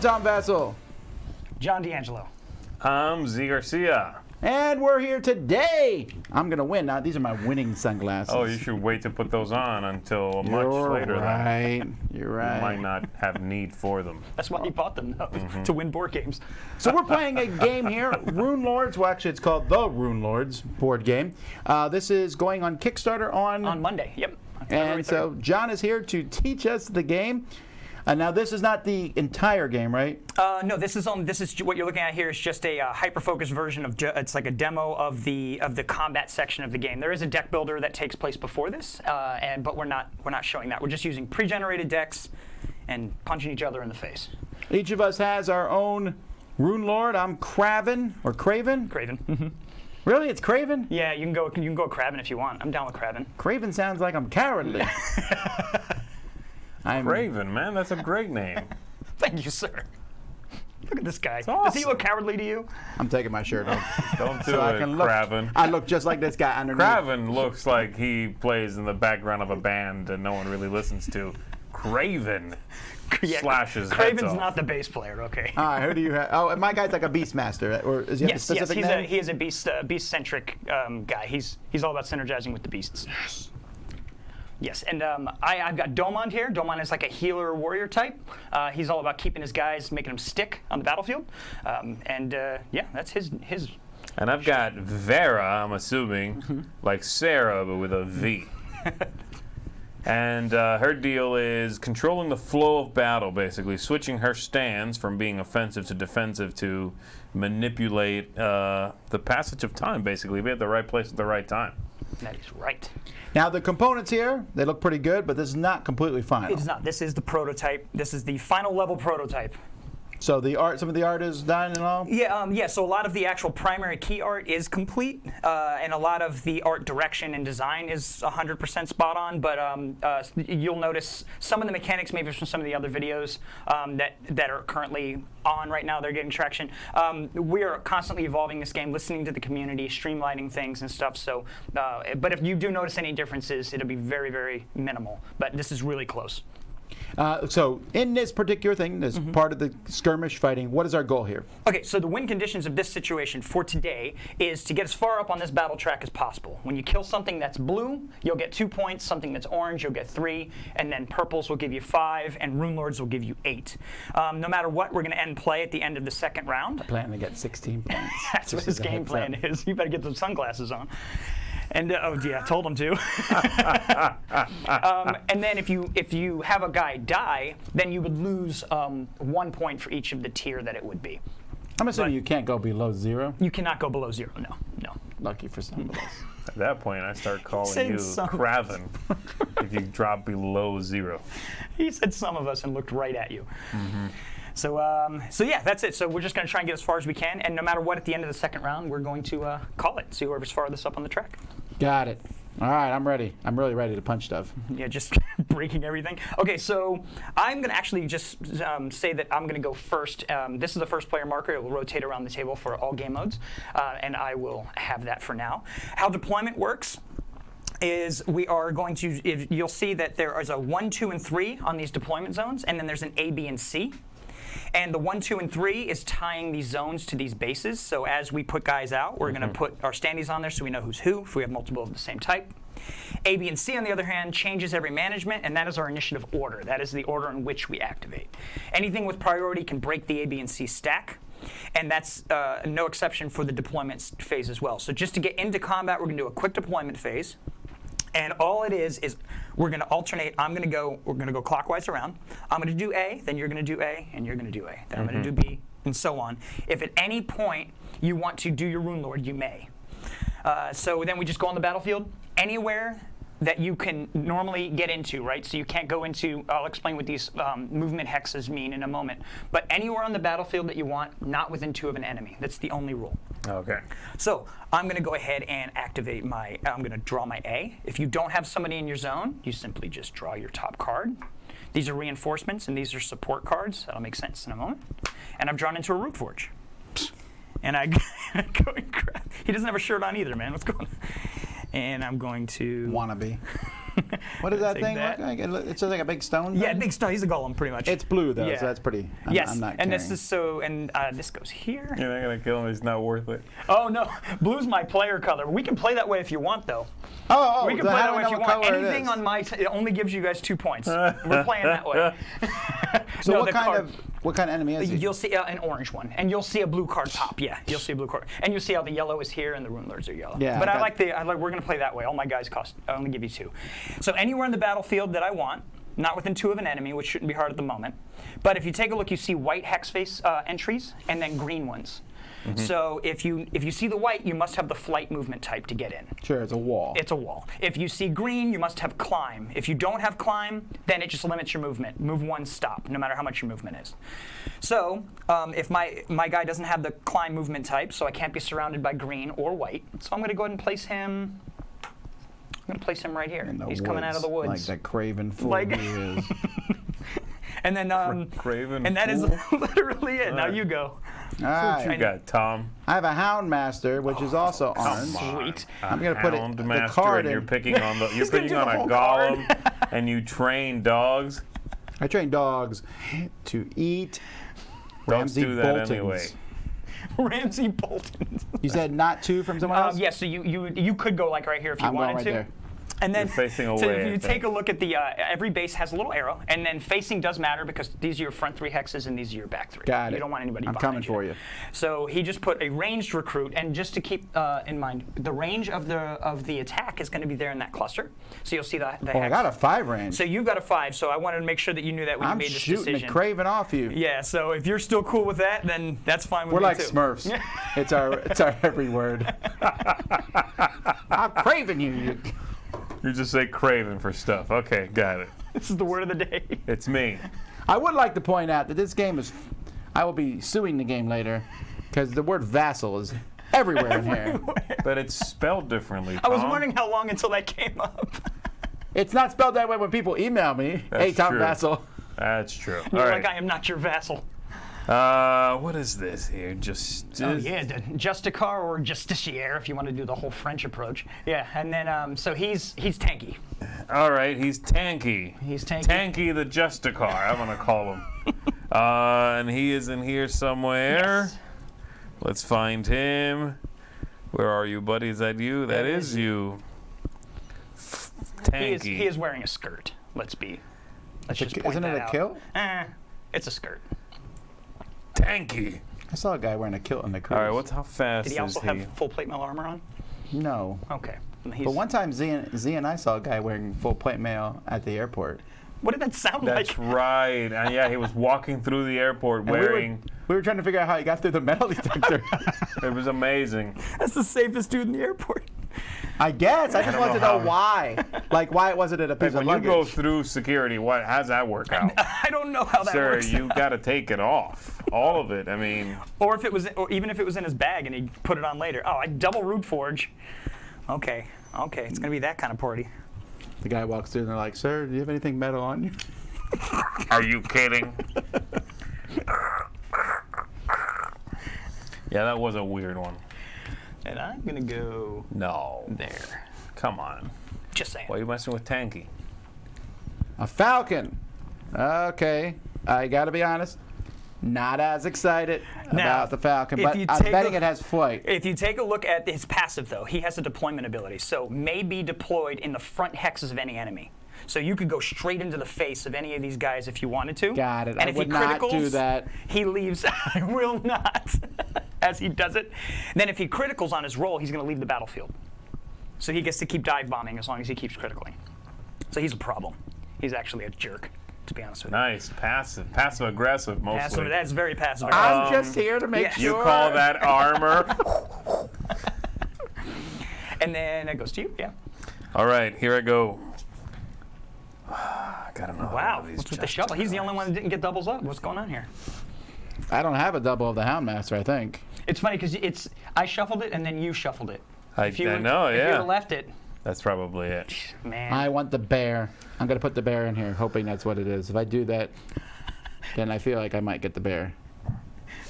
Tom Vassell. John D'Angelo. I'm Z Garcia. And we're here today. I'm going to win. Now, these are my winning sunglasses. Oh, you should wait to put those on until much later. Right. You're right. You might not have need for them. That's why you bought them, though, to win board games. So we're playing a game here, Runelords. Well, actually, it's called the Runelords board game. This is going on Kickstarter on Monday. Yep. And so John is here to teach us the game. Now, this is not the entire game, right? No, this is what you're looking at here is just a hyper-focused version of. It's like a demo of the combat section of the game. There is a deck builder that takes place before this, but we're not showing that. We're just using pre-generated decks and punching each other in the face. Each of us has our own Runelord. I'm Craven or Craven. Craven. Really, it's Craven? Yeah, you can go Craven if you want. I'm down with Craven. Craven sounds like I'm cowardly. Craven, man, that's a great name. Thank you, sir. Look at this guy. Awesome. Does he look cowardly to you? I'm taking my shirt off. Don't do it, Craven. I look just like this guy underneath. Craven looks like he plays in the background of a band that no one really listens to. Craven slashes Craven's heads off. not the bass player, okay? All right, who do you have? Oh, my guy's like a Beastmaster. Or is he have a specific name? He is a beast-centric guy. He's all about synergizing with the beasts. Yes, and I've got Domond here. Domond is like a healer warrior type. He's all about keeping his guys, making them stick on the battlefield. Yeah, that's his. And I've got Vera, I'm assuming, like Sarah, but with a V. And her deal is controlling the flow of battle, basically, switching her stance from being offensive to defensive to manipulate the passage of time, basically, be at the right place at the right time. That is right. Now, the components here, they look pretty good, but this is not completely final. It is not. This is the prototype. This is the final level prototype. So the art, some of the art is done and all? Yeah, so a lot of the actual primary key art is complete, and a lot of the art direction and design is 100% spot on, but you'll notice some of the mechanics, maybe from some of the other videos that are currently on right now, they're getting traction. We are constantly evolving this game, listening to the community, streamlining things and stuff, so, but if you do notice any differences, it'll be very, very minimal, but this is really close. So in this particular thing, this part of the skirmish fighting, what is our goal here? Okay, so the win conditions of this situation for today is to get as far up on this battle track as possible. When you kill something that's blue, you'll get 2 points. Something that's orange, you'll get 3. And then purples will give you 5, and Runelords will give you 8. No matter what, we're going to end play at the end of the second round. I plan to get 16 points. That's what his game plan is. You better get those sunglasses on. And oh yeah, I told him to. And then if you have a guy die, then you would lose 1 point for each of the tier that it would be. I'm assuming you can't go below 0. You cannot go below 0. No. Lucky for some of us. At that point, I start calling you Craven if you drop below 0. He said some of us and looked right at you. So yeah, that's it. So we're just going to try and get as far as we can, and no matter what, at the end of the second round, we're going to call it. See whoever's farthest up on the track. Got it. All right, I'm ready. I'm really ready to punch stuff. Yeah, just breaking everything. Okay, so I'm going to actually just say that I'm going to go first. This is the first player marker. It will rotate around the table for all game modes, and I will have that for now. How deployment works is we are going to, you'll see that there is a 1, 2, and 3 on these deployment zones, and then there's an A, B, and C. And the 1, 2, and 3 is tying these zones to these bases. So as we put guys out, we're going to put our standees on there so we know who's who, if we have multiple of the same type. A, B, and C, on the other hand, changes every management, and that is our initiative order. That is the order in which we activate. Anything with priority can break the A, B, and C stack. And that's no exception for the deployment phase as well. So just to get into combat, we're going to do a quick deployment phase. And all it is we're going to alternate. We're going to go clockwise around. I'm going to do A, then you're going to do A, and you're going to do A. Then I'm going to do B, and so on. If at any point you want to do your Runelord, you may. So then we just go on the battlefield. Anywhere that you can normally get into, right? So you can't go into, I'll explain what these movement hexes mean in a moment, but anywhere on the battlefield that you want, not within 2 of an enemy. That's the only rule. Okay. So I'm going to go ahead and activate I'm going to draw my A. If you don't have somebody in your zone, you simply just draw your top card. These are reinforcements, and these are support cards. That'll make sense in a moment. And I've drawn into a Root Forge. And I go and grab. He doesn't have a shirt on either, man. What's going on? And I'm going to... Wannabe. What does that Take thing that. look like? It's just like a big stone. Yeah, thing? big stone. He's a golem, pretty much. It's blue though, Yeah. so that's pretty. Yes, I'm not and this caring. is so, and this goes here. You're not gonna kill him. He's not worth it. Oh no, blue's my player color. We can play that way if you want, though. Oh, We can then play how that do way I if you know what want. color it Anything is? on my, it only gives you guys 2 points. We're playing that way. So No, what the kind card- of enemy is he? You'll see an orange one, and you'll see a blue card pop. Yeah, you'll see a blue card, and you'll see how the yellow is here, and the Runelords are yellow. Yeah, but I we're gonna play that way. All my guys cost. I only give you 2. So anywhere in the battlefield that I want, not within 2 of an enemy, which shouldn't be hard at the moment. But if you take a look, you see white hex face entries, and then green ones. So if you see the white, you must have the flight movement type to get in. Sure, it's a wall. It's a wall. If you see green, you must have climb. If you don't have climb, then it just limits your movement. Move 1, stop, no matter how much your movement is. So if my guy doesn't have the climb movement type, so I can't be surrounded by green or white, so I'm going to go ahead and place him. I'm going to place him right here. In the He's coming out of the woods. Like that craven fool Like- he is. And then Craven and that is fool. literally it. Now Alright. you go. What Alright. you got, Tom? I have a hound master, which is also orange. Sweet. I'm gonna put it Hound the master, card and you're in. picking on the. You're He's gonna picking do on the a whole card. golem, and you train dogs. I train dogs to eat Dogs Ramsey do that Boltons. anyway. Ramsey Bolton. You said not 2 from someone else? Yeah, so you could go like right here if you I'm going wanted right to. there. And then, You're facing so away, if I you think. take a look at the, every base has a little arrow, and then facing does matter because these are your front 3 hexes and these are your back 3. Got You it. don't want anybody I'm behind coming for you. So he just put a ranged recruit, and just to keep in mind, the range of the attack is going to be there in that cluster. So you'll see the Oh, I hex. got a 5 range. So you've got a 5, so I wanted to make sure that you knew that when I'm you made this shooting decision. the craven off you. Yeah, so if you're still cool with that, then that's fine with We're me like too. Smurfs. it's our every word. I'm craving you. You just say Craven for stuff. Okay, got it. This is the word of the day. It's me. I would like to point out that this game is. I will be suing the game later because the word vassal is everywhere in here. But it's spelled differently. I was Tom. wondering how long until that came up. It's not spelled that way when people email me. Hey, That's Tom true. Vassal. That's true. All You're right. like, I am not your vassal. What is this here? Oh yeah, Justicar or Justiciar if you want to do the whole French approach. Yeah, and then so he's tanky. All right, he's tanky. He's tanky. Tanky the Justicar, I'm gonna call him. And he is in here somewhere. Yes. Let's find him. Where are you, buddy? Is that you? That is you. Tanky. He is wearing a skirt. Let's just point Isn't it that a out. kilt? It's a skirt. Tanky. I saw a guy wearing a kilt on the cruise. All right, how fast Did he is also he? have full plate mail armor on? No. Okay. But one time Z and I saw a guy wearing full plate mail at the airport. What did that sound That's like? right. And yeah, he was walking through the airport And wearing. we were trying to figure out how he got through the metal detector. It was amazing. That's the safest dude in the airport. I guess. I just don't wanted to know know how. why. Like, why wasn't it a piece Like of when you luggage? go through security, how's that work out? I don't know how that Sir, works. you got to take it off. All of it. I mean, Or even if it was in his bag and he put it on later. Oh, I double root forge. Okay, it's gonna be that kind of party. The guy walks through and they're like, "Sir, do you have anything metal on you?" are you kidding? Yeah, that was a weird one. And I'm gonna go No. there. Come on. Just saying. Why are you messing with Tanky? A falcon. Okay, I gotta be honest. Not as excited about the falcon, if but you I'm take betting a- it has flight. If you take a look at his passive, though, he has a deployment ability, so may be deployed in the front hexes of any enemy. So you could go straight into the face of any of these guys if you wanted to. Got it. And I if would he not criticals, do that. He leaves. I will not. As he does it. Then if he criticals on his roll, he's going to leave the battlefield. So he gets to keep dive bombing as long as he keeps criticaling. So he's a problem. He's actually a jerk, to be honest with you. Nice. Passive aggressive mostly. Passive, that's very passive. I'm just here to make yes. You sure. call that armor? And then it goes to you, yeah. All right, here I go. I gotta know. Wow, what's with the shovel? He's the only one that didn't get doubles up. What's going on here? I don't have a double of the Houndmaster, I think. It's funny because I shuffled it and then you shuffled it. I know, If you yeah. would have left it, That's probably it. man. I want the bear. I'm gonna put the bear in here, hoping that's what it is. If I do that, then I feel like I might get the bear.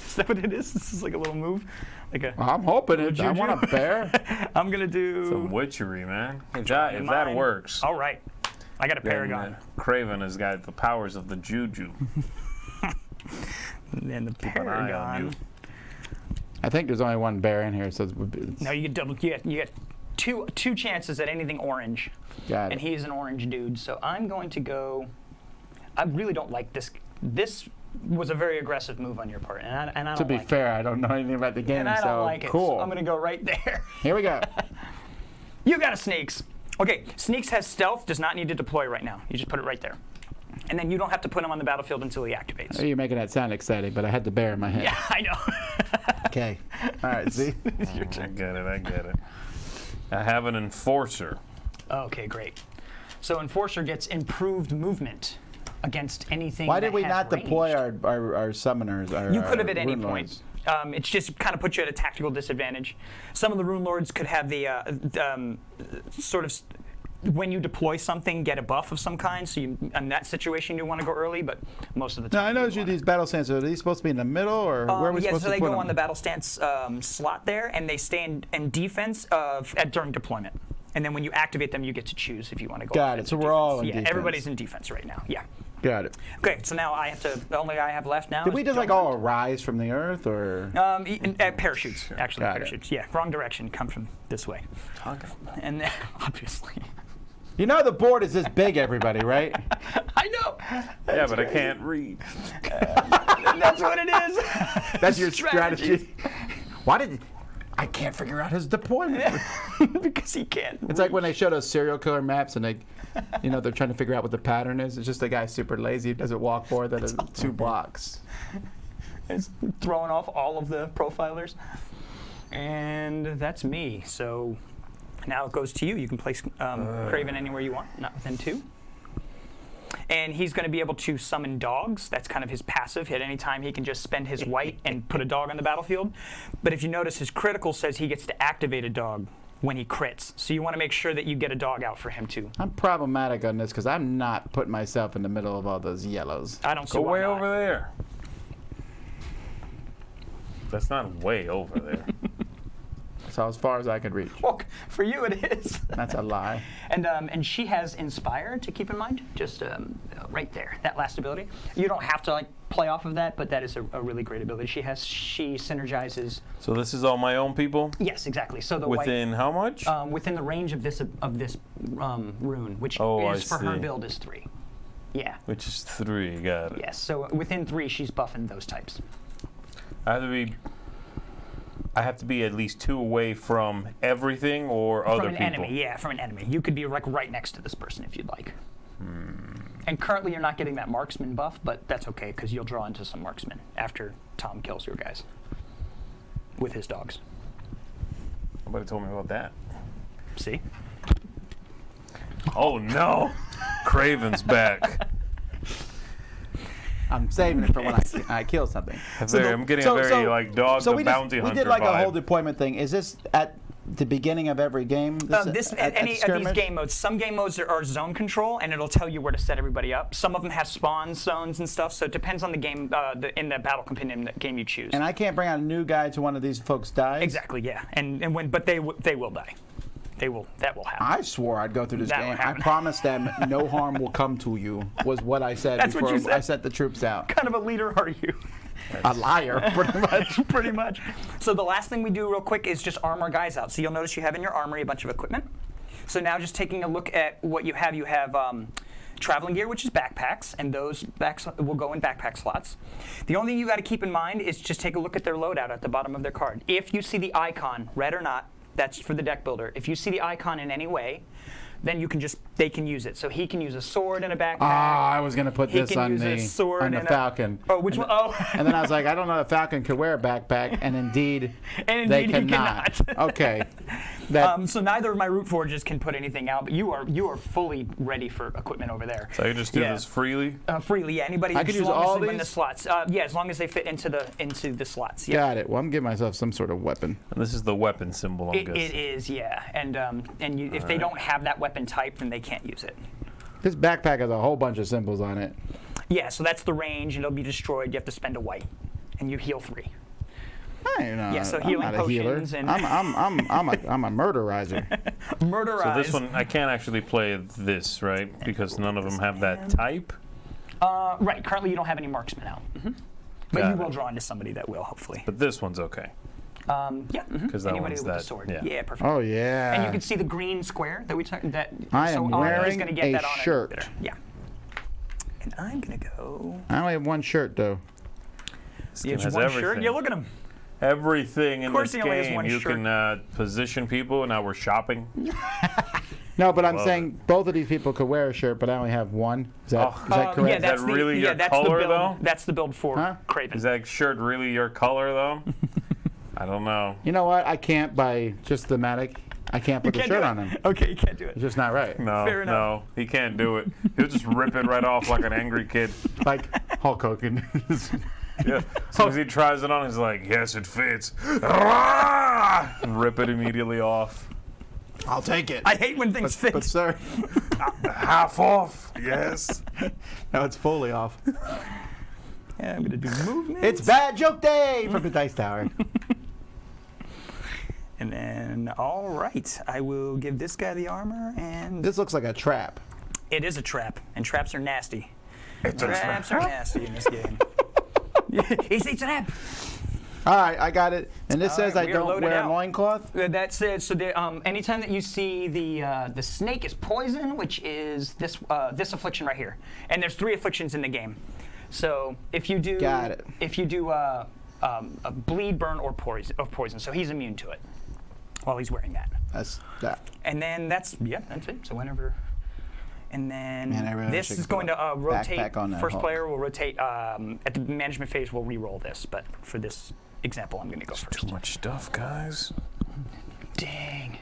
Is that what it is? This is like a little move. Like a. I'm hoping it. I Juju. want a bear. I'm gonna do. Some witchery, man. If Mine. that works. All right. I got a Then, Paragon. Craven has got the powers of the Juju. And the Keep an eye on you. Paragon. I think there's only one bear in here, so it's, No, you get double. You get two chances at anything orange, got and it. he's an orange dude. So I'm going to go. I really don't like this. This was a very aggressive move on your part, and I don't To be like fair, I don't know anything about the it. game, And I so don't like it. cool. So I'm going to go right there. Here we go. You got a Sneaks. Okay, Sneaks has stealth, does not need to deploy right now. You just put it right there. And then you don't have to put him on the battlefield until he activates. You're making that sound exciting, but I had the bear in my head. Yeah, I know. Okay. All right, see? I get it. I have an Enforcer. Okay, great. So Enforcer gets improved movement against anything. Why did that we has not range. deploy our summoners? You could have at any Runelords? point. It's just kind of put you at a tactical disadvantage. Some of the Runelords could have the sort of, when you deploy something, get a buff of some kind. So in that situation, you want to go early, but most of the time. Now, I noticed you these battle stands. Are these supposed to be in the middle, or where are we yeah, supposed so to they put go them? on the battle stance slot there, and they stay in defense during deployment. And then when you activate them, you get to choose if you want to go. Got it. offense So or we're defense. all in Yeah, defense. everybody's in defense right now. Yeah. Got it. Okay, so now I have to. The only guy I have left now. Did is we just like Joe. all arise from the earth, or? Parachutes, actually, Got it. parachutes. Yeah, wrong direction. Come from this way. And then, obviously. You know the board is this big, everybody, right? I know. Yeah, but I can't read. That's what it is. That's your strategy. Why did I can't figure out his deployment? Because he can't. It's like when they show those serial killer maps and they, they're trying to figure out what the pattern is. It's just a guy super lazy who doesn't walk more than 2 blocks. It's throwing off all of the profilers. And that's me. So now it goes to you. You can place Craven anywhere you want, not within 2. And he's going to be able to summon dogs. That's kind of his passive. At any time, he can just spend his white and put a dog on the battlefield. But if you notice, his critical says he gets to activate a dog when he crits. So you want to make sure that you get a dog out for him, too. I'm problematic on this because I'm not putting myself in the middle of all those yellows. I don't see Go why way not. over there. That's not way over there. So as far as I could reach. Well, for you, it is. That's a lie. And she has Inspire to keep in mind, just right there, that last ability. You don't have to play off of that, but that is a really great ability she has. She synergizes. So this is all my own people? Yes, exactly. So the Within how much? within the range of this rune, which Oh, is I for her see. build is 3. Yeah. Which is 3, got it. Yes. So within 3, she's buffing those types. I have to be at least 2 away from everything or other From an people. enemy, yeah, from an enemy. You could be right next to this person if you'd like. And currently you're not getting that marksman buff, but that's okay because you'll draw into some marksmen after Tom kills your guys with his dogs. Nobody told me about that. See? Oh no! Craven's back. I'm saving it for when I kill something. I'm getting a very dog so the we bounty we hunter did like vibe. a whole deployment thing. Is this at the beginning of every game? Any at of these skirmish? game modes, some game modes are zone control, and it'll tell you where to set everybody up. Some of them have spawn zones and stuff, so it depends on the game, in the battle compendium game you choose. And I can't bring out a new guy to one of these folks dies? Exactly, yeah. But they will die. That will happen. I swore I'd go through this That will game. I happen. promised them no harm will come to you, was what I said That's what before you said. I sent the troops out. What kind of a leader are you? A liar, pretty much. Pretty much. So the last thing we do real quick is just arm our guys out. So you'll notice you have in your armory a bunch of equipment. So now just taking a look at what you have traveling gear, which is backpacks, and those backs will go in backpack slots. The only thing you got to keep in mind is just take a look at their loadout at the bottom of their card. If you see the icon, red or not, that's for the deck builder. If you see the icon in any way, then they can use it. So he can use a sword in a backpack. I was going to put He this can on use a sword the and Falcon. Oh, which one? Oh. And then I was like, I don't know if Falcon could wear a backpack, and indeed, And they indeed he cannot. cannot. Okay. So neither of my root forges can put anything out, but you are fully ready for equipment over there. So I can just do Yeah. this freely? Freely, yeah. Anybody I as could use long as all they win the these? slots. Yeah, as long as they fit into the slots. Yeah. Got it. Well, I'm giving myself some sort of weapon. And this is the weapon symbol, I'm guessing. It is, yeah. And if they don't have that weapon type, then they can't use it. This backpack has a whole bunch of symbols on it. Yeah, so that's the range, and it'll be destroyed. You have to spend a white, and you heal 3. I ain't, Yeah, so I'm healing not a healer. potions and- I'm a murderizer. Murderize. So this one, I can't actually play this, right? Because none of them have that type. Right. Currently, you don't have any marksmen out. But Got you it. will draw into somebody that will, hopefully. But this one's okay. Yeah. Because that Anybody one's with that. the sword. Yeah. Perfect. Oh yeah. And you can see the green square that we talked. That I am he's wearing gonna get a that on shirt. It. Yeah. And I'm gonna go. I only have one shirt though. This You game have has one everything. shirt. Yeah, look at him. Everything in course this he only has game. one You shirt. can position people. Now we're shopping. No, but I'm Love saying both of these people could wear a shirt, but I only have one. Is that, Oh. is that correct? Yeah, that's that the, really yeah, your that's color, the build, though? That's the build for Huh? Craven. Is that shirt really your color, though? I don't know. You know what? I can't by just thematic. I can't put the Can't shirt do it. on him. Okay, you can't do it. It's just not right. No, Fair enough. no, he can't do it. He'll just rip it right off like an angry kid. Like Hulk Hogan. Yeah. As soon as he tries it on, he's like, "Yes, it fits." Rip it immediately off. I'll take it. I hate when things fit. But sir, Half off. Yes. no, it's fully off. Yeah, I'm gonna do movement. It's bad joke day from the Dice Tower. And then, all right, I will give this guy the armor, and This looks like a trap. it is a trap, and traps are nasty. It's a Traps are nasty in this game. It's a trap. All right, I got it. And this All says right, I we are don't loaded wear out. a loincloth. That's it. So anytime that you see the snake is poison, which is this affliction right here, and there's 3 afflictions in the game. So if you do, Got it. If you do a bleed, burn, or poison, so he's immune to it while he's wearing that. That's that. And then that's it. So whenever. And then Man, I really this should is put going a to rotate. backpack on that First Hulk. player will rotate. At the management phase, we'll re-roll this. But for this example, I'm going to go first. Too much stuff, guys. Dang.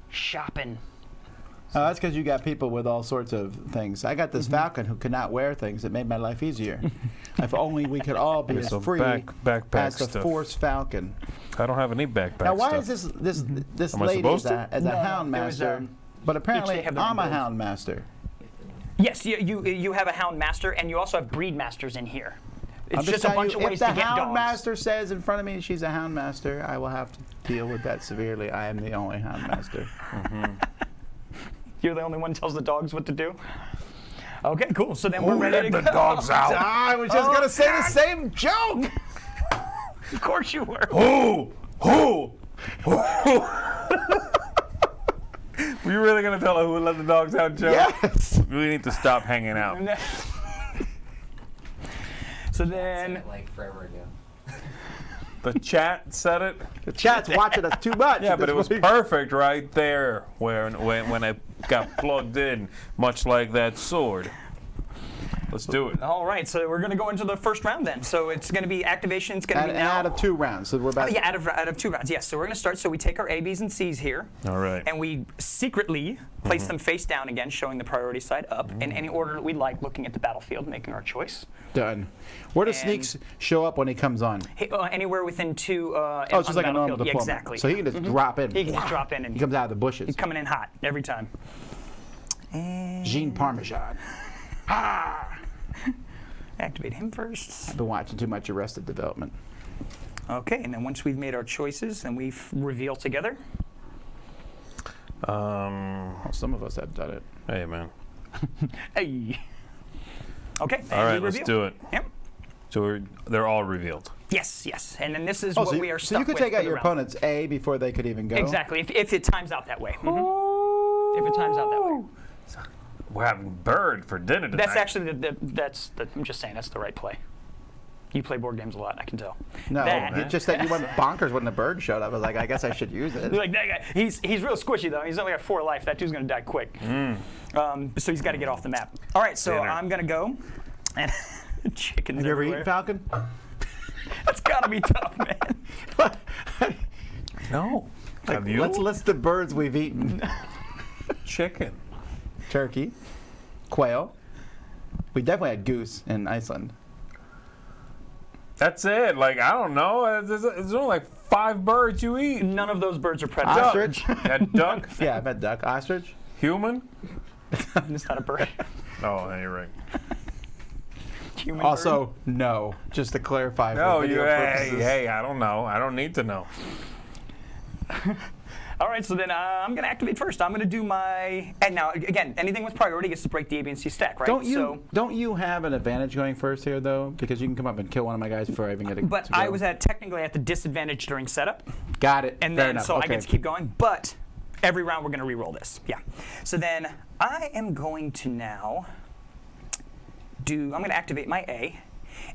Shopping. Oh, that's because you got people with all sorts of things. I got this Falcon who could not wear things. It made my life easier. If only we could all be Here's as some free backpack as the stuff. Force Falcon. I don't have any backpack Now, why stuff. is this Am I lady supposed as to? a No, hound there was, master? But apparently, have their own I'm a builds. hound master. Yes, you have a hound master, and you also have breed masters in here. It's I'm just a telling bunch you, of ways if to the get hound dogs. master says in front of me she's a hound master, I will have to deal with that severely. I am the only hound master. You're the only one who tells the dogs what to do. Okay, cool. So then we're ready to Let the go. dogs out. I was just gonna say the same joke. Of course you were. Who? Were you really gonna tell her who let the dogs out, Joe? Yes. We need to stop hanging out. So then, like forever ago. The chat said it. The chat's watching us too much. Yeah, but it was This week. perfect right there when I got plugged in, much like that sword. Let's do it. all right. So we're gonna go into the first round then. So it's gonna be activation. It's gonna be now. out of 2 rounds, so we're about. Yeah, out of 2 rounds. Yes. So we're gonna start. So we take our A, B's, and C's here. All right. And we secretly place them face down again, showing the priority side up in any order that we like, looking at the battlefield, making our choice. Done. Where do And- sneaks show up when he comes on? Anywhere within 2. Oh, it's just like a normal Yeah, deployment. exactly. So he can just drop in. He can just drop in and He comes out of the bushes. he's coming in hot every time. And Jean Parmesan. activate him first. I've been watching too much Arrested Development. Okay, and then once we've made our choices, then we reveal together. Well, some of us have done it. Hey, man. Hey. Okay. and All we right, let's reveal. do it. Yep. So they're all revealed. Yes, yes. And then this is Oh, what so, we are so stuck you could with take for out the your round. opponent's A before they could even go? Exactly, if it times out that way. If it times out that way. We're having bird for dinner tonight. That's actually I'm just saying, that's the right play. You play board games a lot, I can tell. No, That- it's just that you went bonkers when the bird showed up. I was like, I guess I should use it. Like that guy, he's real squishy though. He's only got 4 life. That dude's gonna die quick. So he's got to get off the map. All right, so Dinner. I'm gonna go. And chickens Have you ever everywhere. eaten falcon? That's gotta be tough, man. No. Have you? Let's list the birds we've eaten. Chicken. Turkey, quail. We definitely had goose in Iceland. That's it. Like, I don't know. There's only like 5 birds you eat. None of those birds are predators. Ostrich. That duck. Yeah, I've had duck. Ostrich. Human. It's not a bird. Oh, you're right. Human bird. Also, no. Just to clarify. No, for you. video Hey, purposes. hey. I don't know. I don't need to know. All right, so then I'm going to activate first. I'm going to do my... And now, again, anything with priority gets to break the A, B, and C stack, right? Don't you have an advantage going first here, though? Because you can come up and kill one of my guys before I even get to But go. I was technically at the disadvantage during setup. Got it. And Fair then, enough. so okay. I get to keep going. But every round, we're going to re-roll this. Yeah. So then I am going to now I'm going to activate my A.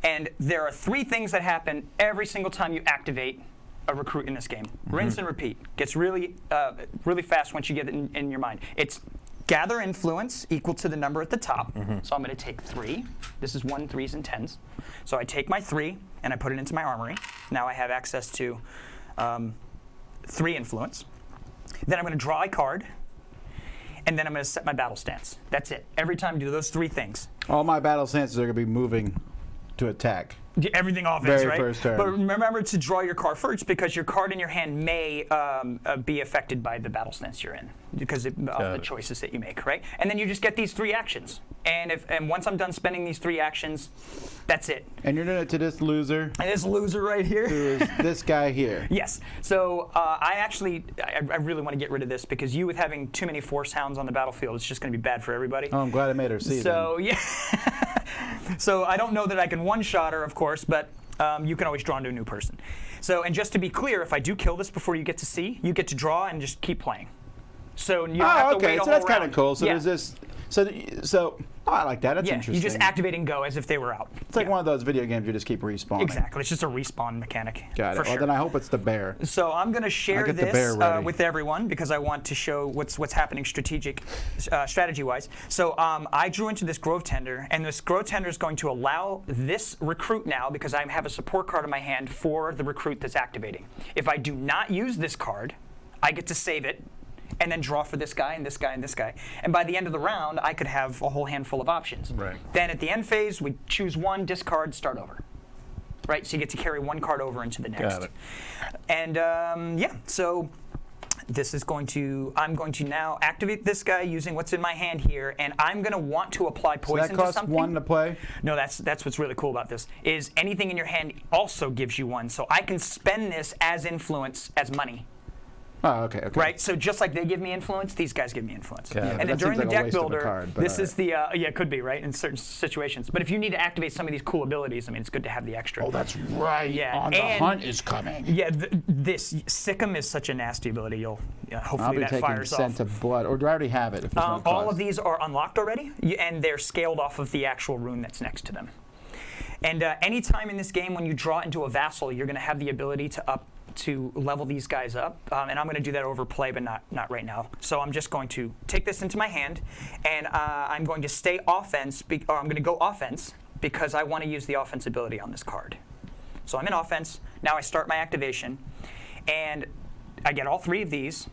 And there are 3 things that happen every single time you activate a recruit in this game. Rinse and repeat. Gets really, really fast once you get it in your mind. It's gather influence equal to the number at the top. So I'm going to take 3. This is 1, 3s, and 10s. So I take my 3 and I put it into my armory. Now I have access to 3 influence. Then I'm going to draw a card. And then I'm going to set my battle stance. That's it. Every time I do those 3 things. All my battle stances are going to be moving to attack. Everything offense, Very right? first turn. But remember to draw your card first because your card in your hand may be affected by the battle stance you're in because of the choices that you make, right? And then you just get these 3 actions. And once I'm done spending these 3 actions, that's it. And you're doing it to this loser. And this loser right here. Who is this guy here. Yes. So I really want to get rid of this because you with having too many force hounds on the battlefield, it's just going to be bad for everybody. Oh, I'm glad I made her see So, yeah. So I don't know that I can one-shot her, of course, but you can always draw into a new person. So, and just to be clear, if I do kill this before you get to C, you get to draw and just keep playing. So you don't have to wait a so whole that's kind of round. cool. So Yeah. there's this. So I like that. That's Yeah, interesting. you just activate and go as if they were out. It's like one of those video games you just keep respawning. Exactly. It's just a respawn mechanic. Got it. For Well, sure. then I hope it's the bear. So I'm going to share get the bear this ready. with everyone because I want to show what's happening strategy-wise. So I drew into this Grove Tender, and this Grove Tender is going to allow this recruit now, because I have a support card in my hand for the recruit that's activating. If I do not use this card, I get to save it, and then draw for this guy and this guy and this guy. And by the end of the round, I could have a whole handful of options. Right. Then at the end phase, we choose one, discard, start over. Right, so you get to carry 1 card over into the next. Got it. And yeah, so this is I'm going to now activate this guy using what's in my hand here, and I'm going to want to apply So poison that to costs something. 1 to play. No, that's what's really cool about this, is anything in your hand also gives you 1. So I can spend this as influence as money. Oh, okay. Right, so just like they give me influence, these guys give me influence. Yeah, but And then that during seems the like a deck waste of a builder, card, but this all is the yeah, it could be right in certain situations. But if you need to activate some of these cool abilities, I mean, it's good to have the extra. Oh, that's right. Yeah, On the and- hunt is coming. Yeah, this Sikkim is such a nasty ability. You'll I'll hopefully be that taking fires Scent off. of Blood. Or do I already have it? If there's no All cost? of these are unlocked already, and they're scaled off of the actual rune that's next to them. And anytime in this game when you draw into a vassal, you're going to have the ability to level these guys up, and I'm going to do that over play, but not right now. So I'm just going to take this into my hand, and I'm going to stay offense, or I'm going to go offense because I want to use the offense ability on this card. So I'm in offense. Now I start my activation, and I get all 3 of these.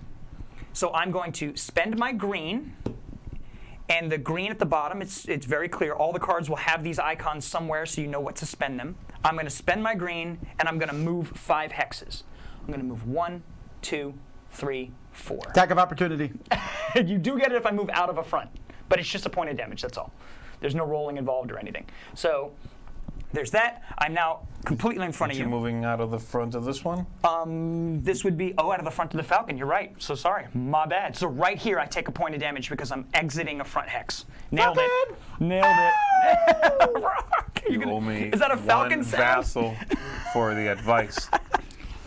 So I'm going to spend my green. And the green at the bottom, it's very clear. All the cards will have these icons somewhere so you know what to spend them. I'm going to spend my green, and I'm going to move 5 hexes. I'm going to move 1, 2, 3, 4. Attack of opportunity. You do get it if I move out of a front, but it's just a point of damage, that's all. There's no rolling involved or anything. So there's that. I'm now completely in front of You you. moving out of the front of this one? This would be, out of the front of the Falcon. You're right. So sorry. My bad. So right here, I take a point of damage because I'm exiting a front hex. Nailed it. Nailed it. You owe me Is that a Falcon one sound? vassal for the advice.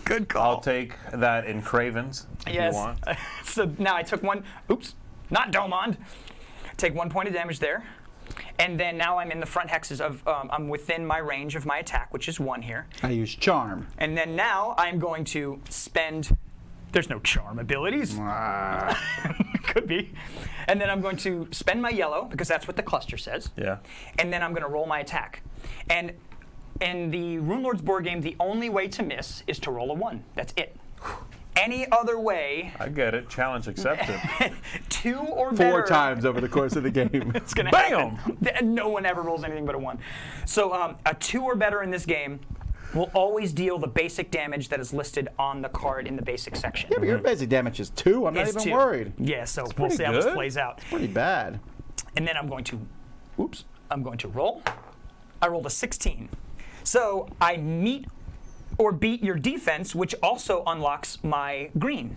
Good call. I'll take that in Cravens if you want. So now I took 1. Oops. Not Domond. Take 1 point of damage there. And then now I'm in the front hexes of, I'm within my range of my attack, which is 1 here. I use Charm. And then now I'm going to spend, there's no charm abilities. Could be. And then I'm going to spend my yellow, because that's what the cluster says. Yeah. And then I'm going to roll my attack. And in the Runelords board game, the only way to miss is to roll a 1. That's it. Any other way, I get it. Challenge accepted. 2 or better. 4 times over the course of the game. It's gonna Bam! happen. No one ever rolls anything but a 1. So a 2 or better in this game will always deal the basic damage that is listed on the card in the basic section. Yeah, but your basic damage is 2. I'm not Is even 2. worried. Yeah, so we'll pretty see how this good. plays out. Pretty bad. And then I'm going to roll. I rolled a 16. So I meet or beat your defense, which also unlocks my green.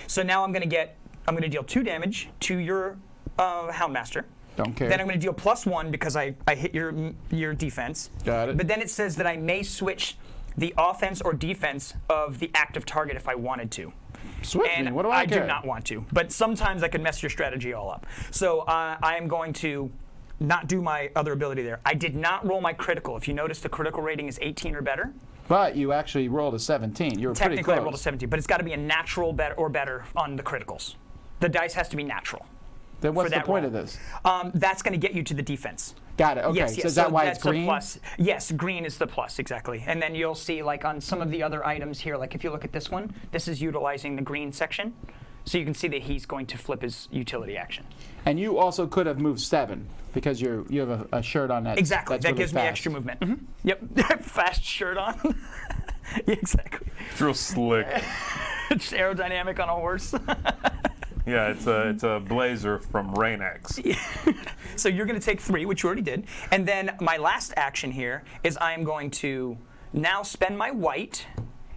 So now I'm going to deal 2 damage to your Houndmaster. Don't care. Then I'm going to deal +1 because I hit your defense. Got it. But then it says that I may switch the offense or defense of the active target if I wanted to. Switch And me. What do I care? do not want to. But sometimes I can mess your strategy all up. So I am going to not do my other ability there. I did not roll my critical. If you notice, the critical rating is 18 or better. But you actually rolled a 17. You were pretty Technically, close. I rolled a 17, but it's got to be a natural or better on the criticals. The dice has to be natural. Then what's for the that point roll. of this? That's going to get you to the defense. Got it. Okay. Yes, yes. So is that why it's that's a green? plus. Yes, green is the plus, exactly. And then you'll see, like, on some of the other items here, like if you look at this one, this is utilizing the green section. So you can see that he's going to flip his utility action. And you also could have moved 7 because you have a shirt on that. Exactly. That's That really gives me fast. extra movement. Yep. Fast shirt on. Yeah, exactly. It's real slick. It's aerodynamic on a horse. Yeah, it's a blazer from Rain-X. So you're going to take 3, which you already did. And then my last action here is I am going to now spend my white,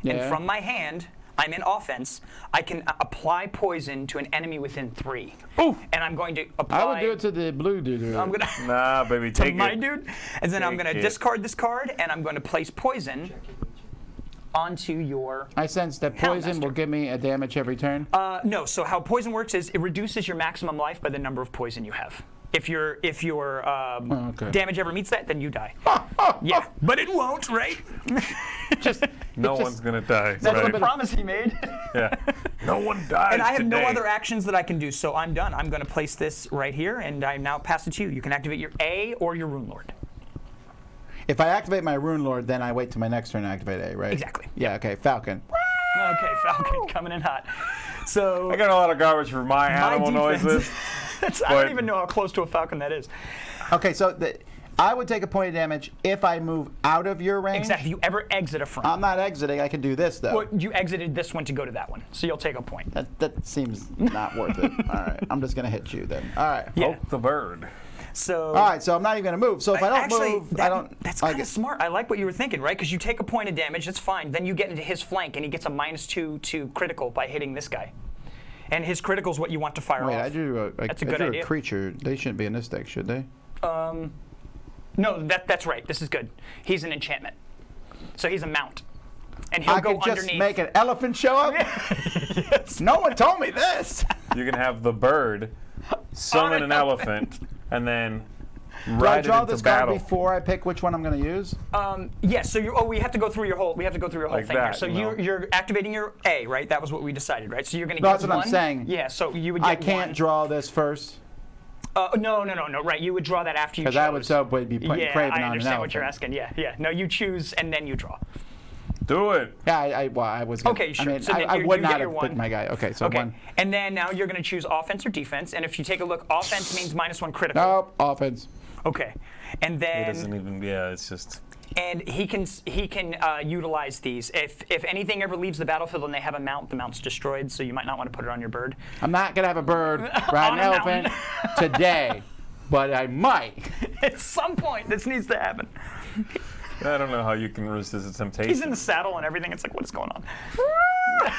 Yeah. and from my hand, I'm in offense. I can apply poison to an enemy within 3. Ooh. And I'm going to apply. I would do it to the blue dude. I'm gonna Nah, baby, to take my it. dude, and then I'm Take going to it. discard this card, and I'm going to place poison onto your. I sense that poison Houndmaster. will give me a damage every turn. No. So how poison works is it reduces your maximum life by the number of poison you have. If your okay. damage ever meets that, then you die. Yeah, but it won't, right? Just No just- one's gonna die. That's right? the promise he made. Yeah. No one dies And I have no today. other actions that I can do, so I'm done. I'm going to place this right here, and I now pass it to you. You can activate your A or your Runelord. If I activate my Runelord, then I wait till my next turn to activate A, right? Exactly. Yeah. Okay. Falcon. Okay, Falcon coming in hot. So I got a lot of garbage for my animal defense- noises. I don't but- even know how close to a Falcon that is. Okay. So I would take a point of damage if I move out of your range. Exactly. If you ever exit a front. I'm not exiting. I can do this though. Well, you exited this one to go to that one, so you'll take a point. That seems not worth it. All right. I'm just gonna hit you then. All right. Yeah. Poke the bird. So. All right. So I'm not even gonna move. So if I don't Actually, move, I don't. That's like kind of it. smart. I like what you were thinking, right? Because you take a point of damage, that's fine. Then you get into his flank, and he gets a -2 to critical by hitting this guy. And his critical is what you want to fire Wait, off. I drew That's a good idea. a creature. They shouldn't be in this deck, should they? No, that's right. This is good. He's an enchantment. So he's a mount. And he'll I go could just underneath. make an elephant show up. No one told me this. You can have the bird summon an an elephant and then Do I ride it draw into this card battle. before I pick which one I'm going to use? Yes. So we have to go through your whole. We have to go through your whole Like thing here. that, So you know. you're activating your A, right? That was what we decided, right? So you're going to No, get that's what I'm one. saying. Yeah. So you would get I can't one. draw this first No. Right. You would draw that after you chose. because I would so would be putting Yeah, Craven I on an understand what you're elephant. asking. Yeah. No, you choose and then you draw. Do it. Yeah, I was. Gonna, Okay, sure. I mean, So then I you would get not your have picked one. my guy. Okay, so Okay. one. And then now you're going to choose offense or defense. And if you take a look, offense means -1 critical. Nope, offense. Okay. And It then doesn't even. Yeah, it's just. and he can utilize these. If anything ever leaves the battlefield and they have a mount, the mount's destroyed. So you might not want to put it on your bird. I'm not gonna have a bird ride On an a elephant mountain. today, but I might. At some point, this needs to happen. I don't know how you can resist the temptation. He's in the saddle and everything. It's like, what is going on? I'm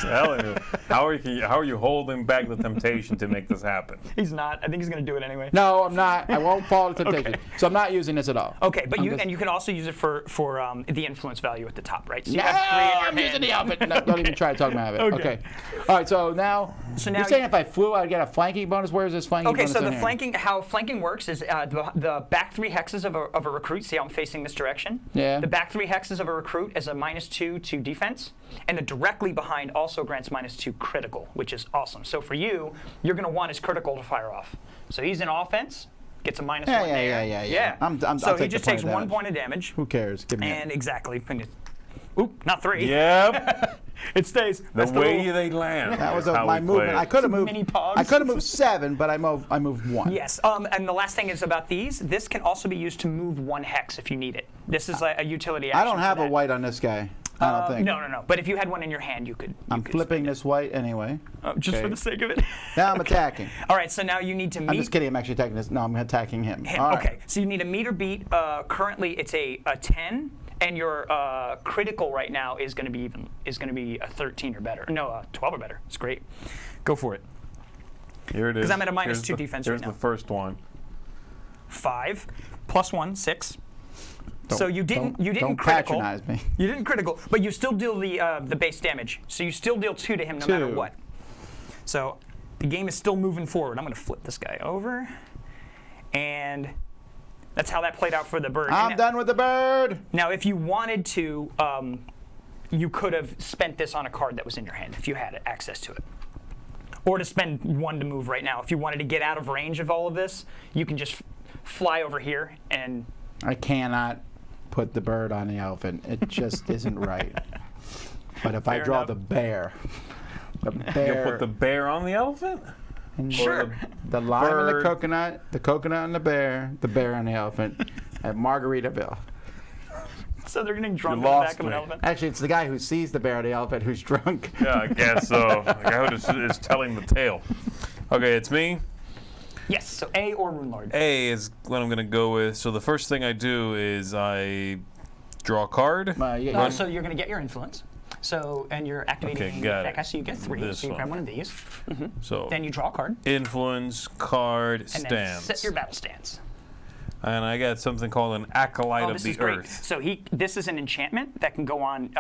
telling you. How are you holding back the temptation to make this happen? He's not. I think he's going to do it anyway. No, I'm not. I won't fall to temptation. Okay. So I'm not using this at all. Okay, but I'm you just- and you can also use it for the influence value at the top, right? So you No, have 3 in your I'm using hand. the elephant. No, don't even try to talk me out of it. Okay. Okay. All right. So now, So now you're saying if I flew, I'd get a flanking bonus. Where is this flanking Okay, bonus? so in the here? flanking, how flanking works is the back 3 hexes of a recruit. See how I'm facing this direction? Yeah. The back 3 hexes of a recruit is a -2 to defense, and the directly behind also grants -2 critical, which is awesome. So for you, you're going to want his critical to fire off. So he's in offense, gets a -1 Yeah, there. yeah. I'll So he take the just point takes of 1 damage. point of damage. Who cares? Give me And it. exactly. Oop, not 3. Yep. It stays. The That's way little- they land. That was is how my we movement. play I it. could have moved. mini pogs. I could have moved 7, but I moved 1. Yes, and the last thing is about these. This can also be used to move 1 hex if you need it. This is a utility action. I don't have for a that. white on this guy. I don't think. No. But if you had one in your hand, you could. I'm flipping this white anyway. Just for Okay. the sake of it. Now I'm attacking. All right, so now you need to meet. I'm just kidding. I'm actually attacking this. No, I'm attacking him. him. All right. Okay, so you need a meter beat. Currently, it's a 10, And your critical right now is going to be a 13 or better. No, a 12 or better. It's great. Go for it. Here it is. Because I'm at a minus Here's 2 the- defense right Here's now. the first one. 5 plus 1, 6. So you didn't don't critical. patronize me. You didn't critical, but you still deal the base damage. So you still deal 2 to him no matter 2. what. So the game is still moving forward. I'm going to flip this guy over, and that's how that played out for the bird. I'm done with the bird. Now, if you wanted to, you could have spent this on a card that was in your hand if you had access to it. Or to spend 1 to move right now. If you wanted to get out of range of all of this, you can just fly over here and... I cannot put the bird on the elephant. It just isn't right. But if I Fair draw enough. the bear, the You bear, put the bear on the elephant? and Sure. the lime and bird. the coconut and the bear on the elephant at Margaritaville. So they're getting drunk You on the lost back of an me. elephant. Actually, it's the guy who sees the bear on the elephant who's drunk. Yeah, I guess so. The guy who is telling the tale. Okay, it's me. Yes, so A or Runelord. A is what I'm going to go with. So the first thing I do is I draw a card. Yeah, No, so you're going to get your influence. So, and you're activating Okay, got that it. guy, so you get 3. This So you one. grab one of these. So Then you draw a card. influence, card, And then stance. set your battle stance. And I got something called an acolyte Oh, of this the is great. earth. So this is an enchantment that can go on.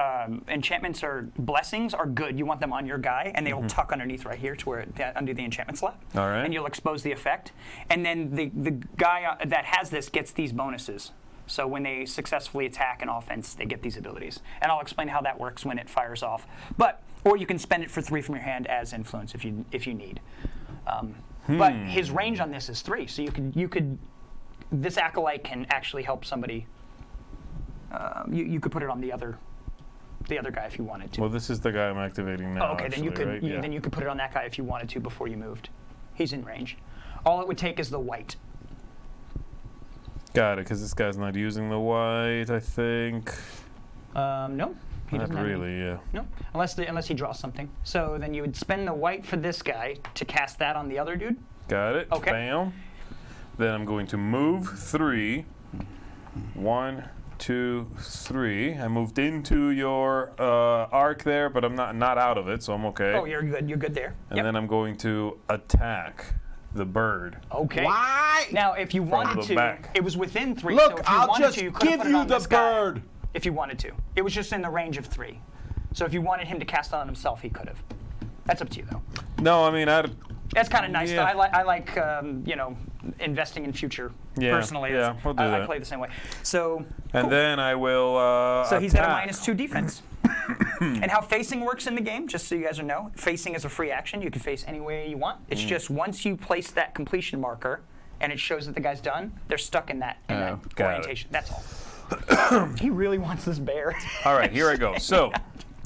Enchantments or blessings are good. You want them on your guy, and they will tuck underneath right here to where under the enchantment slot. All right. And you'll expose the effect. And then the guy that has this gets these bonuses. So when they successfully attack an offense, they get these abilities. And I'll explain how that works when it fires off. Or you can spend it for 3 from your hand as influence if you need. But his range on this is 3, so you could. This acolyte can actually help somebody. You could put it on the other guy if you wanted to. Well, this is the guy I'm activating now. Oh, okay, then you actually, could right? Yeah. then you could put it on that guy if you wanted to before you moved. He's in range. All it would take is the white. Got it, because this guy's not using the white, I think. No, he Not doesn't have any. really, yeah. No, unless he draws something. So then you would spend the white for this guy to cast that on the other dude. Got it. Okay. Bam. Then I'm going to move 3. 1, 2, 3. I moved into your arc there, but I'm not out of it, so I'm okay. Oh, you're good. You're good there. And Yep. then I'm going to attack the bird. Okay. Why? Now, if you wanted the to, back. it was within 3. Look, so if you I'll wanted just to, you could have give put it you on the this guy bird. if you wanted to. It was just in the range of 3. So if you wanted him to cast it on himself, he could have. That's up to you, though. No, I mean, That's kind of nice. Yeah. Though. I like investing in future. Yeah, Personally, yeah, we'll do I that. play the same way. So. and cool. then I will So he's at a attack. -2 defense. And how facing works in the game, just so you guys know, facing is a free action. You can face any way you want. It's just once you place that completion marker and it shows that the guy's done, they're stuck in that, got it. orientation. That's all. He really wants this bear. All right, here I go. So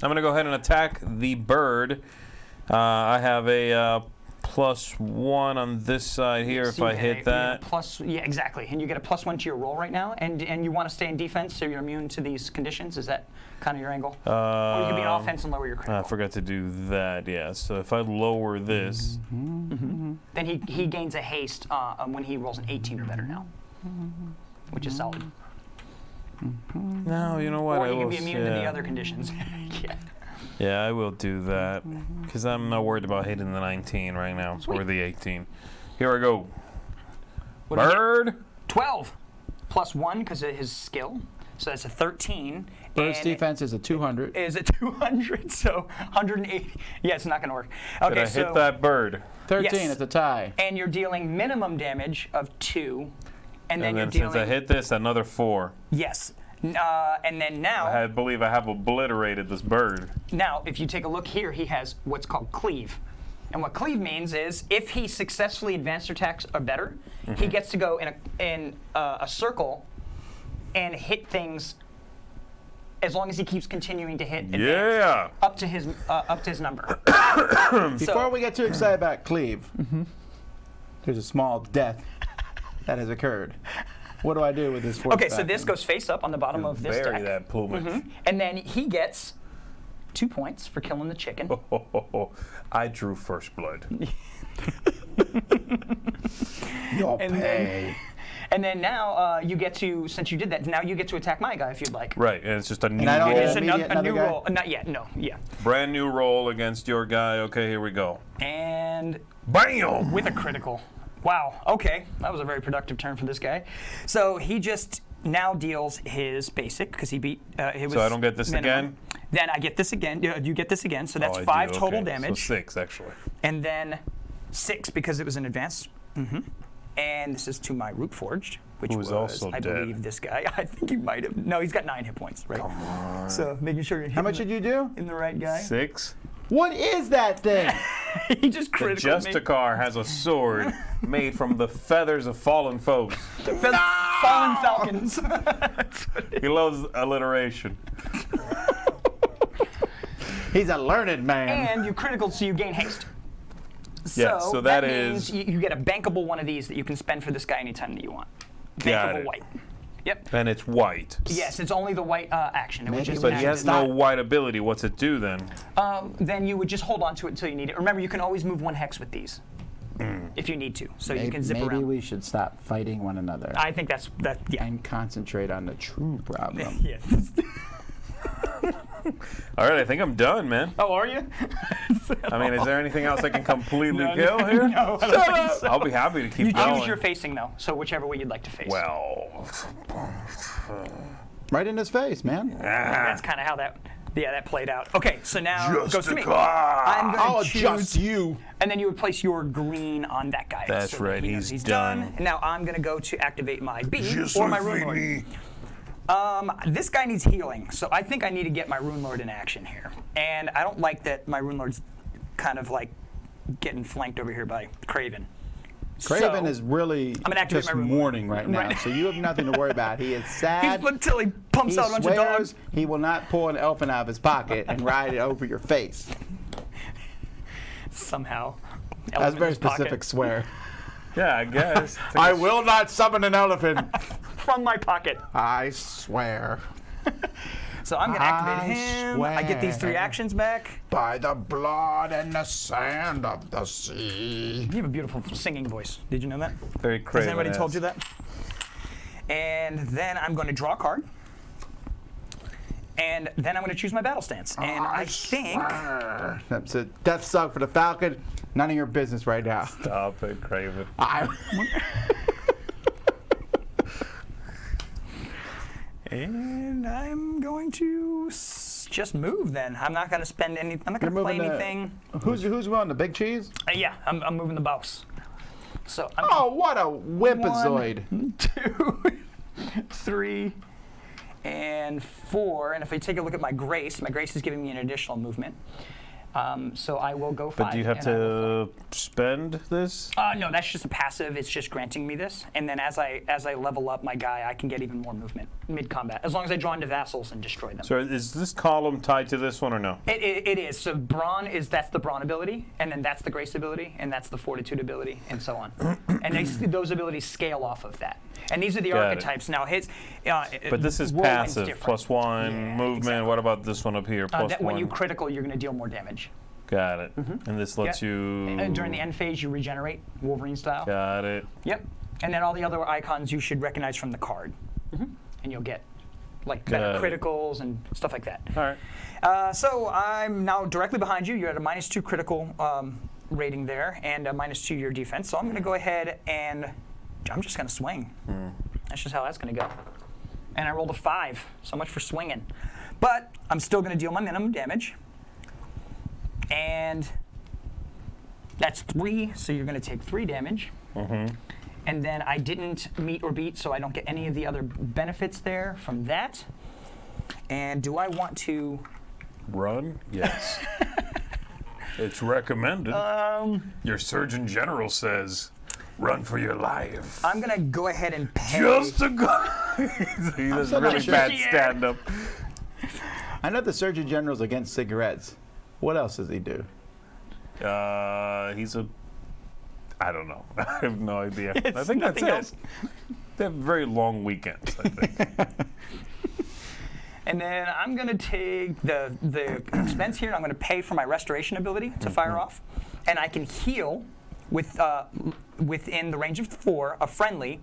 I'm going to go ahead and attack the bird. I have a +1 on this side here if So you I get hit you get that. yeah, exactly. And you get a +1 to your roll right now, and you want to stay in defense, so you're immune to these conditions. Is that kind of your angle? Or you can be in offense and lower your I critical. forgot to do that, yeah. So if I lower this, Then he gains a haste when he rolls an 18 or better now, which is solid. no, you know what? Or I he will, can be immune to the yeah. other conditions. Yeah. Yeah, I will do that because I'm not worried about hitting the 19 right now or the 18. Here I go. What do you get? Bird. 12 +1 because of his skill. So that's a 13. Bird's and defense is a 200. is a 200, so 180. Yeah, it's not going to work. Okay, Did I so hit that bird? 13, Yes. it's a tie. and you're dealing minimum damage of 2, and then And you're then dealing since I hit this, another 4. yes. And then now, I believe I have obliterated this bird. if you take a look here, he has what's called cleave. And what cleave means is if he successfully advanced attacks or better, he gets to go in a circle and hit things as long as he keeps continuing to hit advance Yeah. up to his number. Before we get too excited about Cleve, there's a small death that has occurred. What do I do with this force Okay, so back? this goes face up on the bottom of this Bury deck. that plumage. And then he gets 2 points for killing the chicken. I drew first blood. You'll and pay. And then now you get to, since you did that, now you get to attack my guy if you'd like. Right, and it's just a new I don't roll. get It's Immediate a new another guy? roll. Not yet, no, yeah. Brand new roll against your guy. Okay, here we go. And Bam! with a critical. Wow, okay. That was a very productive turn for this guy. So he just now deals his basic, because he beat it was So I don't get this minimum. again? Then I get this again. You get this again, so that's Oh, I 5 do, total okay. damage. So 6, actually. And then 6 because it was an advance. And this is to my Root Forged, which Who was, is also I dead. believe, this guy. I think he might have. No, he's got 9 hit points, right? Come on. So making sure you're How much hitting did you do? in the right guy. 6? What is that thing? He just The critical me. Justicar has a sword made from the feathers of fallen foes. Fallen Falcons. He loves alliteration. He's a learned man. And you critical, so you gain haste. Yes, so that is- means you get a bankable one of these that you can spend for this guy anytime that you want. Got Bankable it. white. Yep. And it's white. Yes, it's only the white action. Maybe Which is we But he should has stop. no white ability. What's it do then? then you would just hold on to it until you need it. Remember, you can always move 1 hex with these if you need to, so you can zip Maybe around. we should stop fighting one another I think that's that. Yeah. and concentrate on the true problem. Yeah. All right, I think I'm done, man. Oh, are you? I mean, is there anything else I can completely No, kill here? No, I don't think so. I'll be happy to keep You going. choose your facing though, so whichever way you'd like to face. Well, Right in his face, man. That's kind of how that. Yeah, that played out. Okay, so now it goes to me. Justicar. I'm going I'll to choose, adjust you. and then you would place your green on that guy. That's so that right, he knows he's done. done. And now I'm going to go to activate my B Je or my suis Rune Lord. fini. This guy needs healing, so I think I need to get my Rune Lord in action here. And I don't like that my Rune Lord's kind of like getting flanked over here by Craven. Craven So, is really gonna activate just my Rune Lord. mourning right now, Right. so you have nothing to worry about. He is sad. He's until he pumps He out a bunch of swears dogs. he will not pull an elephant out of his pocket and ride it over your face. Somehow. That's a Elephant in very his pocket. specific swear. Yeah, I guess. I will not summon an elephant. From my pocket. I swear. So I'm going to activate him. I get these 3 swear. actions back. By the blood and the sand of the sea. You have a beautiful singing voice. Did you know that? Very Has crazy. anybody told you that? And then I'm going to draw a card. And then I'm going to choose my battle stance. And I think. swear. That's a death suck for the Falcon. None of your business right now. Stop it, Craven. And I'm going to just move then. I'm not going to spend any. I'm not going to play anything. Who's running the big cheese? Yeah, I'm moving the boss. So I'm Oh, what a whipazoid. 1, 2, 3, and 4. And if I take a look at my grace is giving me an additional movement. So I will go 5. But do you have and I will to spend this? no, that's just a passive. It's just granting me this, and then as I level up my guy, I can get even more movement mid combat, as long as I draw into vassals and destroy them. So is this column tied to this one or no? It is. So brawn that's the brawn ability, and then that's the grace ability, and that's the fortitude ability, and so on. And those abilities scale off of that. And these are the Got it. archetypes. Now his. But this is Whirlwind's passive, different. +1 Yeah, movement. exactly. What about this one up here? +1. That when you critical, you're going to deal more damage. Got it. And this lets Yeah. you. And during the end phase, you regenerate, Wolverine style. Got it. Yep. And then all the other icons you should recognize from the card. And you'll get like better Got it. criticals and stuff like that. All right. So I'm now directly behind you. You're at a -2 critical rating there and a -2 your defense. So I'm going to go ahead and I'm just going to swing. That's just how that's going to go. And I rolled a 5. So much for swinging. But I'm still going to deal my minimum damage. And that's 3, so you're going to take 3 damage. And then I didn't meet or beat, so I don't get any of the other benefits there from that. And do I want to... Run? Yes. It's recommended. Your Surgeon General says, run for your life. I'm going to go ahead and pay... Just a guy. He does still really not bad sure. stand-up. I know the Surgeon General's against cigarettes. What else does he do? He's a... I don't know. I have no idea. I It's think that's nothing it. else. They have very long weekends, I think. And then I'm going to take the expense here, and I'm going to pay for my restoration ability to fire off. And I can heal with within the range of 4, a friendly,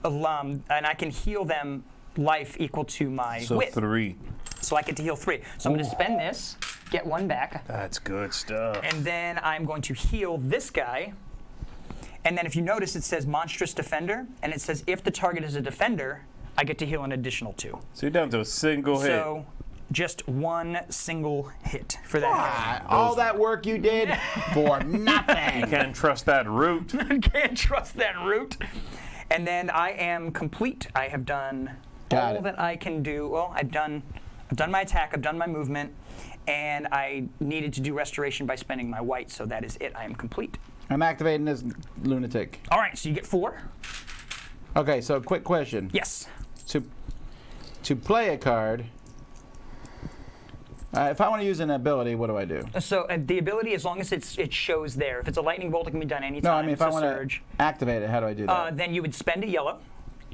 and I can heal them life equal to my So wit. 3. So I get to heal 3. So I'm going to spend this, get 1 back, That's good stuff. and then I'm going to heal this guy. And then if you notice, it says Monstrous Defender, and it says if the target is a defender, I get to heal an additional 2. So you're down to a single hit. So just 1 single hit for that. All that work you did for nothing. You can't trust that root. Can't trust that route. And then I am complete. I have done Got all it. that I can do. Well, I've done my attack, I've done my movement, and I needed to do restoration by spending my white, so that is it. I am complete. I'm activating this lunatic. All right, so you get 4. Okay, so quick question. Yes. To play a card, if I want to use an ability, what do I do? So the ability, as long as it shows there, if it's a lightning bolt, it can be done anytime. No, I mean if It's I a want surge. to activate it, how do I do that? Then you would spend a yellow,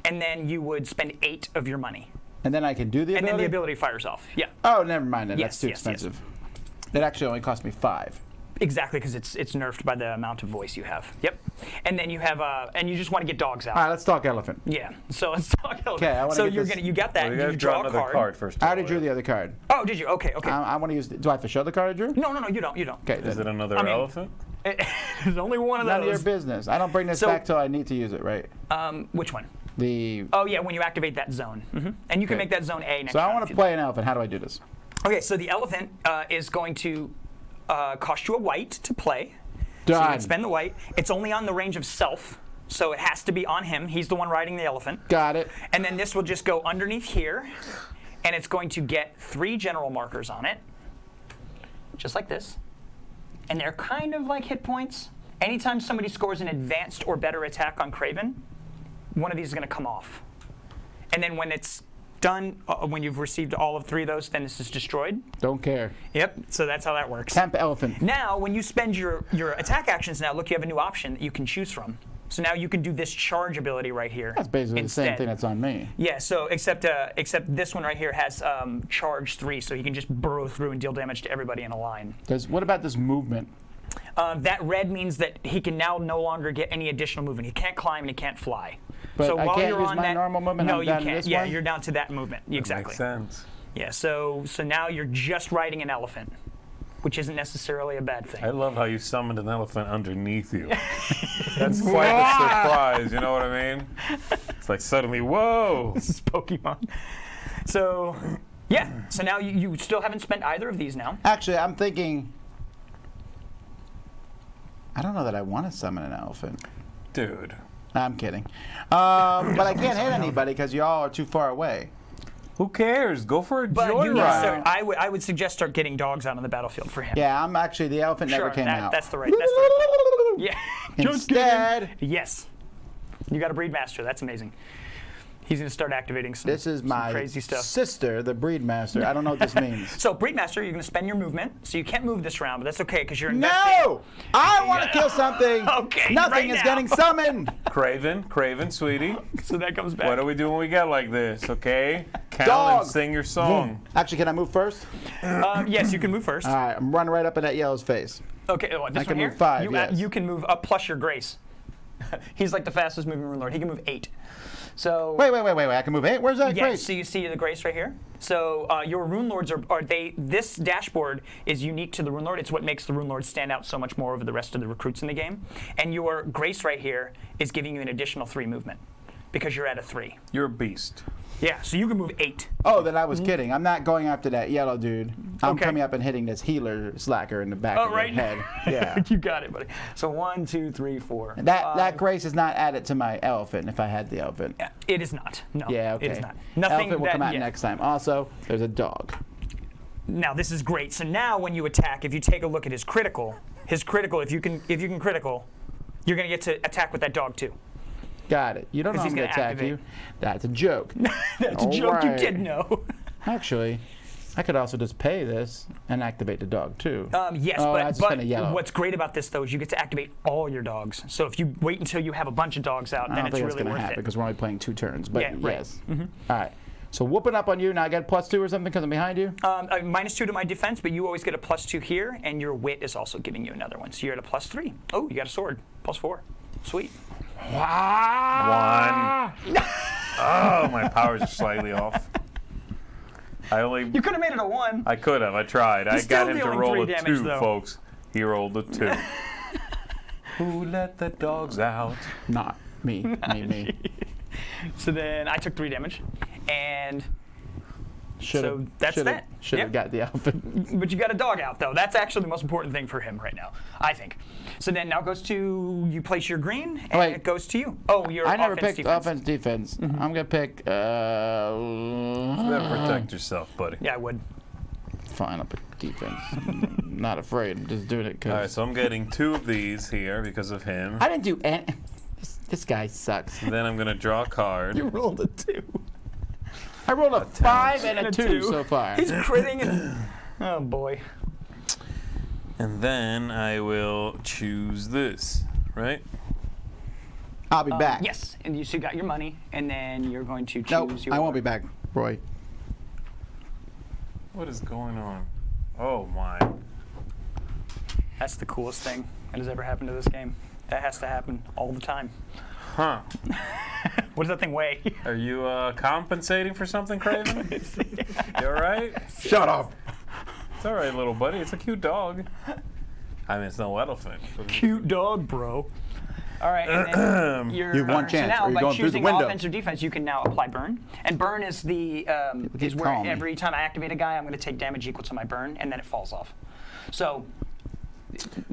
and then you would spend 8 of your money. And then I can do the ability? And then the ability fires off. Yeah. Oh, never mind then. Yes, That's too yes, yes. expensive. It actually only cost me 5. Exactly, because it's nerfed by the amount of voice you have. Yep. And then you have and you just want to get dogs out. All right, let's talk elephant. Yeah. So let's talk. Okay, I wanna So get you're this- you got that. Well, you you gotta draw another a card. first. I already drew the other card. Oh, did you? Okay. Okay. I want to use. Do I have to show the card I drew? no, you don't. You don't. Okay. Is then. it another mean- elephant? There's only one of None of your those. business. I don't bring this So- back till I need to use it, right? Which one? The. Oh yeah, when you activate that zone. And you can Okay. make that zone A next So I round want if to you'd play an elephant. How do I do this? Okay, so the elephant is going to cost you a white to play. So you Done. can spend the white. It's only on the range of self, so it has to be on him. He's the one riding the elephant. Got it. And then this will just go underneath here, and it's going to get 3 general markers on it, just like this. And they're kind of like hit points. Anytime somebody scores an advanced or better attack on Craven, one of these is going to come off. And then when it's done, when you've received all of 3 of those, then this is destroyed. Don't care. Yep, so that's how that works. Temp elephant. Now, when you spend your attack actions now, look, you have a new option that you can choose from. So now you can do this charge ability right here. That's basically instead. the same thing that's on me. Yeah, so except this one right here has charge 3, so he can just burrow through and deal damage to everybody in a line. What about this movement? That red means that he can now no longer get any additional movement. He can't climb and he can't fly. But so I while can't you're use on my that, normal movement? No, I'm you down to can't. this Yeah, one? you're down to that movement. Exactly. Makes sense. Yeah, so now you're just riding an elephant, which isn't necessarily a bad thing. I love how you summoned an elephant underneath you. That's quite a surprise, you know what I mean? It's like suddenly, whoa! This is Pokemon. So, yeah. So now you still haven't spent either of these now. Actually, I'm thinking. I don't know that I want to summon an elephant. Dude. I'm kidding. But I can't hit anybody because y'all are too far away. Who cares? Go for a But you joyride. I would suggest start getting dogs out on the battlefield for him. Yeah, I'm actually the elephant Sure, never came out. That's the right. That's the right. Yeah. Just kidding. Instead, Yes. You got a breed master. That's amazing. He's going to start activating some, this is some my crazy stuff. sister, the breed master. I don't know what this means. So breed master, you're going to spend your movement. So you can't move this round, but that's okay because you're investing. No! I want to kill something. Okay, Nothing right is now. getting summoned. Craven, sweetie. So that comes back. What do we do when we get like this, okay? Count Dog. and sing your song. Actually, can I move first? Yes, you can move first. All right, I'm running right up in that yellow's face. Okay, this I one can here? move 5, you, yes. you can move up plus your grace. He's like the fastest moving Runelord. He can move 8. So Wait. I can move 8? Where's that yeah, grace? so you see the grace right here. So your Runelords are this dashboard is unique to the Runelord. It's what makes the Runelord stand out so much more over the rest of the recruits in the game. And your grace right here is giving you an additional 3 movement because you're at a 3. You're a beast. Yeah, so you can move 8. Oh, then I was kidding. I'm not going after that yellow dude. I'm Okay. coming up and hitting this healer slacker in the back Oh, of right. the head. Yeah. You got it, buddy. So 1, 2, 3, 4. That grace is not added to my elephant if I had the elephant. It is not. No. Yeah, okay. It is not. Nothing Elephant will that, come out yeah. next time. Also, there's a dog. Now this is great. So now when you attack, if you take a look at his critical, if you can critical, you're gonna get to attack with that dog too. Got it. You don't know Because I'm he's going to gonna attack activate. you. That's a joke. That's a All joke. right. You did know. Actually, I could also just pay this and activate the dog too. Yes, Oh, that's but kinda yellow. what's great about this though is you get to activate all your dogs. So if you wait until you have a bunch of dogs out, I then don't it's think it's really going to worth happen it. because we're only playing 2 turns. But Yeah, right. yes. All right. So whooping up on you. Now I got +2 or something because I'm behind you? -2 to my defense, but you always get a +2 here, and your wit is also giving you another one. So you're at a +3. Oh, you got a sword. +4. Sweet. 1. Oh, my powers are slightly off. You could have made it a 1. I could have. I tried. I still got him to dealing roll 3 a damage, 2, though. folks. He rolled a 2. Who let the dogs out? Not me. Me. So then I took 3 damage, and Should've- that's should've- that. Should've Yep. got the outfit. But you got a dog out, though. That's actually the most important thing for him right now, I think. So then now it goes to, you place your green, and Wait. it goes to you. Oh, your I never offense, picked defense. offense defense. I'm gonna pick. You better protect yourself, buddy. Yeah, I would. Fine, I'll pick defense. I'm not afraid. I'm just doing it because All right, so I'm getting 2 of these here because of him. I didn't do any. This guy sucks. And then I'm going to draw a card. You rolled a 2. I rolled a 5 and a 2 so far. He's critting and... Oh, boy. And then I will choose this, right? I'll be back. Yes, and you still got your money, and then you're going to choose Nope, your... I won't be back, Roy. What is going on? Oh, my. That's the coolest thing that has ever happened to this game. That has to happen all the time. Huh. What does that thing weigh? Are you compensating for something, Craven? You all right? Shut up. It's all right, little buddy. It's a cute dog. I mean, it's no elephant. Cute dog, bro. All right, and then You have one chance, So now, or you're by going through the choosing window. offense or defense, you can now apply burn. And burn is the is where calm. every time I activate a guy, I'm going to take damage equal to my burn, and then it falls off. So.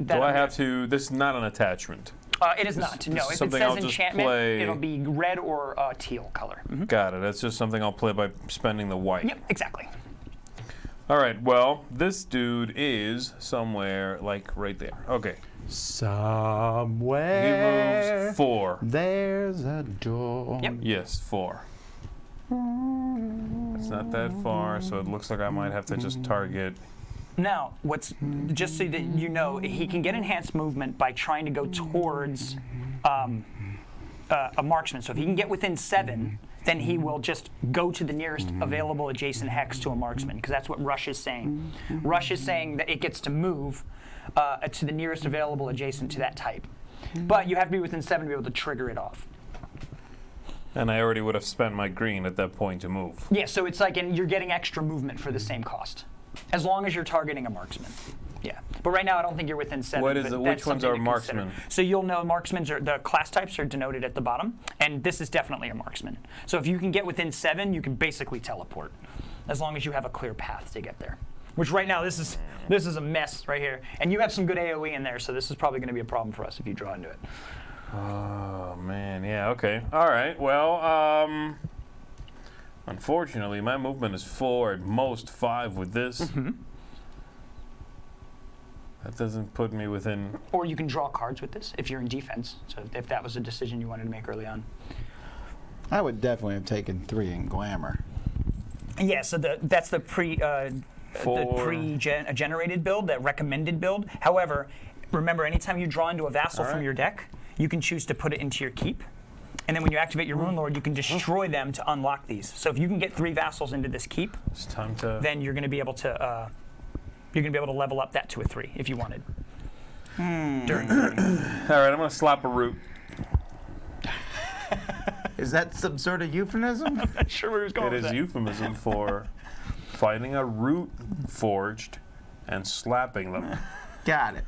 Do I have to? This is not an attachment. It is not. No, if it something says I'll just enchantment, play. it'll be red or teal color. Mhm. Got it. That's just something I'll play by spending the white. Yep, exactly. All right. Well, this dude is somewhere like right there. Okay. He Somewhere moves 4. there's a door. Yep. Yes, 4. It's not that far, so it looks like I might have to just target. Now, just so that you know, he can get enhanced movement by trying to go towards a marksman. So if he can get within 7, then he will just go to the nearest available adjacent hex to a marksman, because that's what Rush is saying. Rush is saying that it gets to move to the nearest available adjacent to that type. But you have to be within 7 to be able to trigger it off. And I already would have spent my green at that point to move. Yeah, so it's like you're getting extra movement for the same cost, as long as you're targeting a marksman. Yeah, but right now I don't think you're within 7. What is but it? that's Which ones something are to consider. marksmen? So you'll know marksmen are the class types are denoted at the bottom, and this is definitely a marksman. So if you can get within 7, you can basically teleport, as long as you have a clear path to get there. Which right now this is a mess right here, and you have some good AOE in there, so this is probably going to be a problem for us if you draw into it. Oh man, yeah, okay. All right. Well, unfortunately, my movement is 4, at most 5 with this. That doesn't put me within. Or you can draw cards with this if you're in defense. So if that was a decision you wanted to make early on. I would definitely have taken 3 in glamour. Yeah, so that's the Four. pre-generated build, that recommended build. However, remember, anytime you draw into a vassal from your deck, you can choose to put it into your keep. And then when you activate your Runelord, you can destroy them to unlock these. So if you can get 3 vassals into this keep, It's time to. then you're going to be able to level up that to a 3 if you wanted. During the turn. All right, I'm gonna slap a root. Is that some sort of euphemism? I'm not sure where he was going It with is that. euphemism for finding a root forged and slapping them. Got it.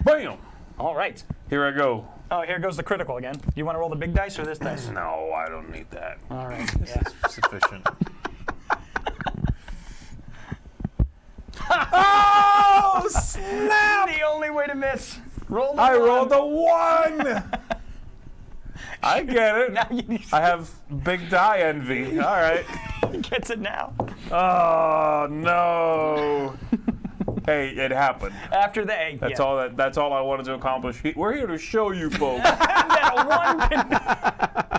Bam! All right. Here I go. Oh, here goes the critical again. Do you want to roll the big dice or this dice? No, I don't need that. All right. Yeah. Sufficient. Oh, snap! The only way to miss. Roll the I one. rolled a 1! I get it. Now you need I have big die envy. All right. gets it now. Oh no. Hey, it happened. After the egg. That's all. That's all I wanted to accomplish. We're here to show you folks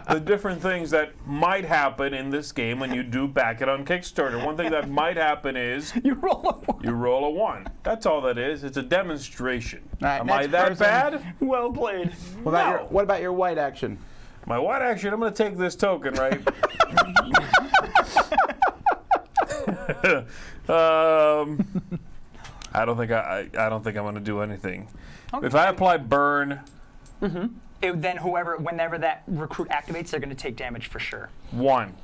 the different things that might happen in this game when you do back it on Kickstarter. One thing that might happen is You roll a 1. you roll a 1. That's all that is. It's a demonstration. All right, Am I next that person. bad? Well played. What about your white action? My white action. I'm going to take this token, right? I don't think I'm going to do anything. Okay. If I apply burn, then whenever that recruit activates, they're going to take damage for sure. 1.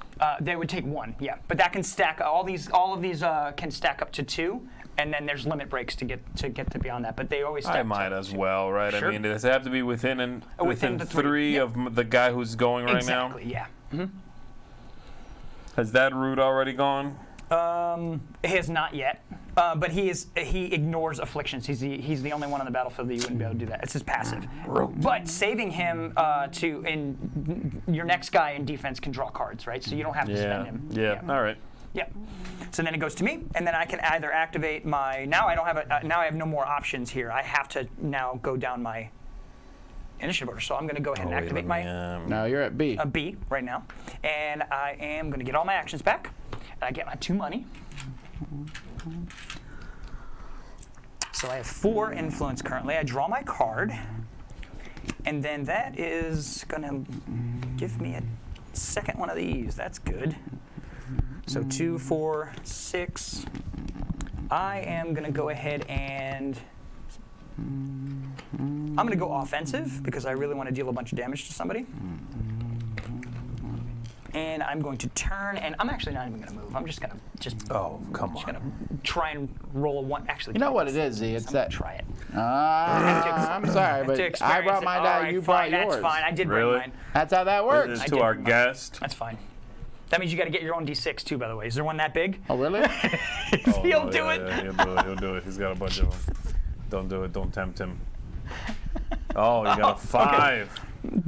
They would take 1, yeah. But that can stack. All of these can stack up to 2, and then there's limit breaks to get to beyond that. But they always stack. I might as well, right? Sure. I mean, does it have to be within Within the 3 yep. of the guy who's going right now? Exactly, yeah. Has that route already gone? He has not yet, but he ignores afflictions. He's the only one on the battlefield that you wouldn't be able to do that. It's his passive. But saving him your next guy in defense can draw cards, right? So you don't have to spend him. Yeah. All right. Yep. So then it goes to me, and then I can either activate my. Now I don't have now I have no more options here. I have to now go down my initiative order. So I'm going to go ahead and activate my. No, you're at B. B right now, and I am going to get all my actions back. And I get my 2 money. So I have 4 influence currently. I draw my card, and then that is going to give me a second one of these. That's good. So 2, 4, 6. I am going to go ahead and I'm going to go offensive because I really want to deal a bunch of damage to somebody. And I'm going to turn, and I'm actually not even going to move. I'm just going to Oh, come just on. going to try and roll a 1. Actually, You know what it is, Z? It's I'm that. gonna try it. I'm sorry, but I brought my die. You brought yours. That's fine. I did Really? bring mine. That's how that This works. is I to did our bring mine. guest. That's fine. That means you got to get your own D6 too, by the way. Is there one that big? Oh, really? He'll do it. Yeah, he'll do it. He's got a bunch of them. Don't do it. Don't tempt him. Oh, you got a 5.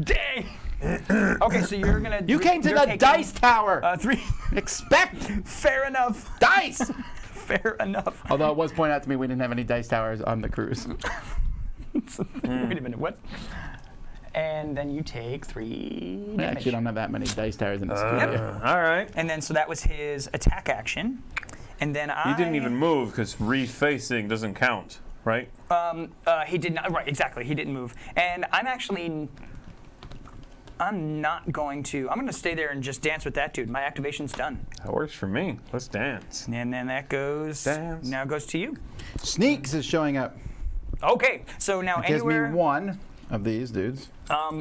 Dang. Okay, so you're gonna. You came to you're the taking, dice tower. 3. Expect Fair enough. dice. Fair enough. Although it was pointed out to me we didn't have any dice towers on the cruise. Wait a minute. What? And then you take 3 We damage. actually don't have that many dice towers in the studio. All right. And then so that was his attack action, and then You didn't even move because refacing doesn't count, right? He did not. Right, exactly. He didn't move, and I'm not going to. I'm going to stay there and just dance with that dude. My activation's done. That works for me. Let's dance. And then that goes. Dance. Now it goes to you. Sneaks is showing up. Okay, so now Gives me anywhere. 1 of these dudes.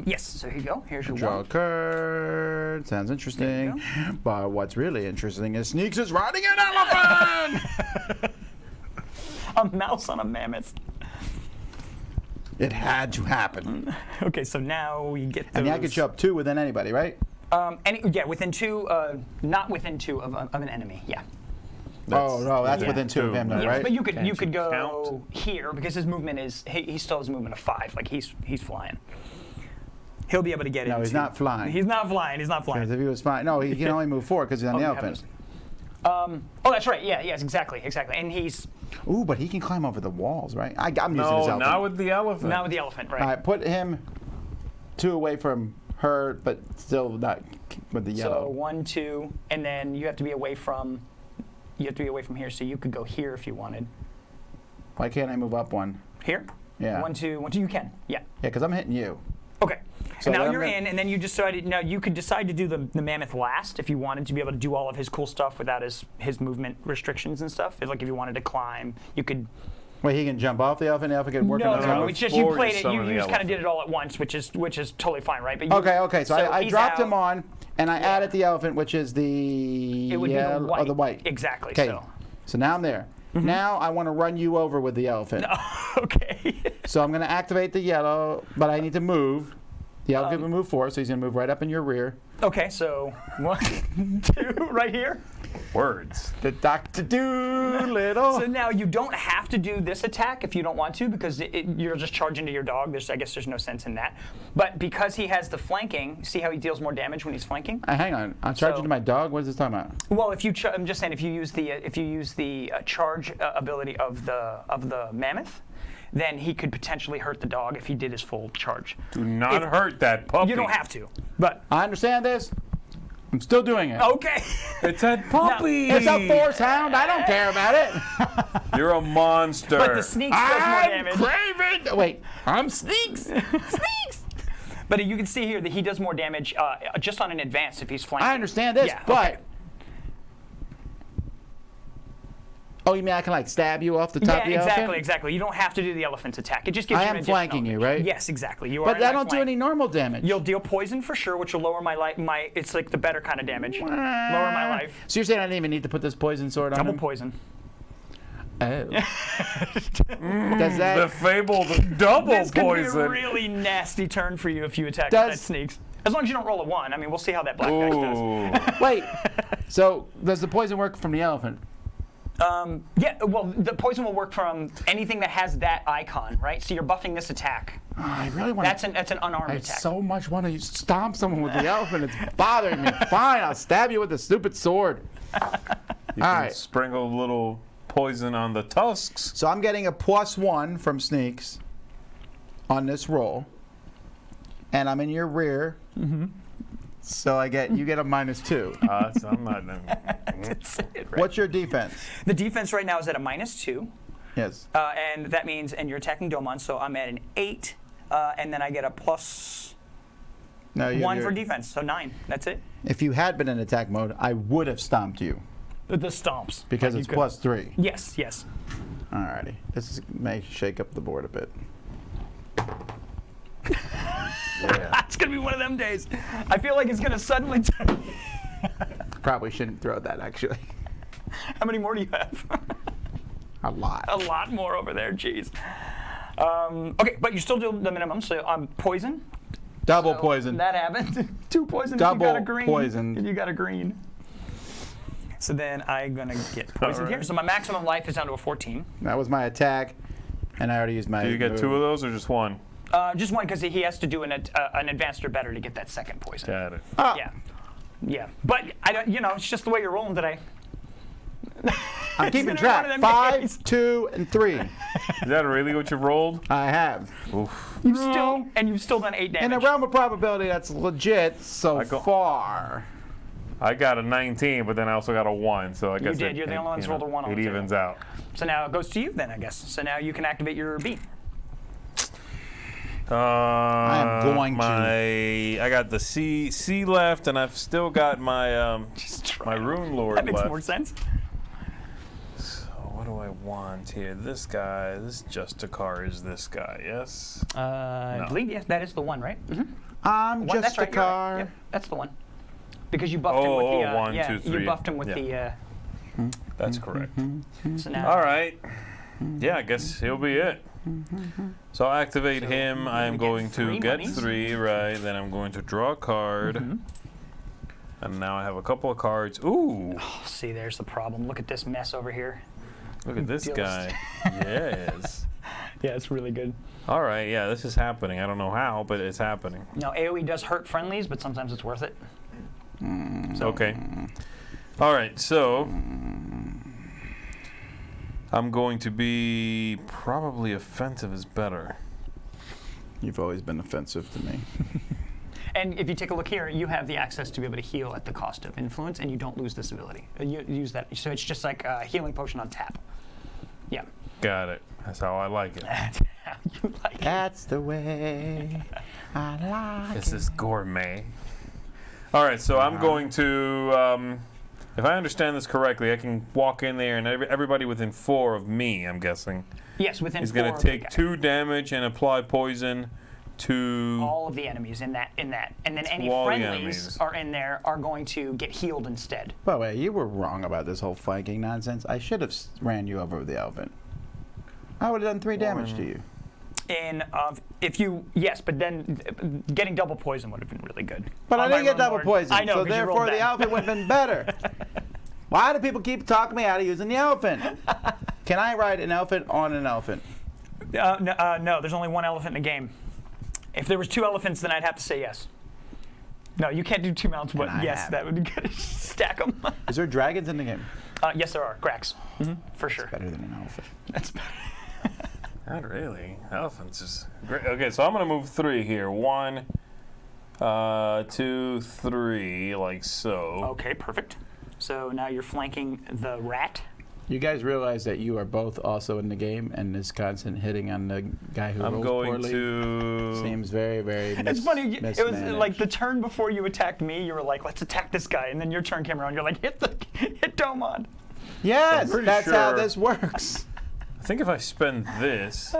Yes. So here you go. Here's your Draw a 1. card. Sounds interesting. There But what's really interesting is Sneaks is riding an elephant. A mouse on a mammoth. It had to happen. Okay, so now we get those. And I could show up 2 within anybody, right? Within 2. Not within 2 of an enemy. Yeah. Oh no, that's yeah. within 2 of him, though, Yes, right? But you could Can't go count? here because his movement is he still has a movement of 5. Like he's flying. He'll be able to get it. No, he's not flying. He's not flying. He's not Because flying. if he was flying, no, he can only move 4 because he's on the you elephant. Oh, that's right. Yeah, yes, exactly. And he's Ooh, but he can climb over the walls, right? I'm using his No, elephant. not with the elephant. now with the elephant, right? All right, put him 2 away from her, but still not with the So yellow. 1, 2, and then you have to be away from. You have to be away from here, so you could go here if you wanted. Why can't I move up 1? Here. Yeah. 1, 2, 1, 2. You can. Yeah. Yeah, because I'm hitting you. Okay. So And now then you're I'm in, and then you decided. Now you could decide to do the mammoth last if you wanted to be able to do all of his cool stuff without his movement restrictions and stuff. Like if you wanted to climb, you could. Wait, he can jump off the elephant. The elephant can work on his No, own? it's just you Before played you it. summon You the just kind of elephant. did it all at once, which is totally fine, right? But you, Okay. So I he's dropped out. him on, and I added the elephant, which is the It would be yellow, the white. Oh, the white. Exactly. Okay. So. So now I'm there. Now I want to run you over with the elephant. Okay. So I'm going to activate the yellow, but I need to move. The elephant will move 4, so he's going to move right up in your rear. Okay. So 1, 2, right here. Words. The Dr. Doolittle. So now you don't have to do this attack if you don't want to, because you're just charging to your dog. I guess there's no sense in that. But because he has the flanking, see how he deals more damage when he's flanking? Hang on. I'm charging So- to my dog? What is this talking about? Well, I'm just saying if you use the charge ability of the mammoth, then he could potentially hurt the dog if he did his full charge. Do not If- hurt that puppy. You don't have to, but I understand this. I'm still doing it. okay. It's that puppy. It's a force hound. I don't care about it. You're a monster. But the sneak does more I'm damage. Craven. Wait, I'm Sneaks. Sneaks. But you can see here that he does more damage just on an advance if he's flanking. I understand this, Yeah, but okay. Oh, you mean I can like stab you off the top of the elephant? Exactly. You don't have to do the elephant's attack. It just gives you an additional flanking you, right? Yes, exactly. You are. But I don't do any normal damage. You'll deal poison for sure, which will lower my life. It's like the better kind of damage. Lower my life. So you're saying I didn't even need to put this poison sword on Double him? poison. Oh. Does that? The fabled double This could poison. be a really nasty turn for you if you attack with that sneaks. As long as you don't roll a 1. I mean, we'll see how that black dice does. Ooh. Wait. So does the poison work from the elephant? Yeah, well, the poison will work from anything that has that icon, right? So you're buffing this attack. Oh, I really want. That's an unarmed I attack. so much want to stomp someone with the elephant. It's bothering me. Fine, I'll stab you with the stupid sword. You All can right. sprinkle a little poison on the tusks. So I'm getting a +1 from sneaks on this roll, and I'm in your rear. So you get a -2. So I'm not. That's it, right? What's your defense? The defense right now is at a -2. Yes. And that means, and you're attacking Domon, so I'm at an 8, and then I get a +1 No, for defense, so 9. That's it. If you had been in attack mode, I would have stomped you The stomps. because Like it's you could- +3. Yes. Alrighty. May shake up the board a bit. It's going to be one of them days. I feel like it's going to suddenly turn. Probably shouldn't throw that, actually. How many more do you have? A lot. A lot more over there, jeez. Okay, but you still do the minimum, so poison. Double So poison. That happened. 2 poison Double if you got a green. poisoned. If you got a green. So then I'm going to get poisoned here. So my maximum life is down to a 14. That was my attack, and I already used my. Do you get move. 2 of those or just 1? Just 1 because he has to do an advanced or better to get that second poison. Got it. Ah. Yeah. But I don't. It's just the way you're rolling today. I'm keeping It's gonna be one track. of them days. 5, 2, and 3. Is that really what you've rolled? I have. Oof. You've still done 8 damage. In the realm of probability, that's legit so far. I got a 19, but then I also got a 1, so I guess did. You're the only one that's rolled a 1 on it the evens table. out. So now it goes to you then, I guess. So now you can activate your B. I am going to. I got the C left, and I've still got my my Runelord That makes left. more sense. So what do I want here? This guy, this Justicar is this guy, yes? I believe, yes, that is the one, right? Mm-hmm. I'm just That's a right, you're right. car. Yep, that's the one. Because you buffed him with the. 1, yeah, 2, 3. You buffed him with Yeah. the. That's correct. So now. All right. Yeah, I guess he'll be it. So I'll activate him. I'm get going to 3 get monies. 3, right? Then I'm going to draw a card. And now I have a couple of cards. Ooh, Oh, see, there's the problem. Look at this mess over here. look at this Deals. guy. Yes. Yeah, it's really good. All right, yeah, this is happening. I don't know how, but it's happening. Now, AoE does hurt friendlies, but sometimes it's worth it. Okay. All right, so I'm going to be probably offensive is better. You've always been offensive to me. And if you take a look here, you have the access to be able to heal at the cost of influence, and you don't lose this ability. You use that, so it's just like a healing potion on tap. Yeah. Got it. That's how I like it. That's how you like it. That's the way I like This is gourmet. All right, so I'm going to, if I understand this correctly, I can walk in there and everybody within 4 of me, I'm guessing, Yes, within is 4 going of to the take guy. 2 damage and apply poison to All of the enemies in that, and then any all the friendlies enemies. are in there are going to get healed instead. By the way, you were wrong about this whole flanking nonsense. I should have ran you over with the elephant. I would have done 3 damage to you. And yes, but then getting double poison would have been really good. But I On my didn't get double Runelord. poison, I know, so 'cause you rolled therefore the that. elephant would have been better. Why do people keep talking me out of using the elephant? Can I ride an elephant on an elephant? No, there's only 1 elephant in the game. If there was 2 elephants, then I'd have to say yes. No, you can't do 2 mounts, but I yes, have. that would be good. Stack them. Is there dragons in the game? Yes, there are. Cracks. For sure. Better than an elephant. That's better. Not really. Elephants is great. Okay, so I'm going to move 3 here. 1, 2, 3, like so. Okay, perfect. So now you're flanking the rat. You guys realize that you are both also in the game, and this constant hitting on the guy who I'm rolls going poorly to. seems very, very It's funny. It was mismanaged. like the turn before you attacked me. You were like, "Let's attack this guy," and then your turn came around. You're like, "Hit Domon." Yes, pretty that's how sure- this works. I think if I spend this,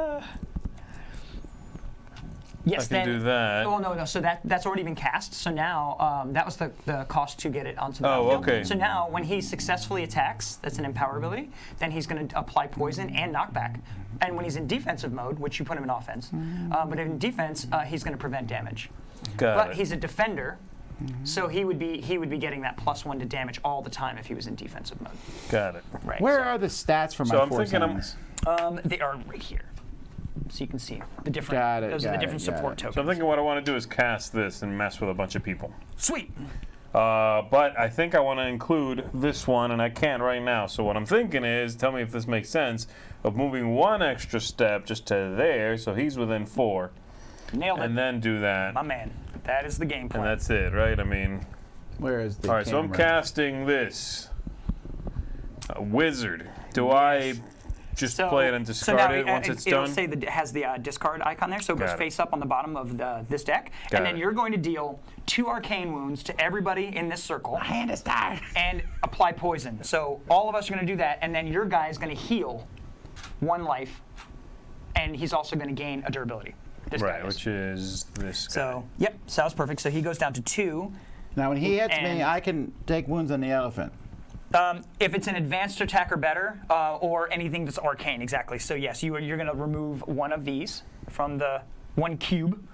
Yes, I can do that. Oh no. So that's already been cast. So now that was the cost to get it onto the Oh, battlefield. okay. So now when he successfully attacks, that's an empower ability. Then he's going to apply poison and knockback. And when he's in defensive mode, which you put him in offense, but in defense, he's going to prevent damage. Got But it. he's a defender, so he would be getting that +1 to damage all the time if he was in defensive mode. Got it. Right. Where are the stats for So my I'm force thinking hands? They are right here, so you can see the different. Got it, Those are the got different it, got support it. tokens. So I'm thinking what I want to do is cast this and mess with a bunch of people. Sweet. But I think I want to include this one, and I can't right now. So what I'm thinking is, tell me if this makes sense, of moving one extra step just to there, so he's within 4, Nailed it. and then do that, My man. That is the game and plan. that's it, right? I mean, Where is the all right. So I'm camera? casting this wizard. Do I just play it and discard now it once it's it'll done? say it has the discard icon there, so it goes Got it. face up on the bottom of this deck, Got and then it. you're going to deal 2 arcane wounds to everybody in this circle. My hand is tired. And apply poison. So all of us are going to do that, and then your guy is going to heal 1 life, and he's also going to gain a durability. This guy Right, is. which is this guy. So yep, sounds perfect. So he goes down to 2. Now, when he hits me, And- I can take wounds on the elephant. If it's an advanced attack or better, or anything that's arcane, exactly. So yes, you're going to remove 1 of these from the 1 cube,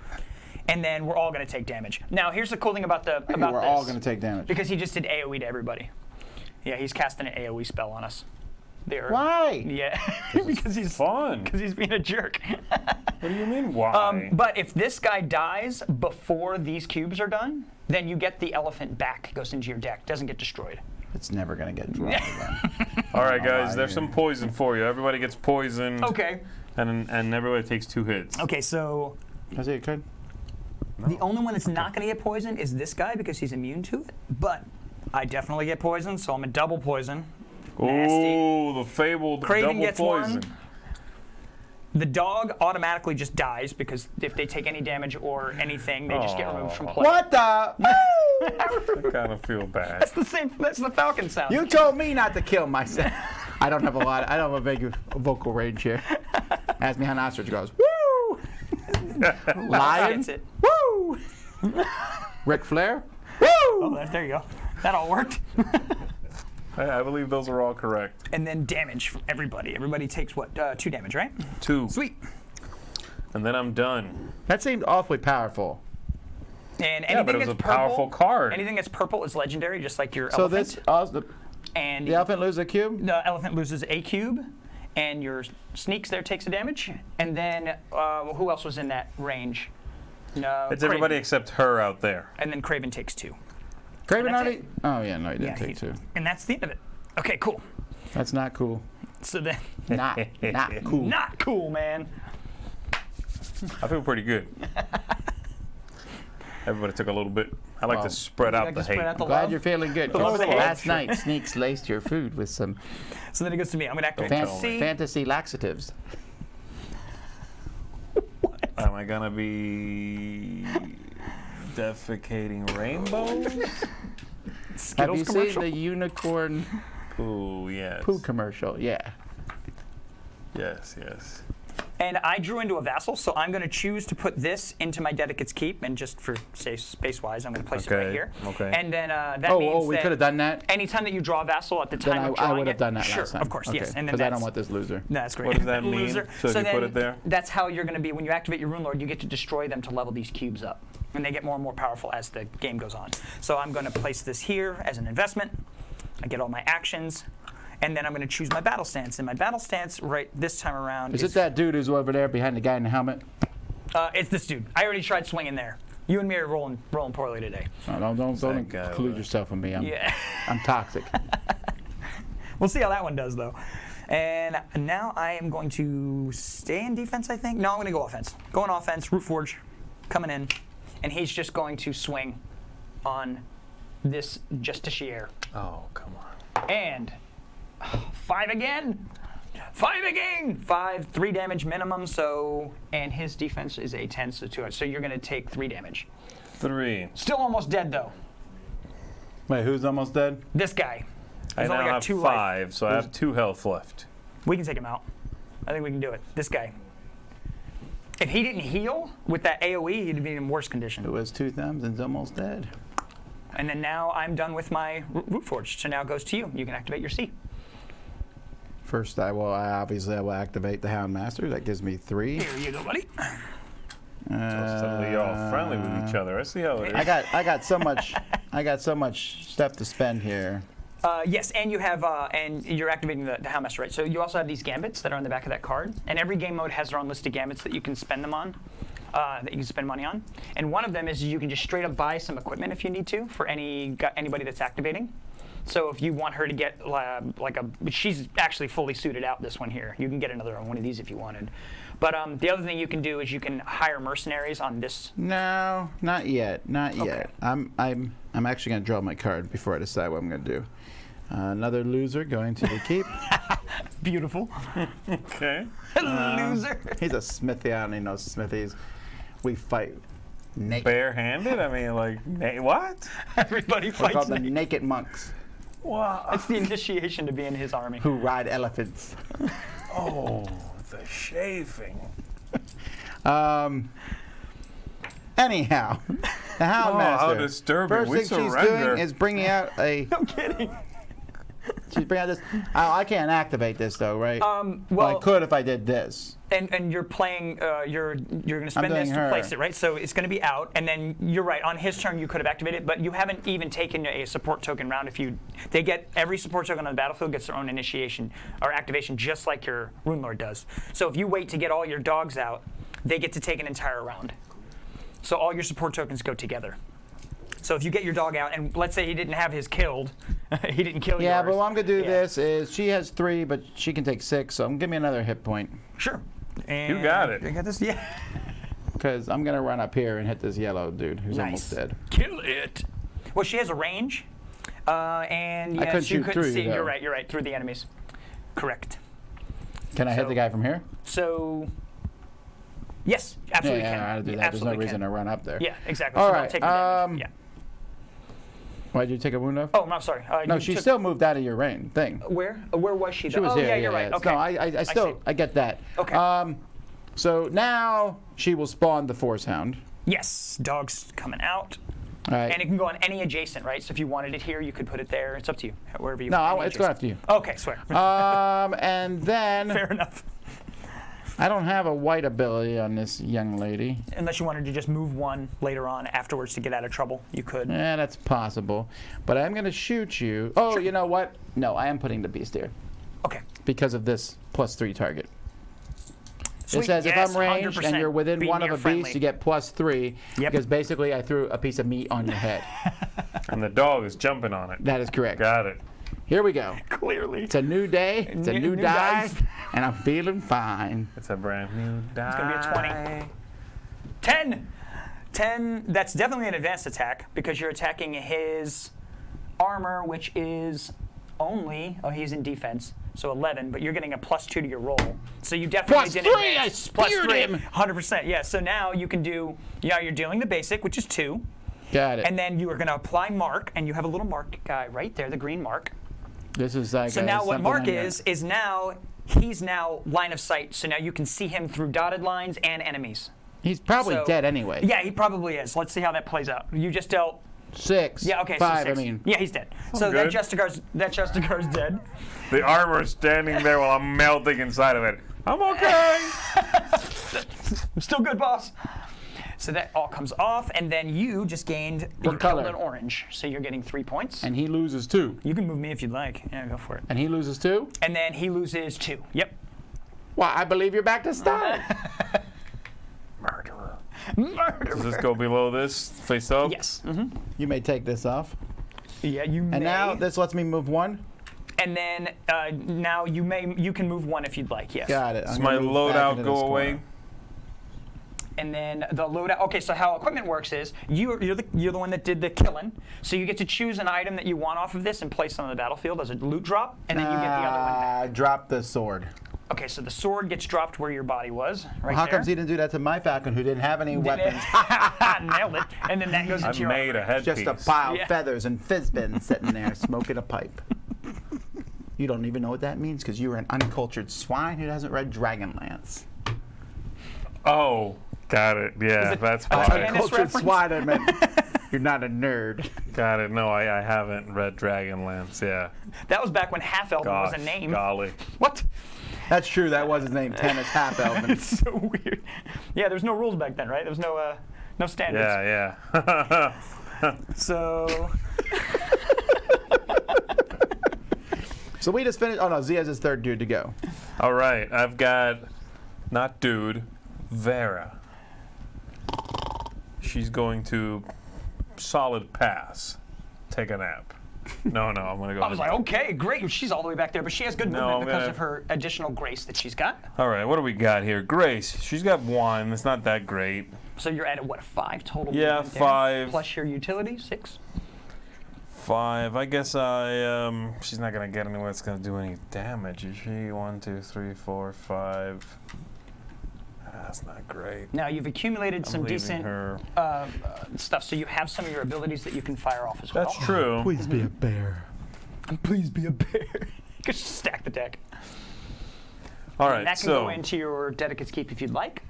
and then we're all going to take damage. Now, here's the cool thing about We're this. all going to take damage. Because he just did AOE to everybody. Yeah, he's casting an AOE spell on us. There. Why? Yeah, because he's fun. Because he's being a jerk. What do you mean, why? But if this guy dies before these cubes are done, then you get the elephant back. It goes into your deck. Doesn't get destroyed. It's never going to get drawn again. All right, guys, lie there's here. some poison for you. Everybody gets poisoned. Okay. And everybody takes 2 hits. Okay, so I see it could. the only one that's not going to get poisoned is this guy because he's immune to it. But I definitely get poisoned, so I'm a double poison. Nasty. Ooh, the fabled Craven double gets poison. 1. The dog automatically just dies because if they take any damage or anything, they just get removed from play. What the? Woo! I kind of feel bad. That's the same. That's the Falcon sound. You told me not to kill myself. I don't have I don't have a big vocal range here. Ask me how an ostrich goes. Woo! Lion. Gets it. Woo! Ric Flair. Woo! Oh, there you go. That all worked. I believe those are all correct. And then damage from everybody. Everybody takes what? 2 damage, right? 2. Sweet. And then I'm done. That seemed awfully powerful. And Yeah, but anything it was that's a purple, powerful card. Anything that's purple is legendary, just like your So elephant. this And the elephant loses a cube. the elephant loses a cube, and your sneaks there takes a damage. And then who else was in that range? No. It's Craven. everybody except her out there. And then Craven takes 2. Craven that's already. it. Oh yeah, no, he didn't Yeah, take 2. And that's the end of it. Okay, cool. That's not cool. So then, Not cool. not cool, man. I feel pretty good. Everybody took a little bit. I like Well, to spread out like the to spread hate. out the Glad love. you're feeling good. love the hate. Last night, Sneaks laced your food with some So then it goes to me. I'm going to activate Don't tell me. C. fantasy laxatives. Am I gonna be defecating rainbows? Have Skittles you commercial. seen the unicorn Ooh, yes. poo commercial? Yeah. Yes, yes. And I drew into a vassal, so I'm going to choose to put this into my Dedicate's Keep, and just for say space-wise, I'm going to place it right Okay, here. okay. And then that Oh, means we that could have done that. anytime that you draw a vassal at the Then time of I drawing would have it, done that sure, last time. of course, yes. And then Because I don't that's- want this loser. That's great. What does that mean? Loser. So if you then put it there? That's how you're going to be when you activate your Runelord. You get to destroy them to level these cubes up, and they get more and more powerful as the game goes on. So I'm going to place this here as an investment. I get all my actions, and then I'm going to choose my battle stance. And my battle stance right this time around Is it that dude who's over there behind the guy in the helmet? It's this dude. I already tried swinging there. You and me are rolling poorly today. No, don't that guy include over? yourself in me. Yeah. I'm toxic. We'll see how that one does, though. And now I am going to stay in defense, I think. No, I'm going to go offense. Going offense, Root Forge, coming in. And he's just going to swing on this Justiciar. Oh, come on. And 5 again. 5 again. 5, 3 damage minimum. So, and his defense is a 10, so 2. So you're going to take 3 damage. 3. Still almost dead, though. Wait, who's almost dead? This guy. I He's now only got have 2 life. 5, so I have 2 health left. We can take him out. I think we can do it. This guy. If he didn't heal with that AoE, he'd be in worse condition. It was 2 thumbs and he's almost dead. And then now I'm done with my Root Forge. So now it goes to you. You can activate your C. First, I will activate the Houndmaster. That gives me 3. Here you go, buddy. Suddenly you're all friendly with each other. I see how it is. I got so much stuff to spend here. Yes, and you have, and you're activating the Houndmaster, right? So you also have these gambits that are on the back of that card, and every game mode has their own list of gambits that you can spend them on, that you can spend money on. And one of them is you can just straight up buy some equipment if you need to for anybody that's activating. So if you want her to get she's actually fully suited out. This one here, you can get another one of these if you wanted. But the other thing you can do is you can hire mercenaries on this. No, not yet, not yet. I'm actually gonna draw my card before I decide what I'm gonna do. Another loser going to the keep. Beautiful. Okay. Loser. He's a smithy. I don't even know smithies. We fight naked. Barehanded? I mean, like, what? Everybody We're fights. called the naked. naked monks Wow. It's the initiation to be in his army. who ride elephants. Oh, the shaving. Anyhow, the Houndmaster. how disturbing. First We thing she's surrender. doing is bringing out a. No kidding. She's bringing out this. Oh, I can't activate this though, right? Well, I could if I did this. and you're playing. You're going to spend doing this to her. place it, right? So it's going to be out, and then you're right. On his turn, you could have activated it, but you haven't even taken a support token round. They get every support token on the battlefield gets their own initiation or activation, just like your Runelord does. So if you wait to get all your dogs out, they get to take an entire round. So all your support tokens go together. So if you get your dog out, and let's say he didn't have his killed, he didn't kill yours. Yeah, but what I'm gonna do Yeah. this is she has 3, but she can take 6. So give me another hit point Sure. And You got it. I got this. Yeah. because I'm gonna run up here and hit this yellow dude who's almost dead. Kill it. Well, she has a range, and I yes, couldn't you shoot couldn't through see. you, though. You're right. You're right. Through the enemies. Correct. Can I hit So- the guy from here? So. Yes, absolutely Yeah, can. I'll do that. There's no Absolutely reason can. to run up there. Yeah, exactly. All so right, don't take the damage. Yeah. Why'd you take a wound off? Oh, no, sorry. no, you she took- still moved out of your range thing. Where? Where was she? She was oh, here. yeah, you're right. yeah. Okay. No, I still see. get that. Okay. So now she will spawn the Force Hound. Yes, dog's coming out. All right. And it can go on any adjacent, right? So if you wanted it here, you could put it there. It's up to you, wherever you no, want. it's going after you. Okay, swear. And then Fair enough. I don't have a white ability on this young lady. Unless you wanted to just move one later on afterwards to get out of trouble, you could. Yeah, that's possible. But I'm going to shoot you. Oh, you know what? No, I am putting the beast here Okay. because of this +3 target. Sweet. It says Yes, if I'm ranged 100%. and you're within Being one of near a friendly. beast, you get +3. Yep. Because basically I threw a piece of meat on your head. And the dog is jumping on it. That is correct. Got it. Here we go. Clearly. It's a new day. It's a New new dive. dive. And I'm feeling fine. It's a brand new die. It's going to be a 20. 10. 10. That's definitely an advanced attack because you're attacking his armor, which is only, he's in defense, so 11, but you're getting a +2 to your roll. So you definitely didn't +3, I advance. speared him. 100%, yeah. So now you can do, you're dealing the basic, which is 2, Got it. and then you are going to apply mark, and you have a little mark guy right there, the green mark. This is like So now what something mark on your- is now, he's now line of sight, so now you can see him through dotted lines and enemies. He's probably So- dead anyway. Yeah, he probably is. Let's see how that plays out. You just dealt. 6. Yeah, okay. 5, so 6. I mean. Yeah, he's dead. So good. that Justicar's dead. The armor's standing there while I'm melting inside of it. I'm okay. I'm still good, boss. So that all comes off, and then you just gained. You killed color? an orange, so you're getting 3 points. And he loses 2. You can move me if you'd like. Yeah, go for it. And he loses 2? And then he loses 2. Yep. Well, I believe you're back to start. Murderer. Murder. Does this go below this, face up? Yes. You may take this off. Yeah, you may. And now this lets me move 1. And then now you can move 1 if you'd like. Yes. Got it. Does I'm my gonna move back loadout into go this away? corner. And then the loadout. Okay, so how equipment works is you're the one that did the killing. So you get to choose an item that you want off of this and place it on the battlefield as a loot drop, and then you get the other one back. Drop the sword. Okay, so the sword gets dropped where your body was, right How there. comes he didn't do that to my falcon who didn't have any weapons? Nailed it. And then that goes I into your made armor. a headpiece. Just a pile Yeah. of feathers and fizzbins sitting there smoking a pipe. You don't even know what that means because you're an uncultured swine who hasn't read Dragonlance. Oh, got it. Yeah, that's why. Uncultured reference? swine, I meant you're not a nerd. Got it. No, I haven't read Dragonlance. Yeah. That was back when half-elven was a name. Golly. What? That's true. That was his name. Tennis half elven. It's so weird. Yeah, there's no rules back then, right? There was no standards. Yeah. So. So we just finished. Oh no, Z has his third dude to go. All right. I've got, not dude, Vera. She's going to solid pass. Take a nap. No, I'm going to go. I was like, okay, great. She's all the way back there, but she has good No, movement I'm because gonna- of her additional grace that she's got. All right, what do we got here? Grace. She's got 1. It's not that great. So you're at what, 5 total? Yeah, movement there? 5. Plus your utility, 6. 5. I guess she's not going to get anywhere that's going to do any damage, is she? 1, 2, 3, 4, 5. That's not great. Now you've accumulated some leaving decent her. stuff, so you have some of your abilities that you can fire off as well. That's true. Please be a bear. Please be a bear. You can just stack the deck. All And right, that can so go into your Dedicate's Keep if you'd like.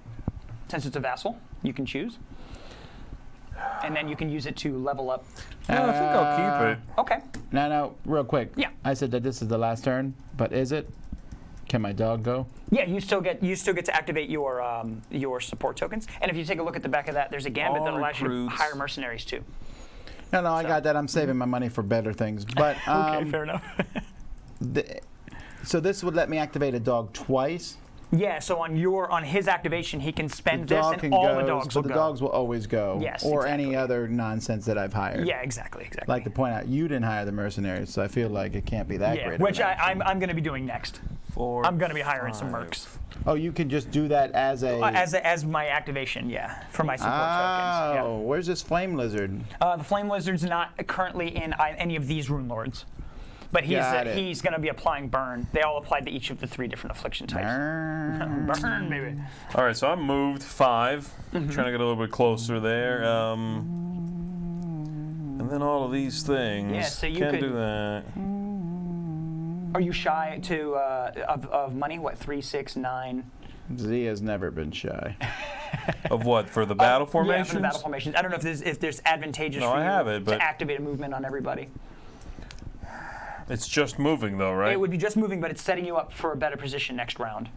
Since it's a vassal, you can choose. And then you can use it to level up. I think I'll keep it. Okay. No, real quick. Yeah. I said that this is the last turn, but is it? Can my dog go? Yeah, you still get to activate your support tokens. And if you take a look at the back of that, there's a gambit All that allows you to recruits. hire mercenaries too. No, I got that. I'm saving my money for better things. But Okay, fair enough. So this would let me activate a dog twice. Yeah, so on his activation, he can spend The this, dog and can all go, the dogs but will the go. dogs will always go. Yes, or exactly. any other nonsense that I've hired. Yeah, exactly. I'd like to point out, you didn't hire the mercenaries, so I feel like it can't be that Yeah, great. which of an action. I'm going to be doing next. 4. I'm going to be hiring some 5. mercs. Oh, you can just do that as a. As my activation, yeah, for my support tokens. Oh, where's this flame lizard? Yeah. The Flame Lizard's not currently in any of these Runelords, but Got it. he's going to be applying burn. They all apply to each of the 3 different affliction types. Burn, baby. All right, so I'm moved 5. Trying to get a little bit closer there. And then all of these things. Yeah, so you Can't could- do that. Are you shy of money? What, 3, 6, 9? Z has never been shy. Of what? For the battle formations? Yeah, for the battle formations. I don't know if there's advantageous No, for I you have it, but- to activate a movement on everybody. It's just moving though, right? It would be just moving, but it's setting you up for a better position next round.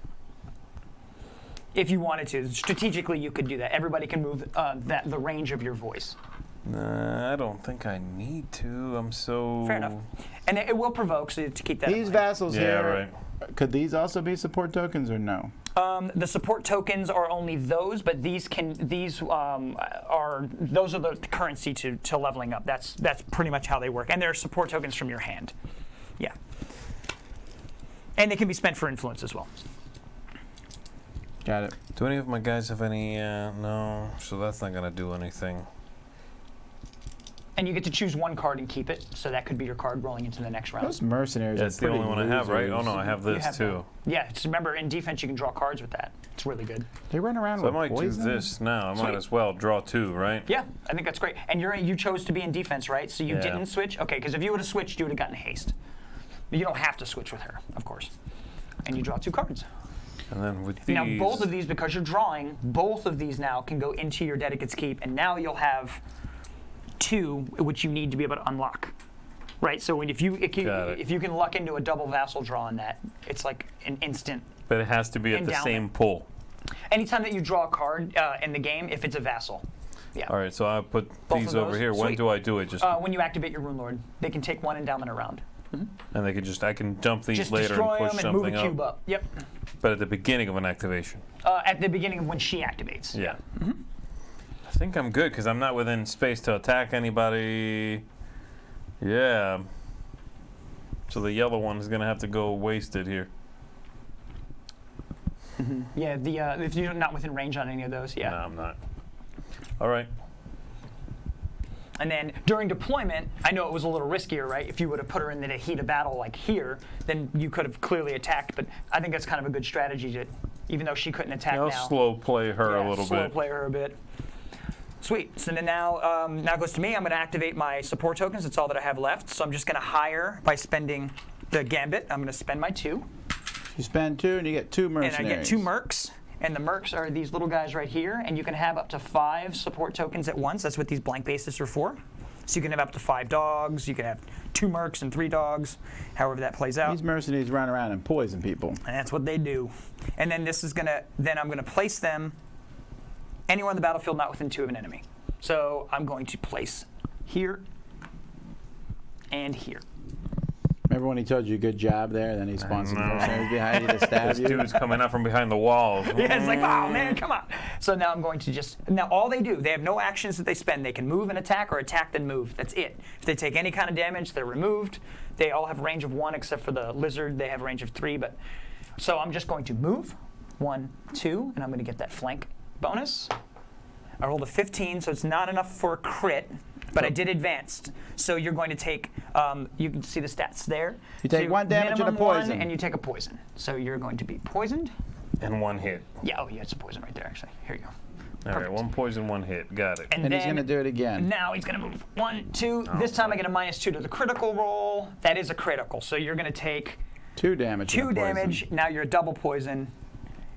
If you wanted to. Strategically, you could do that. Everybody can move the range of your voice. Nah, I don't think I need to. I'm so. Fair enough. And it will provoke, so to keep that in These mind. vassals Yeah, here, right. could these also be support tokens or no? The support tokens are only those, but those are the currency to leveling up. That's pretty much how they work. And they're support tokens from your hand. Yeah. And they can be spent for influence as well. Got it. Do any of my guys have any? No, so that's not gonna do anything. And you get to choose one card and keep it, so that could be your card rolling into the next round. Those mercenaries are That's the pretty only one I have, right? Oh losers. no, I have You this have too. that. Yeah, just remember in defense you can draw cards with that. It's really good. They run around So I with might poison? do this now. I Sweet. might as well draw 2, right? Yeah, I think that's great. And you chose to be in defense, right? So you Yeah. didn't switch? Okay, because if you would have switched, you would have gotten haste. But you don't have to switch with her, of course. And you draw 2 cards. And then with these. Now, both of these, because you're drawing, both of these now can go into your Dedicate's Keep, and now you'll have 2, which you need to be able to unlock. Right? So if you Got it. can luck into a double vassal draw on that, it's like an instant. But it has to be at the endowment. same pull. Anytime that you draw a card in the game, if it's a vassal. Yeah. All right, so I put Both these of over those? here. When Sweet. do I do it? Just When you activate your Runelord, they can take 1 endowment around. and they can just I can dump these Just later destroy and push them and move a something cube up. Yep. But at the beginning of an activation. At the beginning of when she activates. Yeah. I think I'm good because I'm not within space to attack anybody. Yeah. So the yellow one is gonna have to go wasted here. Yeah. If you're not within range on any of those, yeah. No, I'm not. All right. And then during deployment, I know it was a little riskier, right? If you would have put her in the heat of battle like here, then you could have clearly attacked. But I think that's kind of a good strategy to, even though she couldn't attack I'll now. slow play her Yeah, a little slow bit. play her a bit. Sweet. So then now it goes to me. I'm going to activate my support tokens. That's all that I have left. So I'm just going to hire by spending the gambit. I'm going to spend my 2. You spend 2 and you get 2 And mercenaries. I get 2 mercs. And the mercs are these little guys right here. And you can have up to 5 support tokens at once. That's what these blank bases are for. So you can have up to 5 dogs. You can have 2 mercs and 3 dogs, however that plays out. These mercenaries run around and poison people. And that's what they do. And then this is gonna. Then I'm gonna place them anywhere on the battlefield not within 2 of an enemy. So I'm going to place here and here. Remember when he told you good job there, then he spawned some mercenaries behind you to stab This you? dude's coming out from behind the walls. Yeah, it's like, oh man, come on. So now I'm going to now all they do, they have no actions that they spend. They can move and attack or attack then move. That's it. If they take any kind of damage, they're removed. They all have range of 1 except for the lizard. They have range of 3. But so I'm just going to move 1, 2, and I'm going to get that flank bonus. I rolled a 15, so it's not enough for a crit, but I did advanced. So you're going to take, you can see the stats there. You take So 1 damage and a minimum 1, poison. and you take a poison. So you're going to be poisoned. And 1 hit. Yeah, oh yeah, it's a poison right there, actually. Here you go. All right, Perfect. 1 poison, 1 hit. Got it. And he's then going to do it again. Now he's going to move 1, 2. This time I get a -2 to the critical roll. That is a critical. So you're going to take 2 damage. 2 and a poison. damage. Now you're double poison.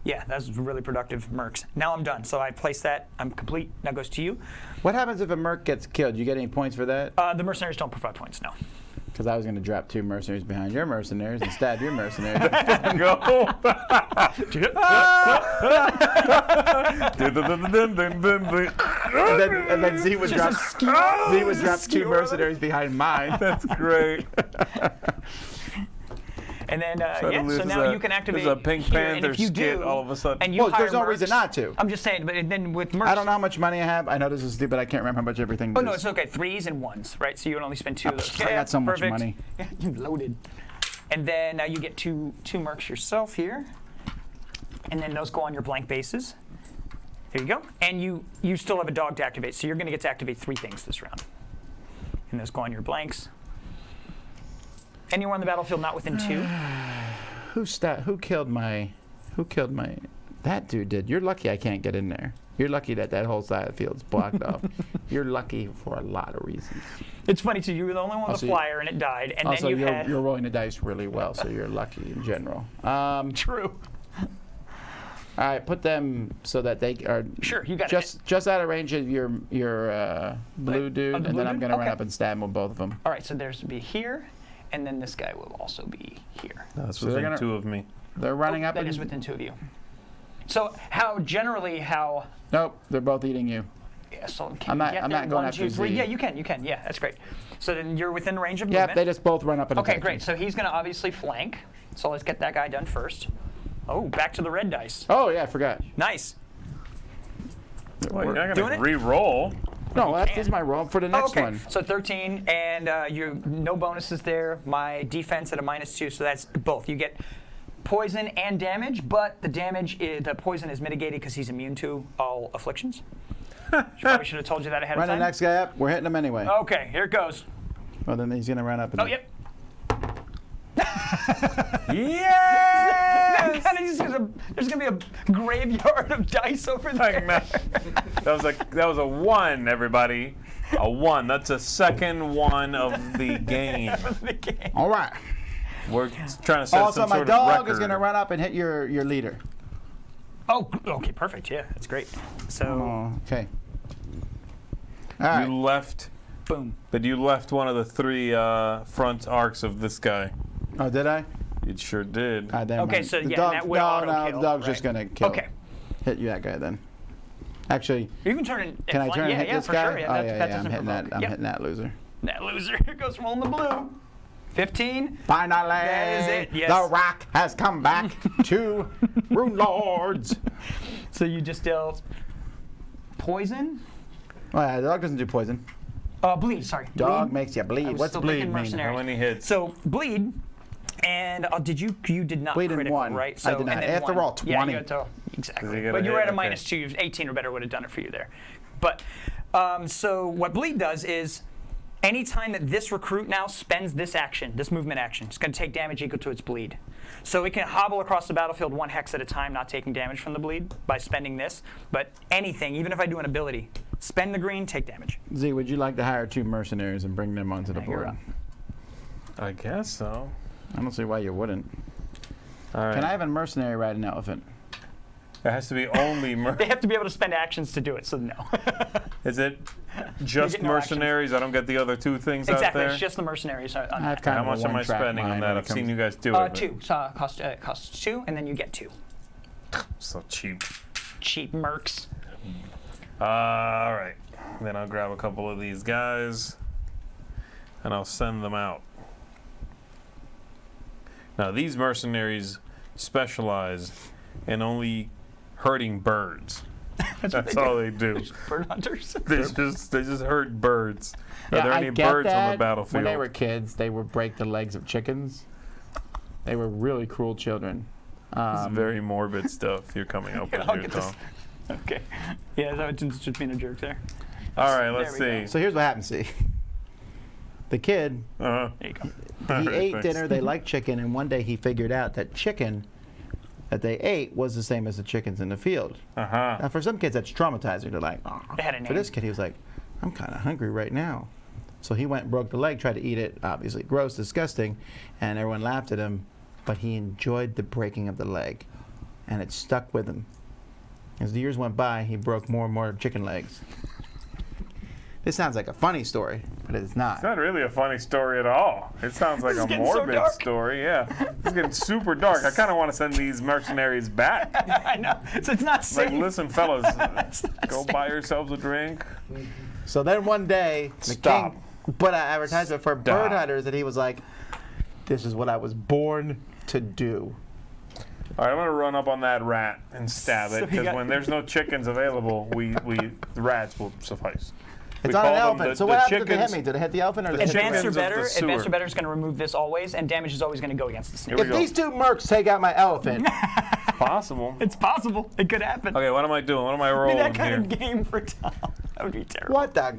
Yeah, that's really productive, mercs. Now I'm done. So I place that. I'm complete. Now goes to you. What happens if a merc gets killed? You get any points for that? The mercenaries don't provide points, no. Because I was going to drop 2 mercenaries behind your mercenaries and stab your mercenaries. Go. and then Z would drop, Just 2 mercenaries behind mine. That's great. And then, Try to yeah, lose so now a- you can activate there's a Pink here, and Panther if you skit do, all of a sudden. And you Well, hire there's no mercs- reason not to. I'm just saying, but then with mercs. I don't know how much money I have. I know this is stupid. I can't remember how much everything Oh, is. no, it's okay. 3s and 1s, right? So you would only spend 2 of those. I got so much perfect. money. Yeah, you loaded. And then now you get two mercs yourself here. And then those go on your blank bases. There you go. And you still have a dog to activate, so you're going to get to activate 3 things this round. And those go on your blanks. Anywhere on the battlefield not within 2. Who killed my? That dude did. You're lucky I can't get in there. You're lucky that whole side of the field's blocked off. You're lucky for a lot of reasons. It's funny too. You were the only one with Also, a flyer, and it died. And Also, then you had you're rolling the dice really well, so you're lucky in general. true. All right, put them so that they are Sure, you got just out of range of your blue dude, of the and blue then I'm dude? gonna run Okay. up and stab him with both of them. All right, so there's be here, and then this guy will also be here. That's So they're within gonna- 2 of me. They're running up. That and, is within 2 of you. So how? Nope, they're both eating you. Yeah, so can I'm you not- get I'm there? not going 1, after 2, 3. Z. Yeah, you can. Yeah, that's great. So then you're within range of Yep, movement. they just both run up and Okay, attack great. you. So he's going to obviously flank. So let's get that guy done first. Oh, back to the red dice. Oh yeah, I forgot. Nice. Well, you're not doing going it? to re-roll. No, that is my roll for the next Okay, one. so 13, and you no bonuses there. My defense at a -2, so that's both. You get poison and damage, but the poison is mitigated because he's immune to all afflictions. Probably should have told you that ahead Run of the time. next guy up. We're hitting him anyway. Okay, here it goes. Well, then he's gonna run up. And Oh, yep. Yes! There's gonna be a graveyard of dice over there. That was a 1, everybody. A 1. That's a second 1 of the game. The game. All right. We're trying to set Also, some my sort dog of record. is gonna run up and hit your leader. Oh, okay, perfect. Yeah, that's great. So, Oh, okay. All right. You left, boom. but you left one of the 3 front arcs of this guy. Oh, did I? It sure did. Never Okay, mind. so The yeah, dog, that would no, auto-kill, the dog's just right. gonna kill. Okay. Hit you that guy then. Actually, You can turn it. can I turn and hit yeah, this for guy? Sure. Yeah, Oh that, yeah, that yeah. I'm doesn't hitting that. provoke. I'm Yep. hitting that loser. That loser goes rolling the blue. 15. Finally, That is it, yes. the Rock has come back to Runelords. So you just dealt poison. Oh yeah, the dog doesn't do poison. Bleed. Sorry. Dog bleed. makes you I bleed. was What's still bleed thinking mean? mercenary. How many hits? So bleed, and you did not Bleed in critical, 1. right? I So did not. and then After 1. all, Yeah, 20. you had to, exactly. You gotta But you were hit, at a okay. -2. 18 or better would have done it for you there. But so what bleed does is, anytime that this recruit now spends this action, this movement action, it's going to take damage equal to its bleed. So it can hobble across the battlefield 1 hex at a time, not taking damage from the bleed by spending this. But anything, even if I do an ability, spend the green, take damage. Z, would you like to hire 2 mercenaries and bring them onto the Now you're board? up. I guess so. I don't see why you wouldn't. All right. Can I have a mercenary ride an elephant? It has to be only They have to be able to spend actions to do it, so no. Is it just get no mercenaries? I don't get the other two things out Exactly, there. it's just the mercenaries. I have kind How of a much am I one-track spending on mind that? when it I've seen comes- you guys do it. Two. So costs 2, and then you get 2. So cheap. Cheap mercs. All right. Then I'll grab a couple of these guys, and I'll send them out. Now, these mercenaries specialize in only hurting birds. That's all they do. Bird hunters. They just hurt birds. Are Yeah, there I any get birds on that. the battlefield? When they were kids, they would break the legs of chickens. They were really cruel children. This is very morbid stuff you're coming up with I'll here, get this. Tom. Okay. Yeah, that was just being a jerk there. All right, let's There we see. So here's what happened, see. The kid, Uh-huh. There you go. he All right, ate thanks. dinner, they liked chicken, and one day he figured out that chicken that they ate was the same as the chickens in the field. Uh-huh. Now, for some kids, that's traumatizing. They're like, oh. They had a name. For this kid, he was like, I'm kind of hungry right now. So he went and broke the leg, tried to eat it, obviously gross, disgusting, and everyone laughed at him, but he enjoyed the breaking of the leg, and it stuck with him. As the years went by, he broke more and more chicken legs. This sounds like a funny story, but it's not. It's not really a funny story at all. It sounds like This is a getting so morbid dark. story. Yeah, it's getting super dark. I kind of want to send these mercenaries back. I know. So it's not safe. Like, listen, fellas, It's not go safe. buy yourselves a drink. So then one day, the Stop. king put an advertisement for bird Stop. hunters, and he was like, this is what I was born to do. All right, I'm gonna run up on that rat and stab So it he because got- when there's no chickens available, the rats will suffice. It's We on an call them elephant. the- so the what happened? Did they hit chickens- me? Did they hit the elephant or did they hit the Advanced or chickens of better. the sewer. Advanced or better is going to remove this always, and damage is always going to go against the snake. Here we If go. these two mercs take out my elephant, Possible. It's possible. It could happen. Okay, what am I doing? What am I Be rolling that kind here? of game for Tom. That would be terrible. what the?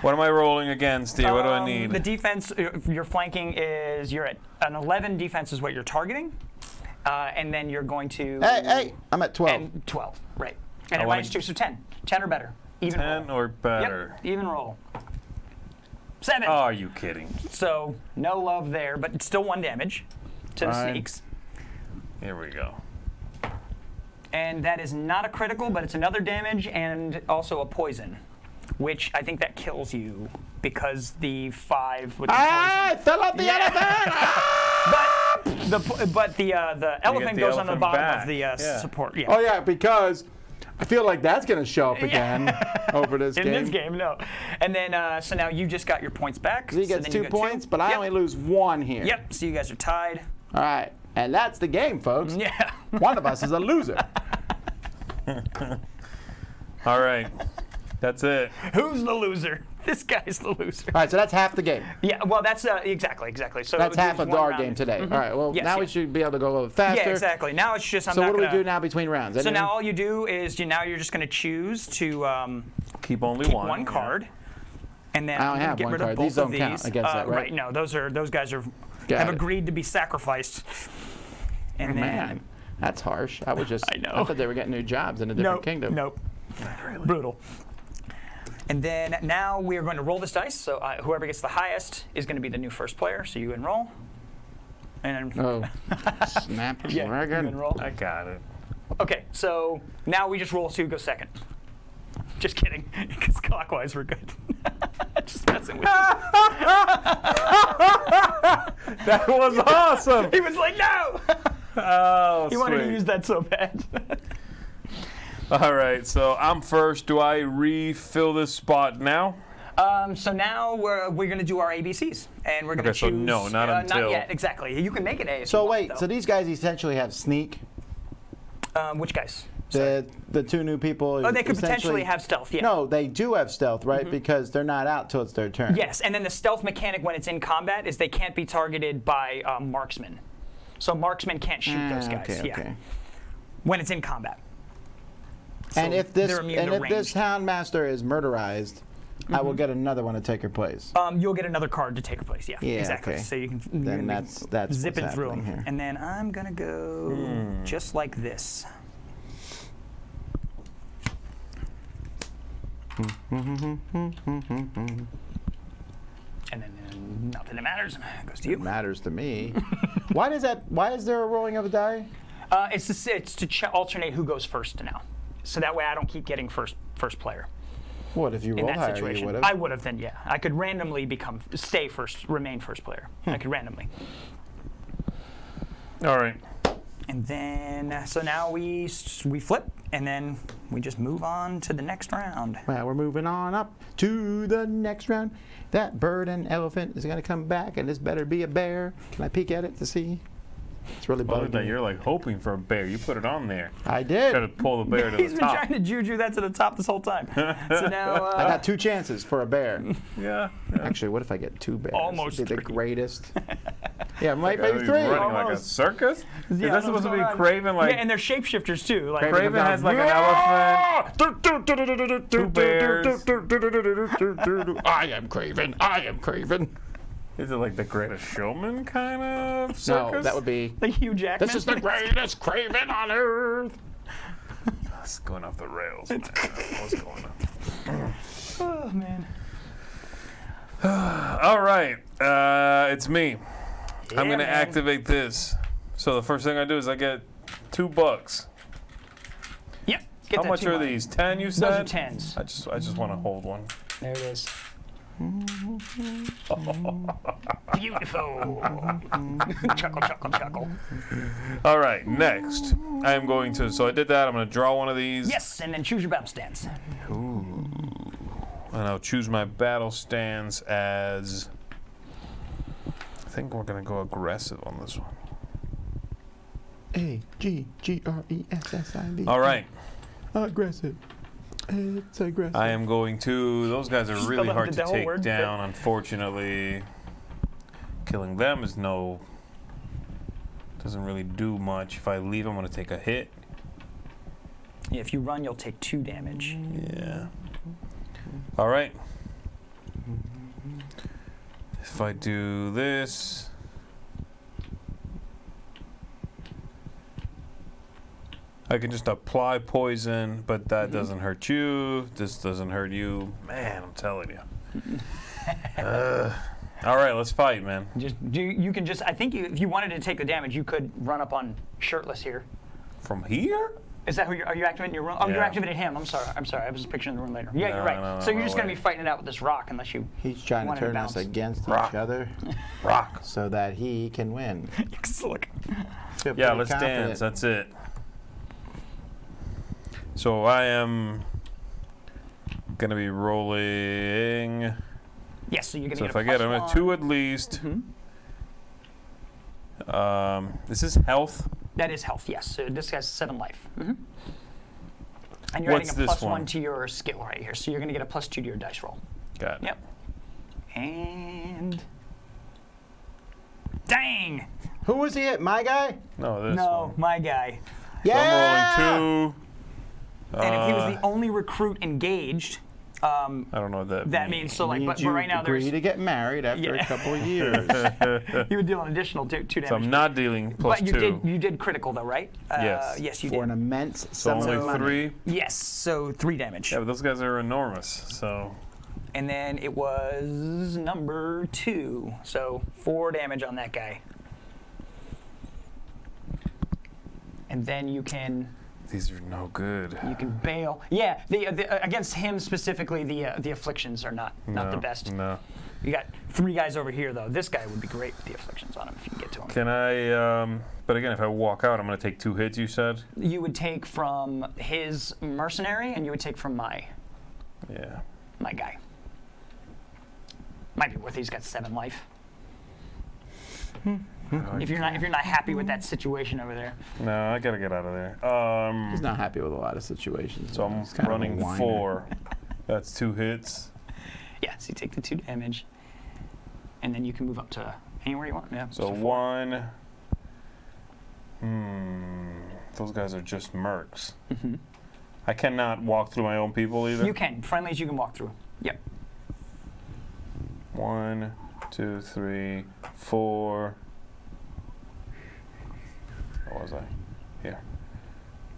What am I rolling against here? What do I need? The defense, your flanking is, you're at an 11 defense is what you're targeting. And then you're going to. Hey, I'm at 12. And 12, right. And I at wanna- -2, so 10. 10 or better. Even 10 roll. or better. Yep, even roll. 7. Oh, are you kidding? So no love there, but it's still 1 damage to the Fine. sneaks. Here we go. And that is not a critical, but it's another damage and also a poison, which I think that kills you because the 5 with the I poison. fell off the elephant! But the elephant the goes on the elephant bottom back. of the Yeah. support. Yeah. Oh yeah, because I feel like that's gonna show up again over this In game. this game, no. And then, so now you just got your points back. So he so gets then you 2 got points, but I Yep. only lose 1 here. Yep, so you guys are tied. All right, and that's the game, folks. Yeah. One of us is a loser. All right. That's it. Who's the loser? This guy's the loser. All right, so that's half the game. Yeah, well, that's exactly. So That's half of one our round. game today. All right, well, Yes, now we yes. should be able to go a little faster. Yeah, exactly. Now it's just I'm So not what do we gonna, do now between rounds? So Anything? now all you do is now you're just going to choose to Keep only keep one. one yeah. card, and then I only I'm gonna have get one rid card. of both These of don't these. count against that, right? No, those guys are Got have it. agreed to be sacrificed. And then Man, that's harsh. I thought they were getting new jobs in a different kingdom. Nope. Brutal. And then now we are going to roll this dice. So whoever gets the highest is going to be the new first player. So you enroll. And Oh, snap yeah, you dragon. enroll. I got it. Okay, so now we just roll so who goes second. Just kidding, because clockwise we're good. Just messing with you. That was awesome. He was like, no! Oh, He wanted to sweet. use that so bad. All right, so I'm first. Do I refill this spot now? So now we're going to do our ABCs, and we're going to Okay, so choose. no, not until- Not yet, exactly. You can make it A. If So you want, wait, though. so these guys essentially have sneak. Which guys? The 2 new people. Oh, they could essentially- potentially have stealth. Yeah. No, they do have stealth, right? Because they're not out till it's their turn. Yes, and then the stealth mechanic when it's in combat is they can't be targeted by marksmen. So marksmen can't shoot those guys. Okay, yeah. okay. When it's in combat. And So if this they're immune to this ranged. Houndmaster is murderized, I will get another one to take her place. You'll get another card to take her place. Yeah, Yeah, exactly. okay. So you can Then you're that's zipping what's through happening them. here. And then I'm gonna go just like this. And then nothing that matters goes to you. Matters to me. Why does that? Why is there a rolling of the die? It's to alternate who goes first now, so that way I don't keep getting first player. What if you In rolled that higher? You situation, would I have. would have then, yeah. I could randomly remain first player. I could randomly. All right. And then, so now we flip, and then we just move on to the next round. Well, we're moving on up to the next round. That bird and elephant is gonna come back, and this better be a bear. Can I peek at it to see? It's really Well, bugging that me. you're like hoping for a bear. You put it on there. I Try to did. pull the bear to He's the been top. trying to juju that to the top this whole time. So now, I got 2 chances for a bear. Yeah. Actually, what if I get 2 bears? Almost It'd be the 3. greatest. Yeah, maybe Are you 3. running like a Almost. circus? Is Yeah, that that's supposed to what's be going on. Craven? Like yeah, and they're shapeshifters too. Like Craven has like an elephant. 2 bears. I am Craven. I am Craven. Is it like the Greatest Showman kind of circus? No, that would be. like Hugh Jackman. This is the greatest Craven on earth. It's going off the rails, man. What's going on? Oh man. All right, it's me. I'm Yeah, gonna man. activate this. So the first thing I do is I get $2. Yep. Get How that much 2 are money. these? 10, you Those said? are 10s. I just want to hold one. There it is. Beautiful. Chuckle, chuckle, chuckle. All right, next I am going to. So I did that. I'm gonna draw one of these. Yes, and then choose your battle stance. And I'll choose my battle stance as. I think we're gonna go aggressive on this one. AGGRESSIV. All right. Aggressive. It's aggressive. I am going to. Those guys are really out hard the to whole take word, down. Unfortunately, killing them is doesn't really do much. If I leave, I'm going to take a hit. Yeah, if you run, you'll take 2 damage. Yeah. All right. If I do this. I can just apply poison, but that doesn't hurt you. This doesn't hurt you. Man, I'm telling you. All right, let's fight, man. You can just. I think if you wanted to take the damage, you could run up on shirtless here. From here? Is that who are you activating your room? Oh, you're Yeah. activating him. I'm sorry. I was picturing the room later. Yeah, No, you're right. no, So you're no just gonna way. be fighting it out with this rock unless you. He's trying to wanted to turn us bounce. against Rock. each other Rock. so that he can win. Look. Feel Yeah, pretty let's confident. dance. That's it. So I am gonna be rolling. Yes. So you're gonna So get if a I get +1. him a 2 at least. This is health. That is health. Yes. So this guy's 7 life. And you're What's adding a this +1 one? to your skill right here. So you're gonna get a +2 to your dice roll. Got it. Yep. And. Dang! Who was he at? My guy? No, this No, one. my guy. So Yeah. I'm rolling 2. And if he was the only recruit engaged, I don't know what that that means so like. Means But you right now agree there's. to get married after Yeah. a couple of years. You would deal an additional 2 damage. So I'm not dealing +2. But you did critical though, right? Yes. Yes, you For an did. immense So sum of only money. 3. Yes. So 3 damage. Yeah, but those guys are enormous. So And then it was number 2. So 4 damage on that guy. And then you can these are no good. bail. Yeah, the against him specifically, the afflictions are not the best. No. You got 3 guys over here though. This guy would be great with the afflictions on him if you can get to him. Can I? But again, if I walk out, I'm going to take 2 hits. You said. You would take from his mercenary, and you would take from my Yeah. guy. Might be worth it. He's got 7 life. If you're not happy with that situation over there. No, I gotta get out of there. He's not happy with a lot of situations. So I'm He's kind of a running whiner. 4. That's 2 hits. Yeah, so you take the 2 damage, and then you can move up to anywhere you want. Yeah. So 1. Those guys are just mercs. I cannot walk through my own people either. You can friendlies. You can walk through. Yep. 1, 2, 3, 4. What was I? Here.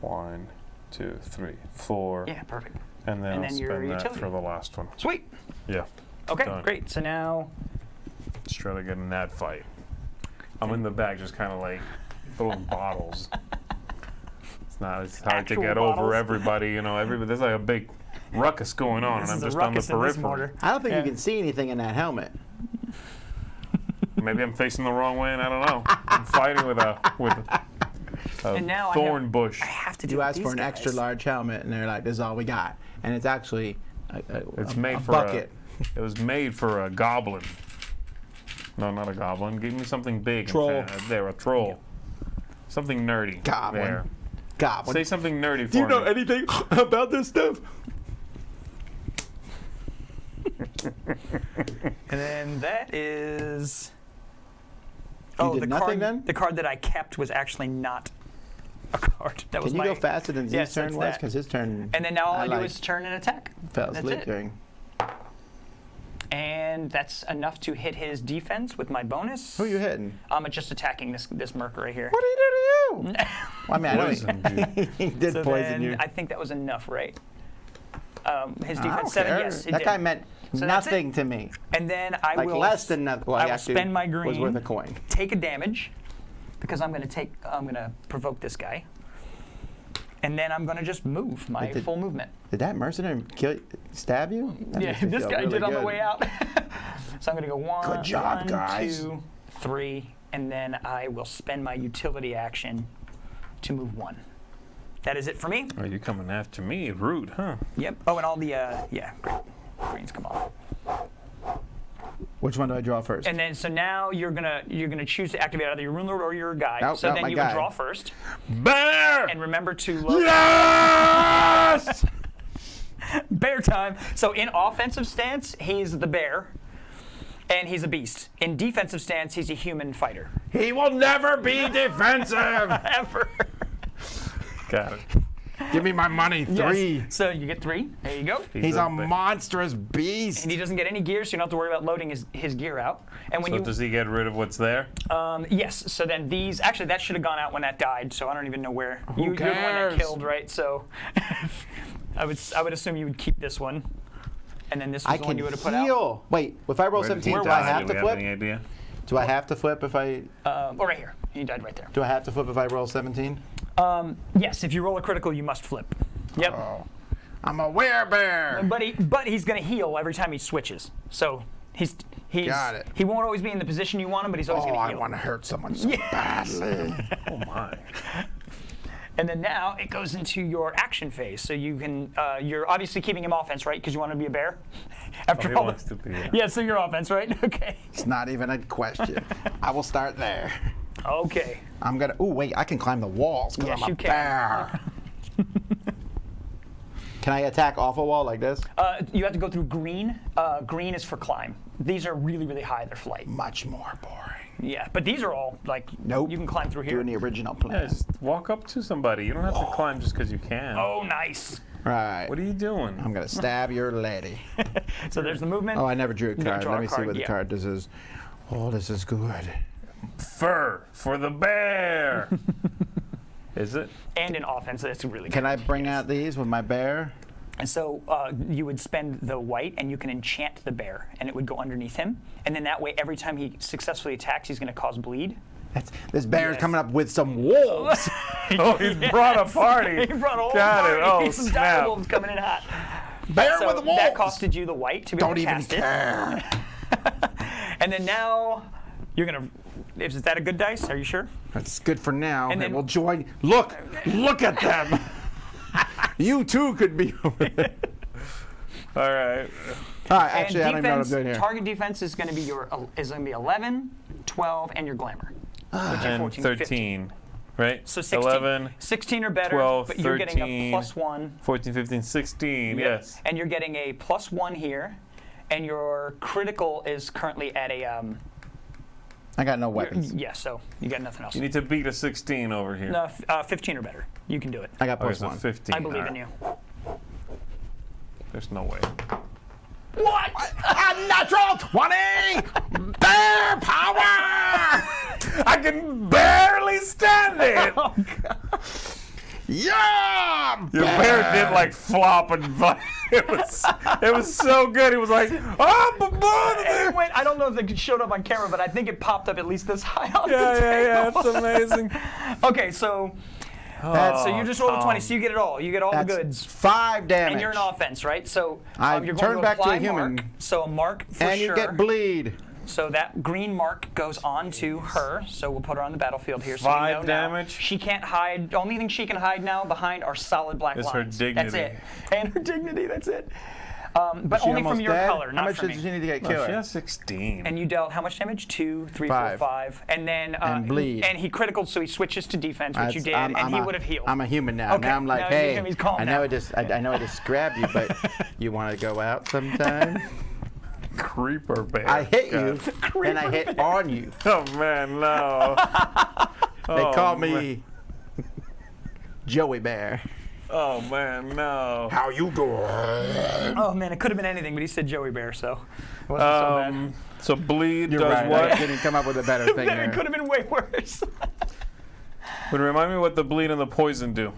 1, 2, 3, 4. Yeah, perfect. And then And I'll then your spend that utility. for the last one. Sweet. Yeah. Okay, Done. great. So now, Let's try to get in that fight. I'm in the back, just kind of like throwing bottles. It's hard Actual to get bottles? over everybody, you know. There's like a big ruckus going on, This and I'm is a just on the ruckus in this periphery. mortar. I don't think you can see anything in that helmet. Maybe I'm facing the wrong way, and I don't know. I'm fighting with a And now thorn bush. I have to do You with ask for these an guys. extra large helmet, and they're like, "This is all we got," and it's actually It's a made for bucket. It was made for a goblin. No, not a goblin. Give me something big. Troll. There, a troll. Something nerdy. Goblin. There. Goblin. Say something nerdy for Do you know me. anything about this stuff? And then that is. You did the nothing card. then? The card that I kept was actually not a card. That was Can you my. go faster than Z's Yes, turn that's was? that. Because his turn. And then now all I do like, is turn and attack. fell That's asleep it. during. And that's enough to hit his defense with my bonus. Who are you hitting? I'm just attacking this merc right here. What did he do to you? Well, I mean, I know Poisoned you. he did So poison then you. I think that was enough, right? His I defense don't 7, care. yes. It That did. guy meant So that's nothing to me. And then I Like will less than nothing. Well, I will actually spend my was green. worth a coin. Take a damage because I'm gonna provoke this guy. And then I'm gonna just move my But did- full movement. Did that mercenary stab you? That Yeah, makes me this feel guy really did on the good. way out. So I'm gonna go Good job, one, guys. 2, 3, and then I will spend my utility action to move 1. That is it for me. Oh, you're coming after me? Rude, huh? Yep. Oh, and all the greens come off. Which one do I draw first? And then so now you're gonna choose to activate either your Runelord or your guy. Nope, so not then my you guy. would draw first, Bear! and remember to load. Yes! Bear time. So in offensive stance, he's the bear, and he's a beast. In defensive stance, he's a human fighter. He will never be defensive! Ever. Got it. Give me my money. 3. Yes. So you get 3. There you go. He's a bear. monstrous beast. And he doesn't get any gear, so you don't have to worry about loading his gear out. And when So you does he get rid of what's there? yes, so then these actually that should have gone out when that died, so I don't even know where. You're the one that cares? killed, right? So I would assume you would keep this one, and then this was I the one can you would have put out. heal. Wait, if I roll Where did 17, he do I die? have Do to we have flip? any idea? Do I have to flip if I? Oh, right here. You died right there. Do I have to flip if I roll 17? Yes, if you roll a critical, you must flip. Yep. Oh, I'm a werebear. But he's going to heal every time he switches. So he's Got it. he won't always be in the position you want him, but he's always Oh, going to I heal. want to hurt someone so badly. Oh my. And then now it goes into your action phase. So you can you're obviously keeping him offense, right? Because you want to be a bear. After He all. wants to be. Yeah, so you're offense, right? Okay. It's not even a question. I will start there. Okay. I'm gonna. Oh wait, I can climb the walls because Yes, I'm a you can. bear. Can I attack off a wall like this? You have to go through green. Green is for climb. These are really, really high. They're flight. Much more boring. Yeah, but these are all like Nope. you can climb through here. Doing the original Yeah, plan. just walk up to somebody. You don't have to climb just because you can. Oh, nice. Right. What are you doing? I'm gonna stab your lady. So there's the movement. Oh, I never drew a gotta card. draw Let a me see card, what the yeah. card this is. Oh, this is good. Fur for the bear. Is it? And in offense, that's really good. Can I bring out these with my bear? And so you would spend the white, and you can enchant the bear, and it would go underneath him. And then that way, every time he successfully attacks, he's going to cause bleed. This bear is Yes. coming up with some wolves. Oh, he's brought a party. He brought a whole Got it. party. Oh, Some snap. direwolves coming in hot. Bear So with wolves. that costed you the white to be Don't able to even cast care. it. And then now you're going to. Is that a good dice? Are you sure? That's good for now. And And then- we'll join. Look at them. You too could be over there. All right. All right, actually, I and don't even know what I'm defense, doing here. target defense is going to be 11, 12, and your glamour. Which are And 14, 13, right? So 16. 11, 16 or better, 12, but you're getting a 13. +1. 14, 15, 16. Yes. And you're getting a +1 here, and your critical is currently at a. I got no weapons. Yeah, so you got nothing else. You need to beat a 16 over here. No, 15 or better. You can do it. I got Okay, plus so 1. 15. I believe all in right. you. There's no way. What? A natural 20! Bear power! I can barely stand it. Yeah! Your bear did like flop and it was so good. He was like, oh, And it went, I don't know if it showed up on camera, but I think it popped up at least this high on the yeah, table. it's amazing. Okay, so you just rolled a 20, so you get it all. You get all the goods. 5 damage. And you're an offense, right? So I you're turn going to back to apply a human. mark. So a mark for and sure. you get bleed. So that green mark goes on to her. So we'll put her on the battlefield here. So 5 we know damage? Now she can't hide. The only thing she can hide now behind are solid black Is lines. her dignity. That's it. And her dignity, that's it. But Is she only from almost your dead? color, How not much from does me. she need to get No, killed? she has 16. And you dealt how much damage? 2, 3, 4, 5. 5. And then And bleed. And he critical, so he switches to defense, which you did, and he would have healed. I'm a human now. Okay, Now I'm like, now hey, he's calm I now. know I know I just grabbed you, but you want to go out sometime? Creeper bear. I hit you, Creeper and I hit on you. Oh, man, no. They call me Joey Bear. Oh, man, no. How you doing? Oh man, it could have been anything, but he said Joey Bear, so it wasn't so bad. So bleed You're does right. what? I didn't come up with a better thing It there. could have been way worse. Would remind me what the bleed and the poison do.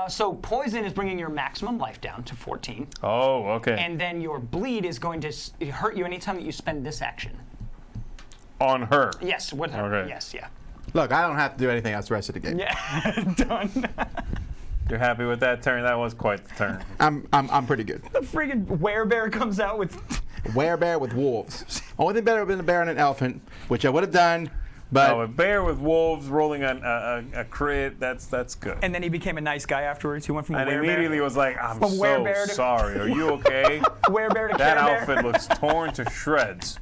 So poison is bringing your maximum life down to 14, Oh, okay. and then your bleed is going to hurt you anytime that you spend this action. On her. Yes, with her. Okay. Yes, yeah. Look, I don't have to do anything else the rest of the game. Yeah, done. You're happy with that turn? That was quite the turn. I'm pretty good. The friggin' werebear comes out with. Werebear with wolves. Only thing better would have been a bear and an elephant, which I would have done, but Oh, a bear with wolves rolling a crit, that's good. And then he became a nice guy afterwards. He went from a And werebear. immediately was like, I'm From so werebear to- sorry. Are you okay? Werebear to That Care Bear. outfit looks torn to shreds.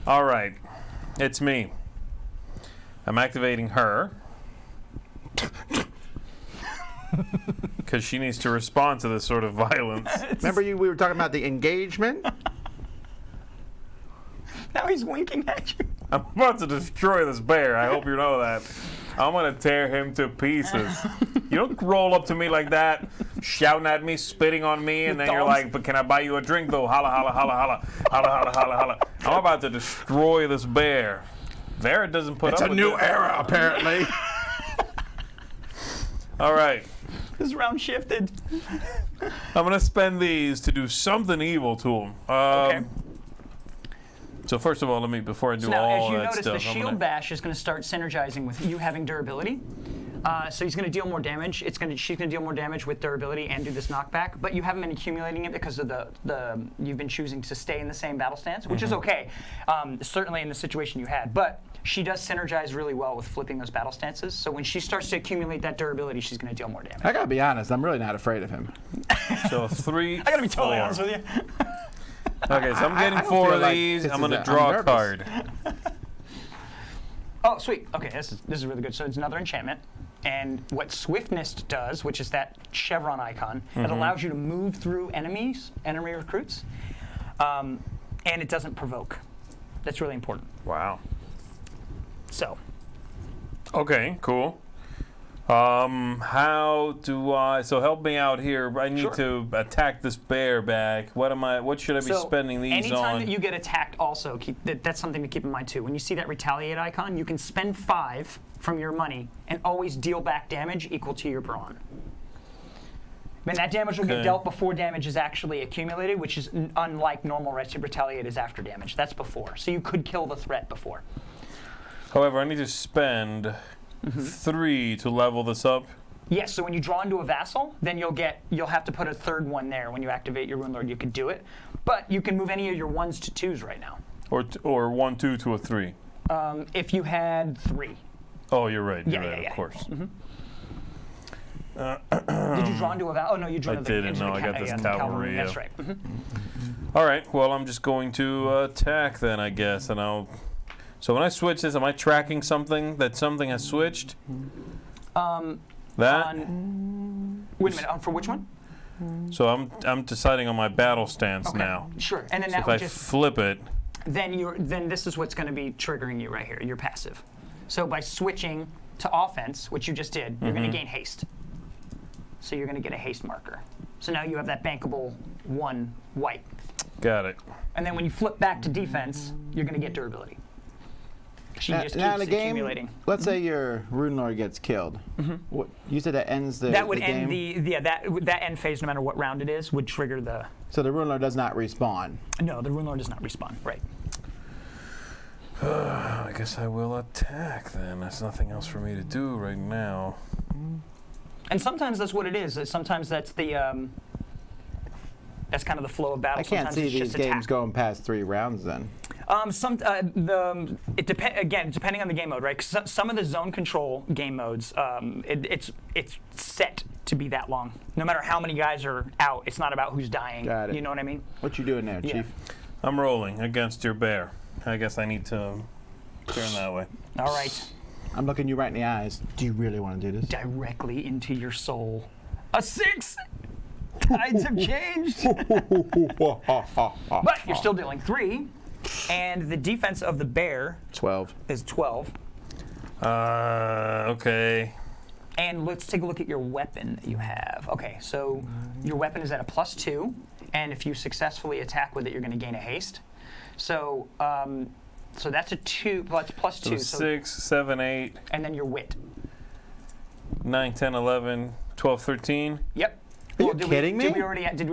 All right, it's me. I'm activating her. Because she needs to respond to this sort of violence. remember we were talking about the engagement? Now he's winking at you. I'm about to destroy this bear. I hope you know that. I'm going to tear him to pieces. You don't roll up to me like that, shouting at me, spitting on me, and then you're Thumbs. like, but can I buy you a drink, though? Holla, holla, holla, holla. Holla, holla, holla, holla. I'm about to destroy this bear. Vera doesn't put It's up a with new it. era, apparently. All right. This round shifted. I'm going to spend these to do something evil to him. Okay. So first of all, before I do So now, all as you that notice, stuff, the shield bash is going to start synergizing with you having durability. So he's going to deal more damage. She's going to deal more damage with durability and do this knockback. But you haven't been accumulating it because of you've been choosing to stay in the same battle stance, which is okay. Certainly in the situation you had, but she does synergize really well with flipping those battle stances. So when she starts to accumulate that durability, she's going to deal more damage. I gotta be honest, I'm really not afraid of him. So 3, I got to be totally 4. honest with you. Okay, so I'm getting I don't 4 feel of like these. this I'm is going to I'm draw a nervous. card. Oh, sweet. Okay, this is really good. So it's another enchantment. And what Swiftness does, which is that chevron icon, it allows you to move through enemy recruits, and it doesn't provoke. That's really important. Wow. So, Okay, cool. How do I? So help me out here. I need Sure. to attack this bear back. What should I be so spending these anytime on? that you get attacked, also that's something to keep in mind too. When you see that retaliate icon, you can spend 5 from your money and always deal back damage equal to your brawn. And that damage will get Okay. dealt before damage is actually accumulated, which is unlike normal retaliate is after damage. That's before. So you could kill the threat before. However, I need to spend 3 to level this up. Yes, so when you draw into a vassal, then you'll have to put a third one there. When you activate your Runelord, you could do it. But you can move any of your 1s to 2s right now. Or 1, 2 to a 3. If you had 3. Oh, you're right. You're Yeah, right, yeah, of course. Did you draw into a vassal? Oh, no, you drew I into didn't, the no, I got this the cavalry, That's yeah. right. All right. Well, I'm just going to attack then, I guess, and I'll. So when I switch this, am I tracking something that something has switched? That. Wait a minute, for which one? So I'm deciding on my battle stance Okay, now. Sure, and then So that if would I just flip it, then this is what's going to be triggering you right here, your passive. So by switching to offense, which you just did, you're going to gain haste. So you're going to get a haste marker. So now you have that bankable 1 white. got it. And then when you flip back to defense, you're going to get durability. She just now in keeps a game, accumulating. let's say your Runelord gets killed. What, you said that ends the That would the end game? that end phase, no matter what round it is, would trigger the. So the Runelord does not respawn. No, the Runelord does not respawn. Right. I guess I will attack then. There's nothing else for me to do right now. And sometimes that's what it is. Sometimes that's the. That's kind of the flow of battle. I can't Sometimes see it's these just games attack. going past 3 rounds then. It depending on the game mode, right? 'Cause some of the zone control game modes, it's set to be that long. No matter how many guys are out, it's not about who's dying. Got it. You know what I mean? What you doing there, Yeah. Chief? I'm rolling against your bear. I guess I need to turn that way. All right. I'm looking you right in the eyes. Do you really want to do this? Directly into your soul. A 6. Tides have changed. But you're still dealing 3, and the defense of the bear 12. is 12. Okay. And let's take a look at your weapon that you have. Okay, so your weapon is at a +2, and if you successfully attack with it, you're going to gain a haste. So, so that's a 2. Well, that's +2. So 6, 7, 8, and then your wit. 9, 10, 11, 12, 13. Yep. Are you kidding me? Did we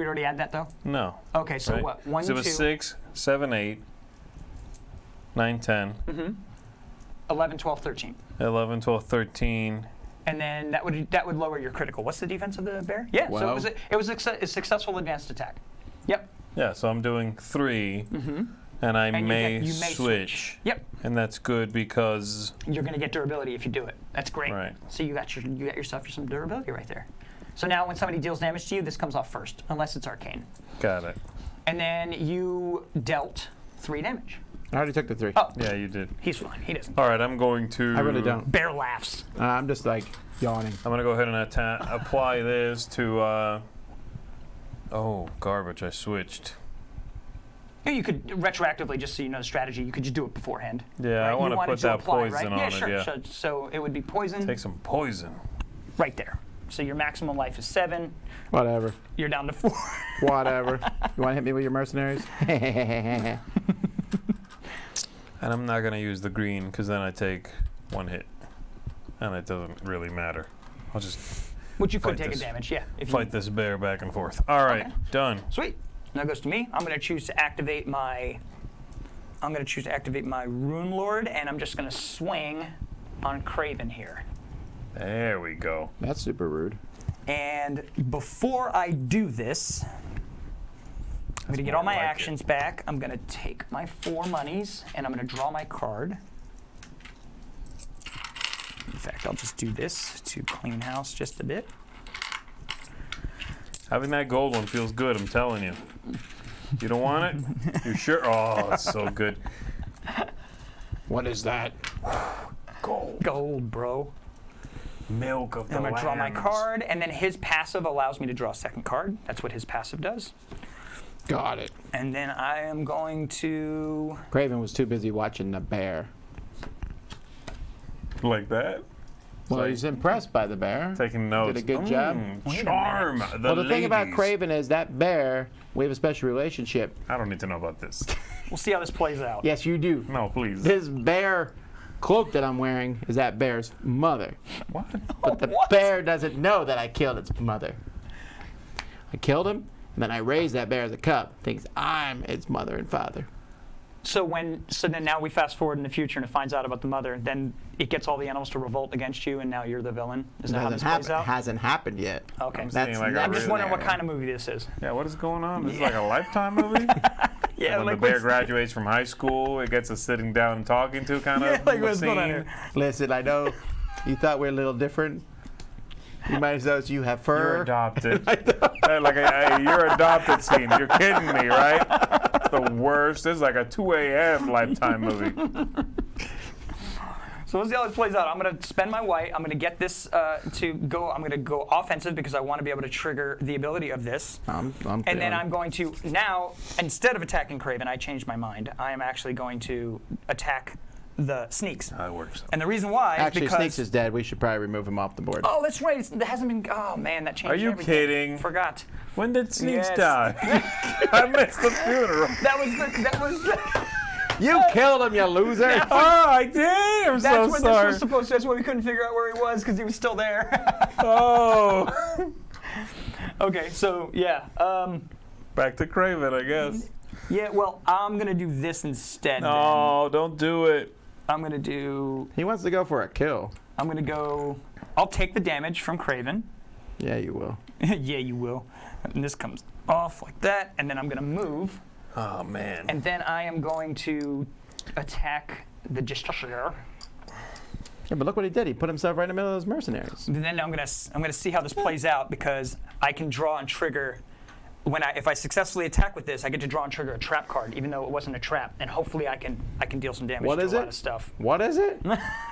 already add that though? No. Okay, so Right. what? 1, So it 2, was 6, 7, 8, 9, 10, 11, 12, 13. 11, 12, 13. And then that would lower your critical. What's the defense of the bear? Yeah, so Well- it was a successful advanced attack. Yep. Yeah, so I'm doing 3, and I And may, you may switch. Yep. And that's good because You're going to get durability if you do it. That's great. Right. So you got yourself some durability right there. So now when somebody deals damage to you, this comes off first, unless it's arcane. got it. And then you dealt 3 damage. I already took the 3. Oh, Yeah, you did. he's fine. He doesn't. All right, I'm going to. I really don't. Bear laughs. I'm just like yawning. I'm gonna go ahead and apply this to. Oh, garbage! I switched. Yeah, you could retroactively, just so you know the strategy, you could just do it beforehand. Yeah, right? I want You to wanted put that apply, poison right? on Yeah, it. sure. Yeah, So it would be poison take some poison. right there. So your maximum life is 7. Whatever. You're down to 4. Whatever. You want to hit me with your mercenaries? And I'm not gonna use the green because then I take 1 hit, and it doesn't really matter. I'll just Which you could Fight take a this. damage, yeah. If fight you, this bear back and forth. All right, Okay. done. Sweet. Now it goes to me. I'm going to choose to activate my. Runelord, and I'm just going to swing on Craven here. There we go. That's super rude. And before I do this, I'm going to get all my more like it. actions back. I'm going to take my 4 monies, and I'm going to draw my card. In fact, I'll just do this to clean house just a bit. Having that gold one feels good. I'm telling you. You don't want it? You sure? Oh, it's so good. What is that? Gold, bro. Milk of the I'm going to draw my lambs. card, and then his passive allows me to draw a second card. That's what his passive does. Got it. And then I am going to. Craven was too busy watching the bear. Like that? Well, he's impressed by the bear. Taking notes. Did a good job. Wait a Charm. minute. Well, the thing about ladies. Craven is that bear, we have a special relationship. I don't need to know about this. We'll see how this plays out. Yes, you do. No, please. This bear cloak that I'm wearing is that bear's mother. What? But the What? bear doesn't know that I killed its mother. I killed him, and then I raised that bear as a cub. Thinks I'm its mother and father. So then now we fast forward in the future and it finds out about the mother. Then it gets all the animals to revolt against you, and now you're the villain. Is that how this plays out? Hasn't happened yet. Okay. I'm That's seeing like a I'm just really- wondering what kind of movie this is. Yeah, what is going on? This is like a Lifetime movie? Yeah, When the bear graduates from high school, it gets a sitting down and talking to kind of what's going on scene. here? Listen, I know you thought we were a little different. You might as well you have fur. You're adopted. You're adopted scene. You're kidding me, right? It's the worst. This is like a 2 a.m. Lifetime movie. So we'll see how this plays out. I'm going to spend my white. I'm going to get this to go. I'm going to go offensive because I want to be able to trigger the ability of this. I'm And then feeling- I'm going to now, instead of attacking Craven, I changed my mind. I am actually going to attack the Sneaks. How it works. And the reason why Actually, is because Sneaks is dead. We should probably remove him off the board. oh, that's right. It hasn't been. Oh man, that changed. Are you everything. kidding? Forgot. When did Sneaks Yes. die? I missed the funeral. That was the. You killed him, you loser. Oh, I did. I'm That's so what sorry. this was supposed to. That's why we couldn't figure out where he was because he was still there. Oh. Okay, so yeah. Back to Craven, I guess. Yeah, well, I'm going to do this instead. No, don't do it. I'm going to do. He wants to go for a kill. I'm going to go. I'll take the damage from Craven. Yeah, you will. Yeah, you will. And this comes off like that, and then I'm going to move. Oh, man. And then I am going to attack the Destroyer. Yeah, but look what he did. He put himself right in the middle of those mercenaries. And then I'm gonna see how this plays out because I can draw and trigger. If I successfully attack with this, I get to draw and trigger a trap card, even though it wasn't a trap, and hopefully I can deal some damage What to is a lot it? of stuff. What is it?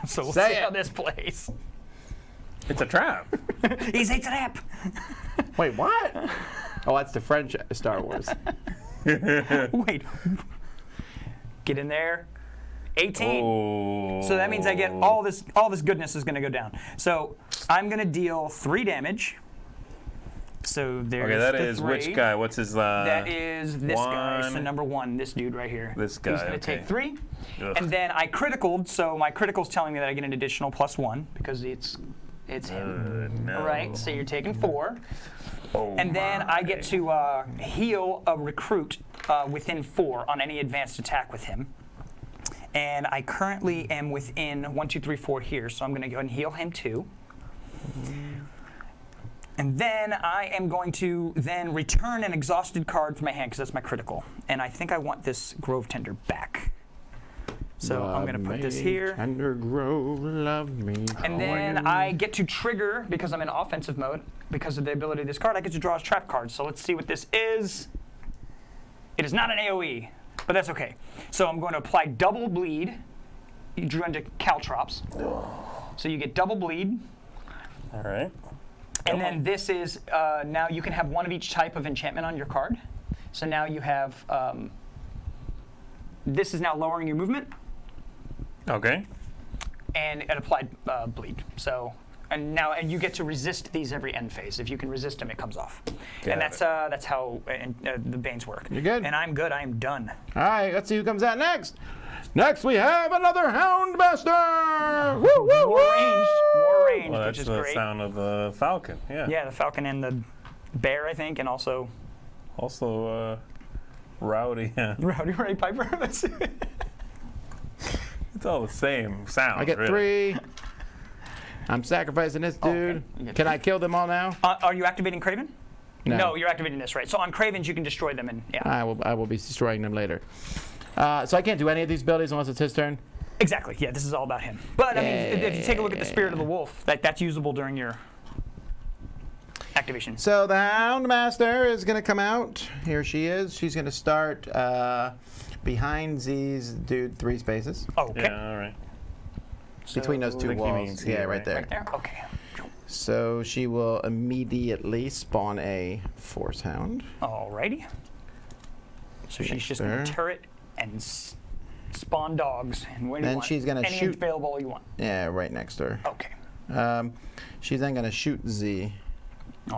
So we'll Say see how it. this plays. It's a trap. He's a trap. Wait, what? Oh, that's the French Star Wars. Wait. Get in there. 18. Oh. So that means I get all this goodness is going to go down. So I'm going to deal 3 damage. So there's Okay, that the is 3. which guy? What's his? That is this guy. So one. number 1, this dude right here. This guy, He's going to okay. take 3. Ugh. And then I criticaled, so my critical's telling me that I get an additional +1 because it's him. No. All right, so you're taking 4. Oh, And then I get my. to heal a recruit within 4 on any advanced attack with him. And I currently am within 1, 2, 3, 4 here, so I'm going to go ahead and heal him too. And then I am going to then return an exhausted card from my hand because that's my critical. And I think I want this Grove Tender back. So I'm going to put this here. Tender Grove, love me. And then I get to trigger, because I'm in offensive mode, because of the ability of this card, I get to draw a trap card. So let's see what this is. It is not an AoE, but that's okay. So I'm going to apply double bleed. You drew into caltrops. So you get double bleed. All right. And then this is, now you can have one of each type of enchantment on your card. So now you have, this is now lowering your movement. Okay. And it applied bleed. So, and you get to resist these every end phase. If you can resist them, it comes off. Got And it. that's how the Banes work. You good? And I'm good. I am done. All right, let's see who comes out next. Next, we have another Houndmaster. Woo, woo, More ranged, Well, which that's is the great. sound of the falcon. Yeah. Yeah, the Falcon and the Bear, I think, and also Also, rowdy. Yeah. Rowdy Ray Piper. It's all the same sound. I get really. 3. I'm sacrificing this Okay. dude. You get Can 3. I kill them all now? Are you activating Craven? No. You're activating this, right? So on Cravens, you can destroy them, and yeah. I will be destroying them later. So I can't do any of these abilities unless it's his turn? Exactly. Yeah, this is all about him. But I mean, if you take a look at the Spirit of the Wolf, that's usable during your activation. So the Houndmaster is going to come out. Here she is. She's going to start behind Z's dude 3 spaces. Okay. Yeah. All right. Between those I two think he walls. means Yeah, here, right right? there. Right there. Okay. So she will immediately spawn a Force Hound. Alrighty. So she's just going there. to turret and spawn dogs. And where do you Then want? she's gonna Any shoot- available you want. Yeah, right next to her. Okay. She's then going to shoot Z.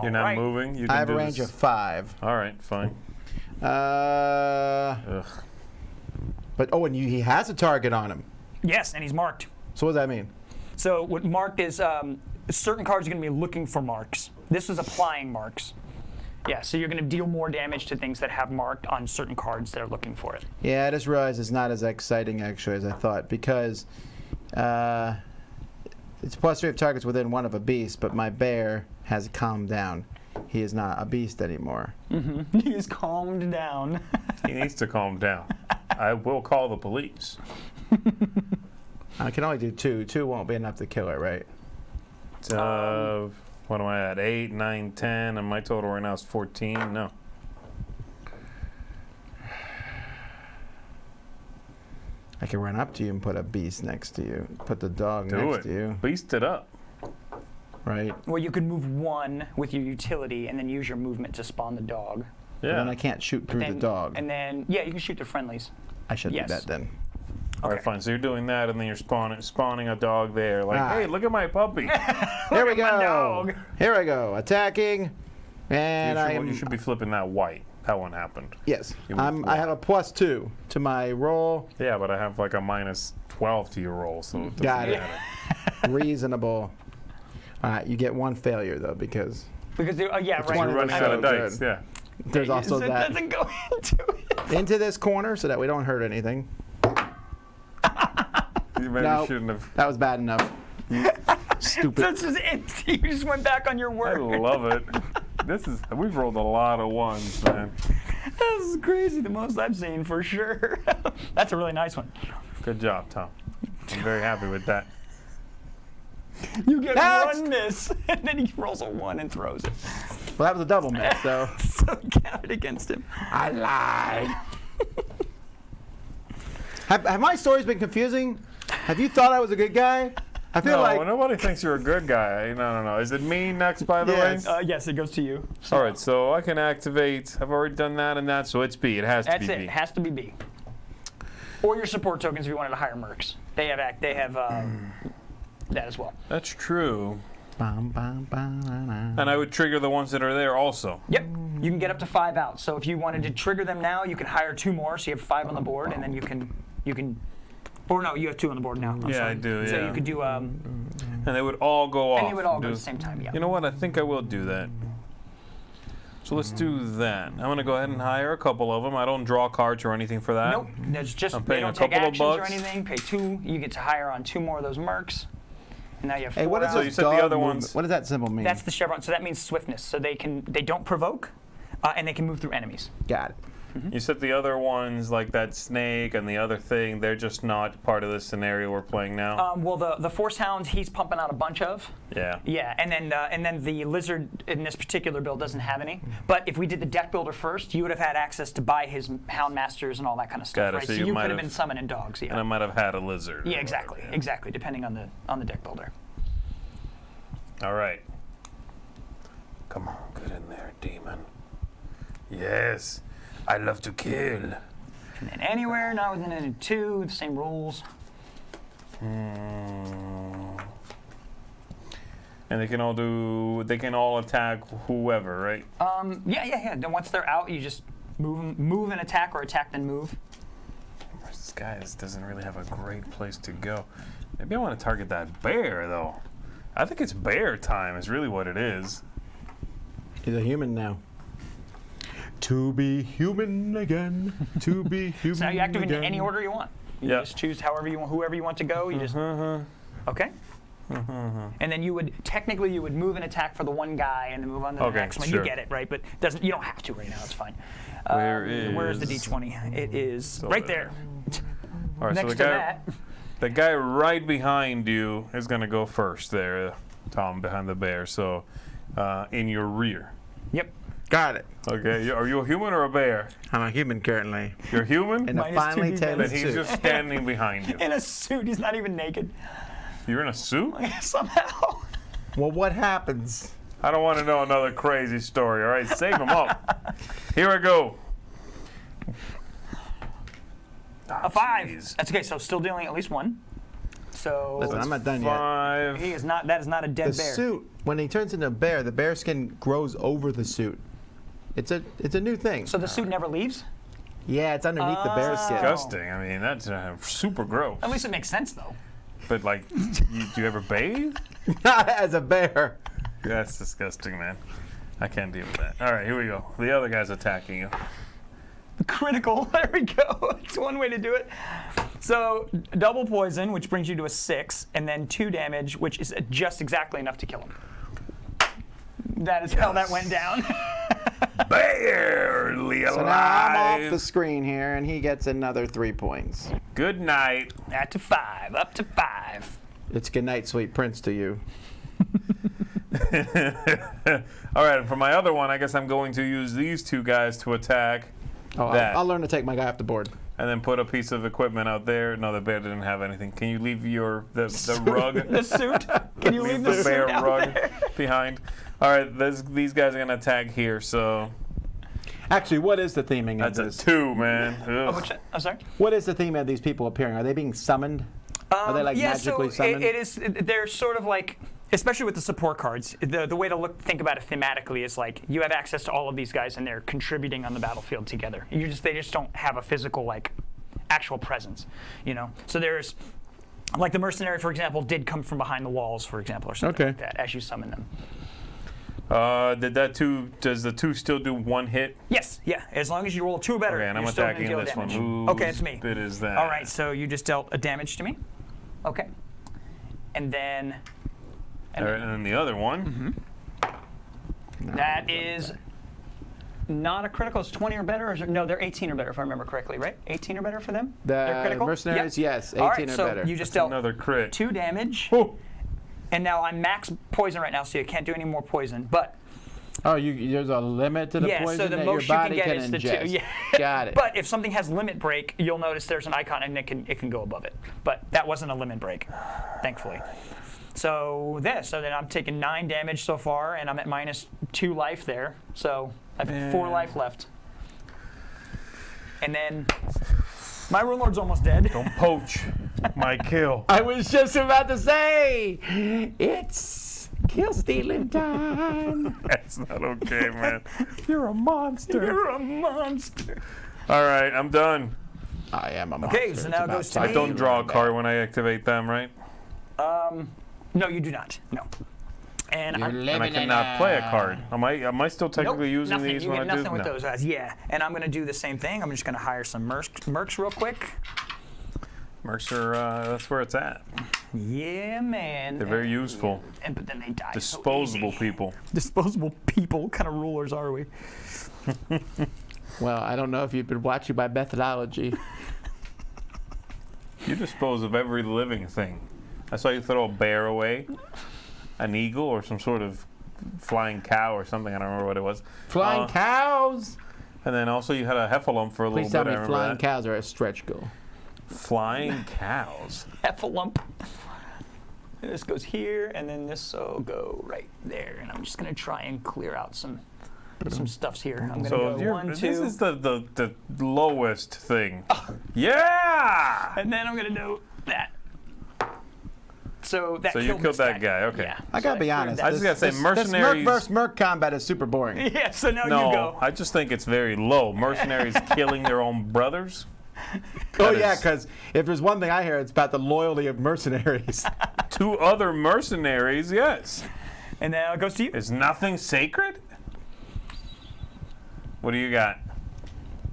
You're not Alright. moving. You can I have a do range this. of 5. All right. Fine. But Ugh. he has a target on him. Yes, and he's marked. So what does that mean? So what marked is certain cards are going to be looking for marks. This is applying marks. Yeah, so you're going to deal more damage to things that have marked on certain cards that are looking for it. Yeah, I just realized it's not as exciting actually as I thought because it's +3 of targets within 1 of a beast, but my bear has calmed down. He is not a beast anymore. He's calmed down. He needs to calm down. I will call the police. I can only do 2. 2 won't be enough to kill it, right? What am I at? 8, 9, 10, and my total right now is 14. No. I can run up to you and put a beast next to you. Put the dog Do next it. to you, Beast it up. right? Well, you could move 1 with your utility and then use your movement to spawn the dog. But then I Yeah. can't shoot through the dog. And then, yeah, you can shoot the friendlies. I should yes. do that then. All right, Okay. fine. So you're doing that, and then you're spawning a dog there. Like, Ah. hey, look at my puppy. Here we at my go. dog. Here I go. Attacking. And I am. You should be flipping that white. that one happened. Yes. You moved I have a +2 to my roll. Yeah, but I have like a -12 to your roll, so it doesn't Got it. matter. Reasonable. All right, you get 1 failure though because yeah, right. one You're running so out of good. dice. Yeah. there's also it that doesn't go into it. into this corner so that we don't hurt anything. You maybe No, shouldn't have. that was bad enough. Stupid. That's just it. You just went back on your I word. love it. We've rolled a lot of ones, man. This is crazy. The most I've seen for sure. That's a really nice one. Good job, Tom. I'm very happy with that. You get Next. 1 miss, and then he rolls a 1 and throws it. Well, that was a double miss, so So count it against him. I lied. have my stories been confusing? Have you thought I was a good guy? I feel No, like nobody thinks you're a good guy. No. Is it me next, by the Yes. way? Yes, it goes to you. All right, so I can activate. I've already done that and that, so it's B. It has to That's be it. B. It has to be B. Or your support tokens if you wanted to hire mercs. They have that as well. That's true. Bum, bum, bum, And I would trigger the ones that are there also. Yep. You can get up to 5 out. So if you wanted to trigger them now, you can hire 2 more, so you have 5 on the board, and then you can. Or no, you have 2 on the board now. I'm Yeah, sorry. I do, So yeah. you could do. And they would all go off. And they would all go do- at the same time. Yeah. You know what? I think I will do that. So let's do that. I'm going to go ahead and hire a couple of them. I don't draw cards or anything for that. Nope. It's just I'm they paying don't a take couple of actions or bucks. anything. Pay 2. You get to hire on 2 more of those mercs. And now you have 4 Hey, what is out. So this you said the dog other movement? ones- What does that symbol mean? That's the chevron. So that means swiftness. So they don't provoke, and they can move through enemies. Got it. You said the other ones, like that snake and the other thing, they're just not part of the scenario we're playing now? Well, the Force Hound, he's pumping out a bunch of. Yeah. Yeah, and then the Lizard in this particular build doesn't have any. But if we did the deck builder first, you would have had access to buy his Hound Masters and all that kind of stuff, Got it, right? so So you you might could have have- been summoning dogs. And I Yeah. might have had a lizard. Yeah, exactly, depending on the deck builder. All right. Come on, get in there, demon. Yes, I love to kill. And then anywhere, not within any 2, the same rules. And they can all attack whoever, right? Yeah. Then once they're out, you just move and attack, or attack then move. This guy doesn't really have a great place to go. Maybe I want to target that bear, though. I think it's bear time is really what it is. He's a human now. To be human again. To be human So now you activate again. in any order you want. You Yep. just choose whoever you want to go. You just okay. And then you would move and attack for the one guy, and then move on to the Okay, next one. sure. You get it, right? But you don't have to right now. It's fine. Where Where's the is- D20? It is So right there. there. All right, Next so to that. the guy right behind you is going to go first there, Tom, behind the bear. So in your rear. Yep. Got it. Okay, are you a human or a bear? I'm a human currently. You're human? In a Minus finely 2d10. tailored Then he's suit. just standing behind you. In a suit. He's not even naked. You're in a suit? Somehow. Well, what happens? I don't want to know another crazy story, all right? Save him up. Here I go. A 5. jeez. That's okay. So still dealing at least 1. So Listen, I'm not done yet. 5. he is not. That is not a dead The bear. suit, when he turns into a bear, the bear skin grows over the suit. It's a new thing. So the suit never leaves. Yeah, it's underneath the bear skin. Disgusting. I mean, that's super gross. At least it makes sense though. But, like, do you ever bathe? Not as a bear. That's disgusting, man. I can't deal with that. All right, here we go. The other guy's attacking you. Critical. There we go. It's one way to do it. So double poison, which brings you to a 6, and then 2 damage, which is just exactly enough to kill him. That is how that went down. Barely alive. So now I'm off the screen here, and he gets another 3 points. Good night. Up to 5. Up to 5. It's good night, sweet prince, to you. All right, for my other one, I guess I'm going to use these 2 guys to attack Oh, that. I'll learn to take my guy off the board. And then put a piece of equipment out there. No, the bear didn't have anything. Can you leave the rug? The suit. Can you leave the suit bear out rug there? behind? All right, these guys are going to attack here, so Actually, what is the theming that's of a this? 2, man. Ugh. I'm sorry. What is the theme of these people appearing? Are they being summoned? Are they like yeah, magically so summoned? it is. They're sort of like especially with the support cards, the way to think about it thematically is like you have access to all of these guys and they're contributing on the battlefield together. They just don't have a physical like actual presence, you know. So there's like the mercenary, for example, did come from behind the walls, for example, or something like that as you summon them. Does the 2 still do 1 hit? Yes, yeah. As long as you roll 2 or better, Okay, and I'm you're still gonna attacking deal this damage. one. Okay, it's me. Whose bit is that? All right, so you just dealt a damage to me. Okay. And then. All right, and then the other one. That is not a critical. It's 20 or better. No, they're 18 or better, if I remember correctly, right? 18 or better for them? They're The critical? mercenaries, Yep. yes, 18 All right, or so better. you just dealt Another crit. 2 damage. Oh. And now I'm max poison right now, so you can't do any more poison. But Oh, there's a limit to the yeah, poison so the that most your you body can get can is the 2. ingest. Yeah. Got it. But if something has limit break, you'll notice there's an icon and it can go above it. But that wasn't a limit break, thankfully. So then I'm taking 9 damage so far, and I'm at -2 life there. So I have 4 life left. And then my Runelord's almost dead. Don't poach my kill. I was just about to say, it's kill stealing time. That's not okay, man. You're a monster. You're a monster. All right, I'm done. I am a monster. Okay, so now it goes to I me. don't draw a card when I activate them, right? No, you do not. No. And You're I'm And I living in cannot play a a- card. Am I still technically nope, using nothing. these You when get I do? nothing with No. those guys. Yeah, and I'm going to do the same thing. I'm just going to hire some mercs real quick. Mercer, that's where it's at. Yeah, man. They're very useful. But then they die. Disposable so easy. people. Disposable people. What kind of rulers are we? Well, I don't know if you've been watching my methodology. You dispose of every living thing. I saw you throw a bear away, an eagle, or some sort of flying cow or something. I don't remember what it was. Flying cows. And then also you had a heffalump for a Please little tell bit. I me remember flying that. cows are a stretch goal. Flying cows. Heffalump. This goes here, and then this will go right there. And I'm just going to try and clear out some stuffs here. I'm going to So go 1, 2. this is the lowest thing. Yeah! And then I'm going to do that. So that So you killed killed this that guy, okay. Yeah. I gotta So be cleared honest. that. I just gotta say, This mercenaries. merc versus merc combat is super boring. Yeah, so now you No, go. I just think it's very low. Mercenaries killing their own brothers. Oh That yeah, is- because if there's one thing I hear, it's about the loyalty of mercenaries. To other mercenaries, yes. And now it goes to you. Is nothing sacred? What do you got?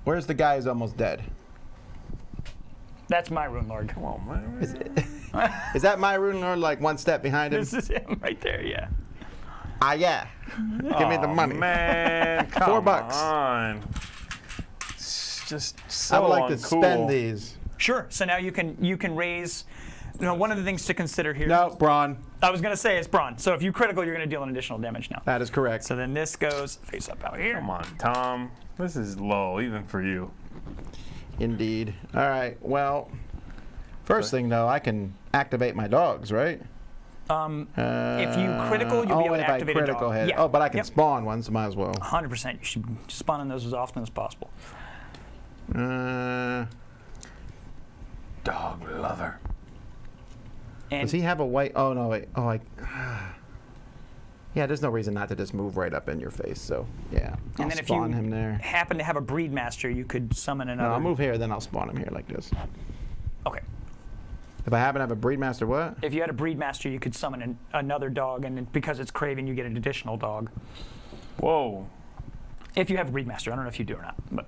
Where's the guy who's almost dead? That's my Runelord. Come on, man. Is that my Runelord like one step behind him? This is him right there, yeah. Ah, yeah. Give me the Aw, money. Man, come $4. on. It's just so I would like to uncool. spend these. Sure. So now you can raise. You know, one of the things to consider here. No, Braun. I was going to say it's brawn. So if you critical, you're going to deal an additional damage now. That is correct. So then this goes face up out here. Come on, Tom. This is low, even for you. Indeed. All right. Well, first thing though, I can activate my dogs, right? If you critical, you'll be able only to if I activate a critical dog. hit. Yeah. Oh, but I can Yep. spawn one, so might as well. 100%. You should spawn on those as often as possible. Dog lover. And Does he have a white? Oh no, wait. Oh, yeah. There's no reason not to just move right up in your face. So yeah, I'll and then if spawn you him there. happen to have a breed master, you could summon No, another. I'll move here, then I'll spawn him here like this. Okay. If I happen to have a breedmaster, what? If you had a breed master, you could summon another dog, and then because it's Craven, you get an additional dog. Whoa. If you have a breed master, I don't know if you do or not, but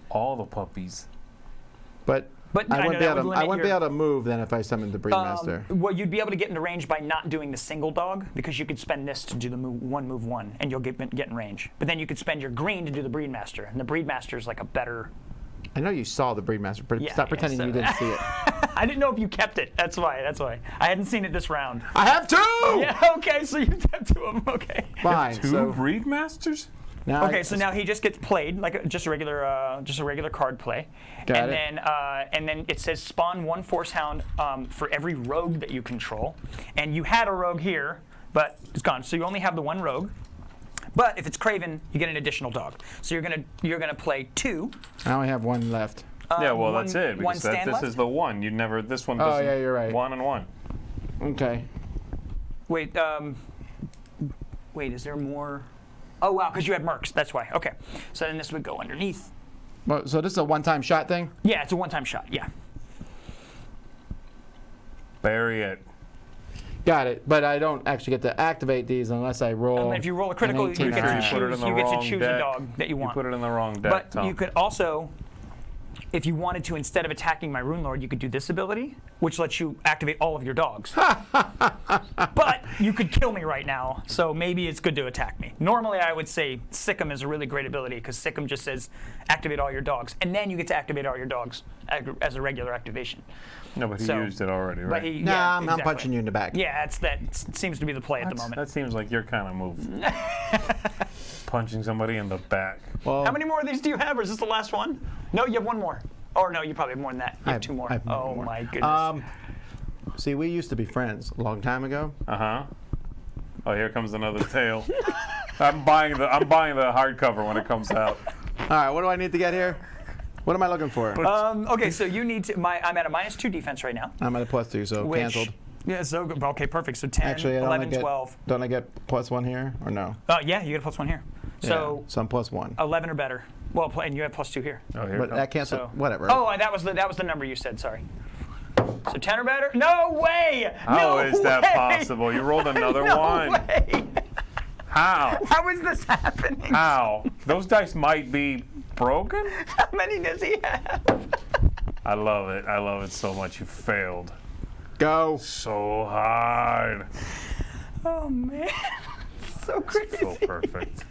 All the puppies. But I I know wouldn't be that able would to. I limit wouldn't be your- able to move then if I summoned the breedmaster. well, you'd be able to get into range by not doing the single dog because you could spend this to do the move one, and you'll get in range. But then you could spend your green to do the breed master, and the breed master is like a better. I know you saw the breedmaster, but Yeah, stop yeah, pretending so- you didn't see it. I didn't know if you kept it. That's why. I hadn't seen it this round. I have two. Yeah. Okay. So you kept 2 of them. Okay. Fine. Two So breed masters? now Okay, so now he just gets played like just a regular card play, Got and then it says spawn 1 force hound for every rogue that you control, and you had a rogue here, but it's gone. So you only have the 1 rogue. But if it's Craven, you get an additional dog. So you're gonna play 2. I only have one left. Yeah, well, one- that's it. one Because stand this left? is the one. You never. This one Oh, doesn't. yeah, you're right. 1 and 1. Okay. Wait, is there more? Oh, wow, because you had mercs. That's why. Okay. So then this would go underneath. Well, so this is a one-time shot thing? Yeah, it's a one-time shot. Yeah. Bury it. Got it. But I don't actually get to activate these unless I roll. And if you roll a critical, you 18 get or to higher. Put it in choose. the You get to wrong choose deck. a dog that you want. You put it in the wrong deck, But Tom. you could also, if you wanted to, instead of attacking my Runelord, you could do this ability, which lets you activate all of your dogs. But you could kill me right now, so maybe it's good to attack me. Normally, I would say Sick 'em is a really great ability because Sick 'em just says activate all your dogs, and then you get to activate all your dogs as a regular activation. No, but he So- used it already, right? But he, Nah, yeah, I'm exactly. punching you in the back. Yeah, that seems to be the play at the moment. That seems like your kind of move. Punching somebody in the back. Well, How many more of these do you have, or is this the last one? No, you have one more. Or no, you probably have more than that. You have two more. I have Oh more. my goodness. See, we used to be friends a long time ago. Uh-huh. Oh, here comes another tale. I'm buying the hardcover when it comes out. All right, what do I need to get here? What am I looking for? Okay, so you need to. I'm at a -2 defense right now. I'm at a +2, so Which, canceled. Yeah, so good. Okay, perfect. So 10, Actually, 11, 12. Don't I get +1 here or no? Yeah, you get a +1 here. So yeah, so I'm +1. 11 or better. Well, and you have +2 here. Oh, here But comes. that cancels. So Whatever. Oh, that was the number you said. Sorry. So 10 or better? No way! How no is that way! possible? You rolled another no one. Way. How? How is this happening? How? Those dice might be broken? How many does he have? I love it. I love it so much. You failed Go. so hard. Oh man, so crazy. So perfect.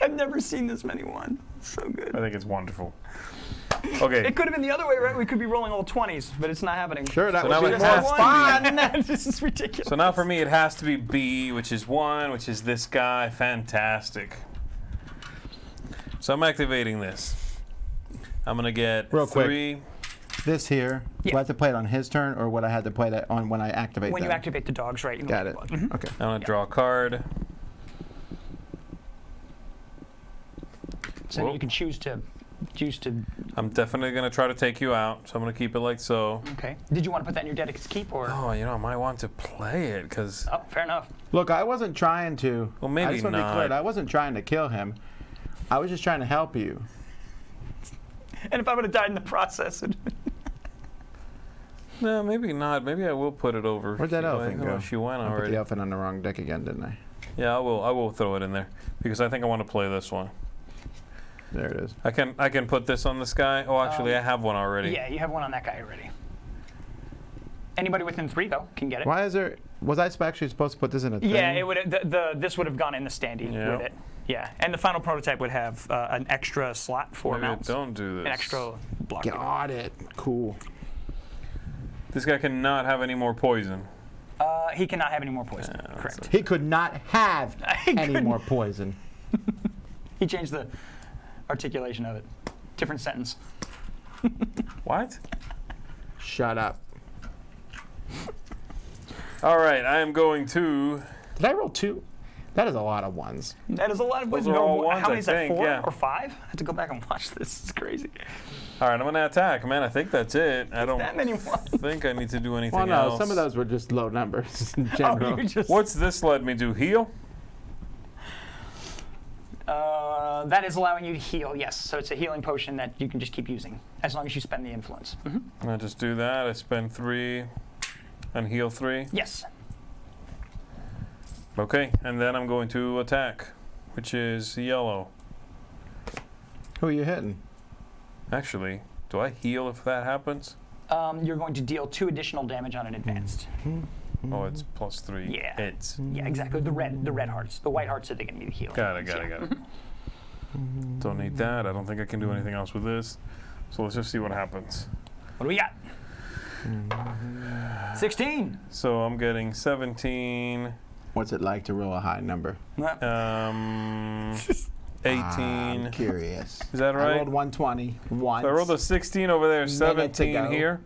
I've never seen this many ones. So good. I think it's wonderful. Okay. It could have been the other way, right? We could be rolling all 20s, but it's not happening. Sure, that So would now be it more has to fun. This is ridiculous. So now for me, it has to be B, which is 1, which is this guy. Fantastic. So I'm activating this. I'm going to get Real quick. 3. This here, Yeah. do I have to play it on his turn, or would I have to play that on when I activate When them? you activate the dogs, right? Got it. Mhm. Okay. I'm going to draw a card. So Whoa. you can choose to. I'm definitely going to try to take you out, so I'm going to keep it like so. Okay. Did you want to put that in your Dedicus Keep or? Oh, I might want to play it, because... Oh, fair enough. Look, I wasn't trying to. Well, maybe I just want to be not. clear. I wasn't trying to kill him. I was just trying to help you. And if I would have died in the process, No, maybe not. Maybe I will put it over. Where'd that Oh, elephant no, go? She went I put already. the elephant on the wrong deck again, didn't I? Yeah, I will throw it in there, because I think I want to play this one. There it is. I can put this on this guy. Oh, actually, I have one already. yeah, you have one on that guy already. Anybody within 3 though can get it. Why is there? Was I actually supposed to put this in a thing? Yeah, it would. This would have gone in the standee Yeah. with it. Yeah, and the final prototype would have an extra slot for Maybe I mounts. don't do this. An extra block. Got it. Cool. This guy cannot have any more poison. He cannot have any more poison. Yeah, that's Correct. He could not have He any couldn't. more poison. He changed the articulation of it. Different sentence. What? Shut up. All right, I am going to. Did I roll 2? That is a lot of ones. That is a lot of Those are all ones, How many I is that? think, 4 yeah. or 5? I have to go back and watch this. It's crazy. All right, I'm gonna attack. Man, I think that's it. I don't That many ones. think I need to do anything Well, no, else. some of those were just low numbers in Oh, general. you just. What's this let me do? Heal? That is allowing you to heal, yes. So it's a healing potion that you can just keep using as long as you spend the influence. I just do that. I spend 3 and heal 3. Yes. Okay, and then I'm going to attack, which is yellow. Who are you hitting? Actually, do I heal if that happens? You're going to deal 2 additional damage on an advanced. Oh, it's +3. Yeah. Hits. Yeah, exactly. The red hearts. The white hearts are they going to be the healing. Got it. Don't need that. I don't think I can do anything else with this. So let's just see what happens. What do we got? 16. So I'm getting 17, What's it like to roll a high number? 18. I'm curious. Is that I right? rolled 120 once. So I rolled a 16 over there, Minute to 17 go. here.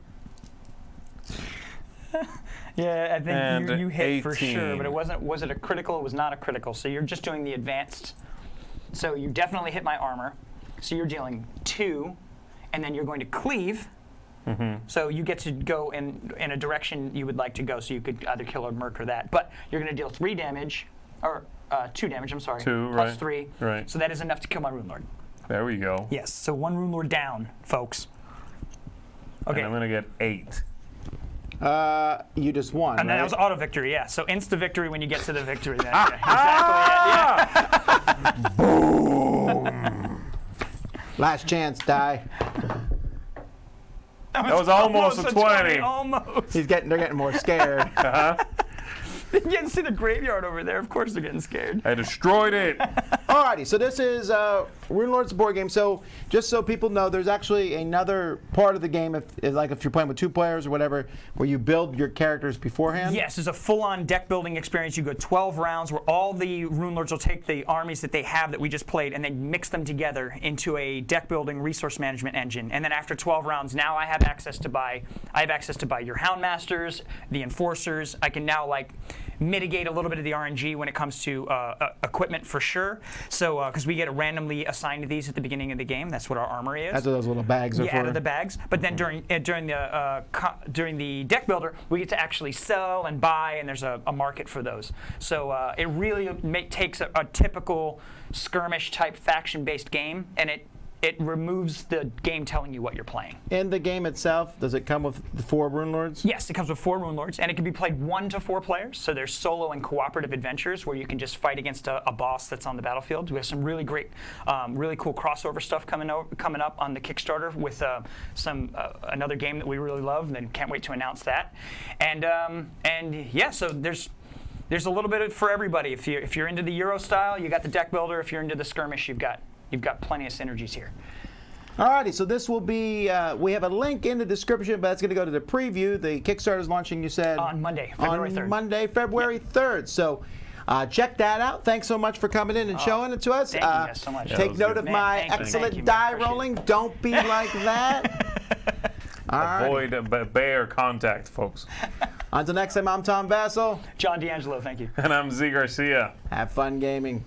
Yeah, I think And you hit for 18. sure, but it wasn't. Was it a critical? It was not a critical. So you're just doing the advanced. So you definitely hit my armor. So you're dealing 2, and then you're going to cleave, So you get to go in a direction you would like to go. So you could either kill or merc or that. But you're going to deal 3 damage, or 2 damage, I'm sorry. 2, plus right. 3. Right. So that is enough to kill my Runelord. There we go. Yes, so 1 Runelord down, folks. Okay. And I'm going to get 8. You just won, And right? that was auto victory, yeah. So insta victory when you get to the victory. Then. Yeah, exactly. Yeah. Boom. Last chance, die. That was almost a 20. Almost. They're getting more scared. You can see the graveyard over there. Of course they're getting scared. I destroyed it. Alrighty, so this is Runelords board game. So just so people know, there's actually another part of the game, if you're playing with 2 players or whatever, where you build your characters beforehand. Yes, it's a full-on deck building experience. You go 12 rounds where all the Runelords will take the armies that they have that we just played and then mix them together into a deck building resource management engine. And then after 12 rounds, now I have access to buy your Houndmasters, the Enforcers. I can now mitigate a little bit of the RNG when it comes to equipment for sure. So because we get randomly assigned these at the beginning of the game, that's what our armory is. That's what those little bags are for. Out of the bags. But then during the deck builder, we get to actually sell and buy, and there's a market for those. So it really takes a typical skirmish type faction-based game, and it removes the game telling you what you're playing. In the game itself, does it come with the 4 Runelords? Yes, it comes with 4 Runelords, and it can be played 1 to 4 players. So there's solo and cooperative adventures where you can just fight against a boss that's on the battlefield. We have some really great, really cool crossover stuff coming up on the Kickstarter with another game that we really love, and then can't wait to announce that. And yeah, so there's a little bit for everybody. If you're into the Euro style, you got the deck builder. If you're into the skirmish, you've got plenty of synergies here. Alrighty, so this will be, we have a link in the description, but that's going to go to the preview. The Kickstarter is launching, you said? On Monday, February 3rd. On Monday, February 3rd. So check that out. Thanks so much for coming in and showing it to us. Thank you guys so much. Take note of my excellent die rolling. Don't be like that. Avoid bear contact, folks. Until next time, I'm Tom Vassell. John D'Angelo, thank you. And I'm Z Garcia. Have fun gaming.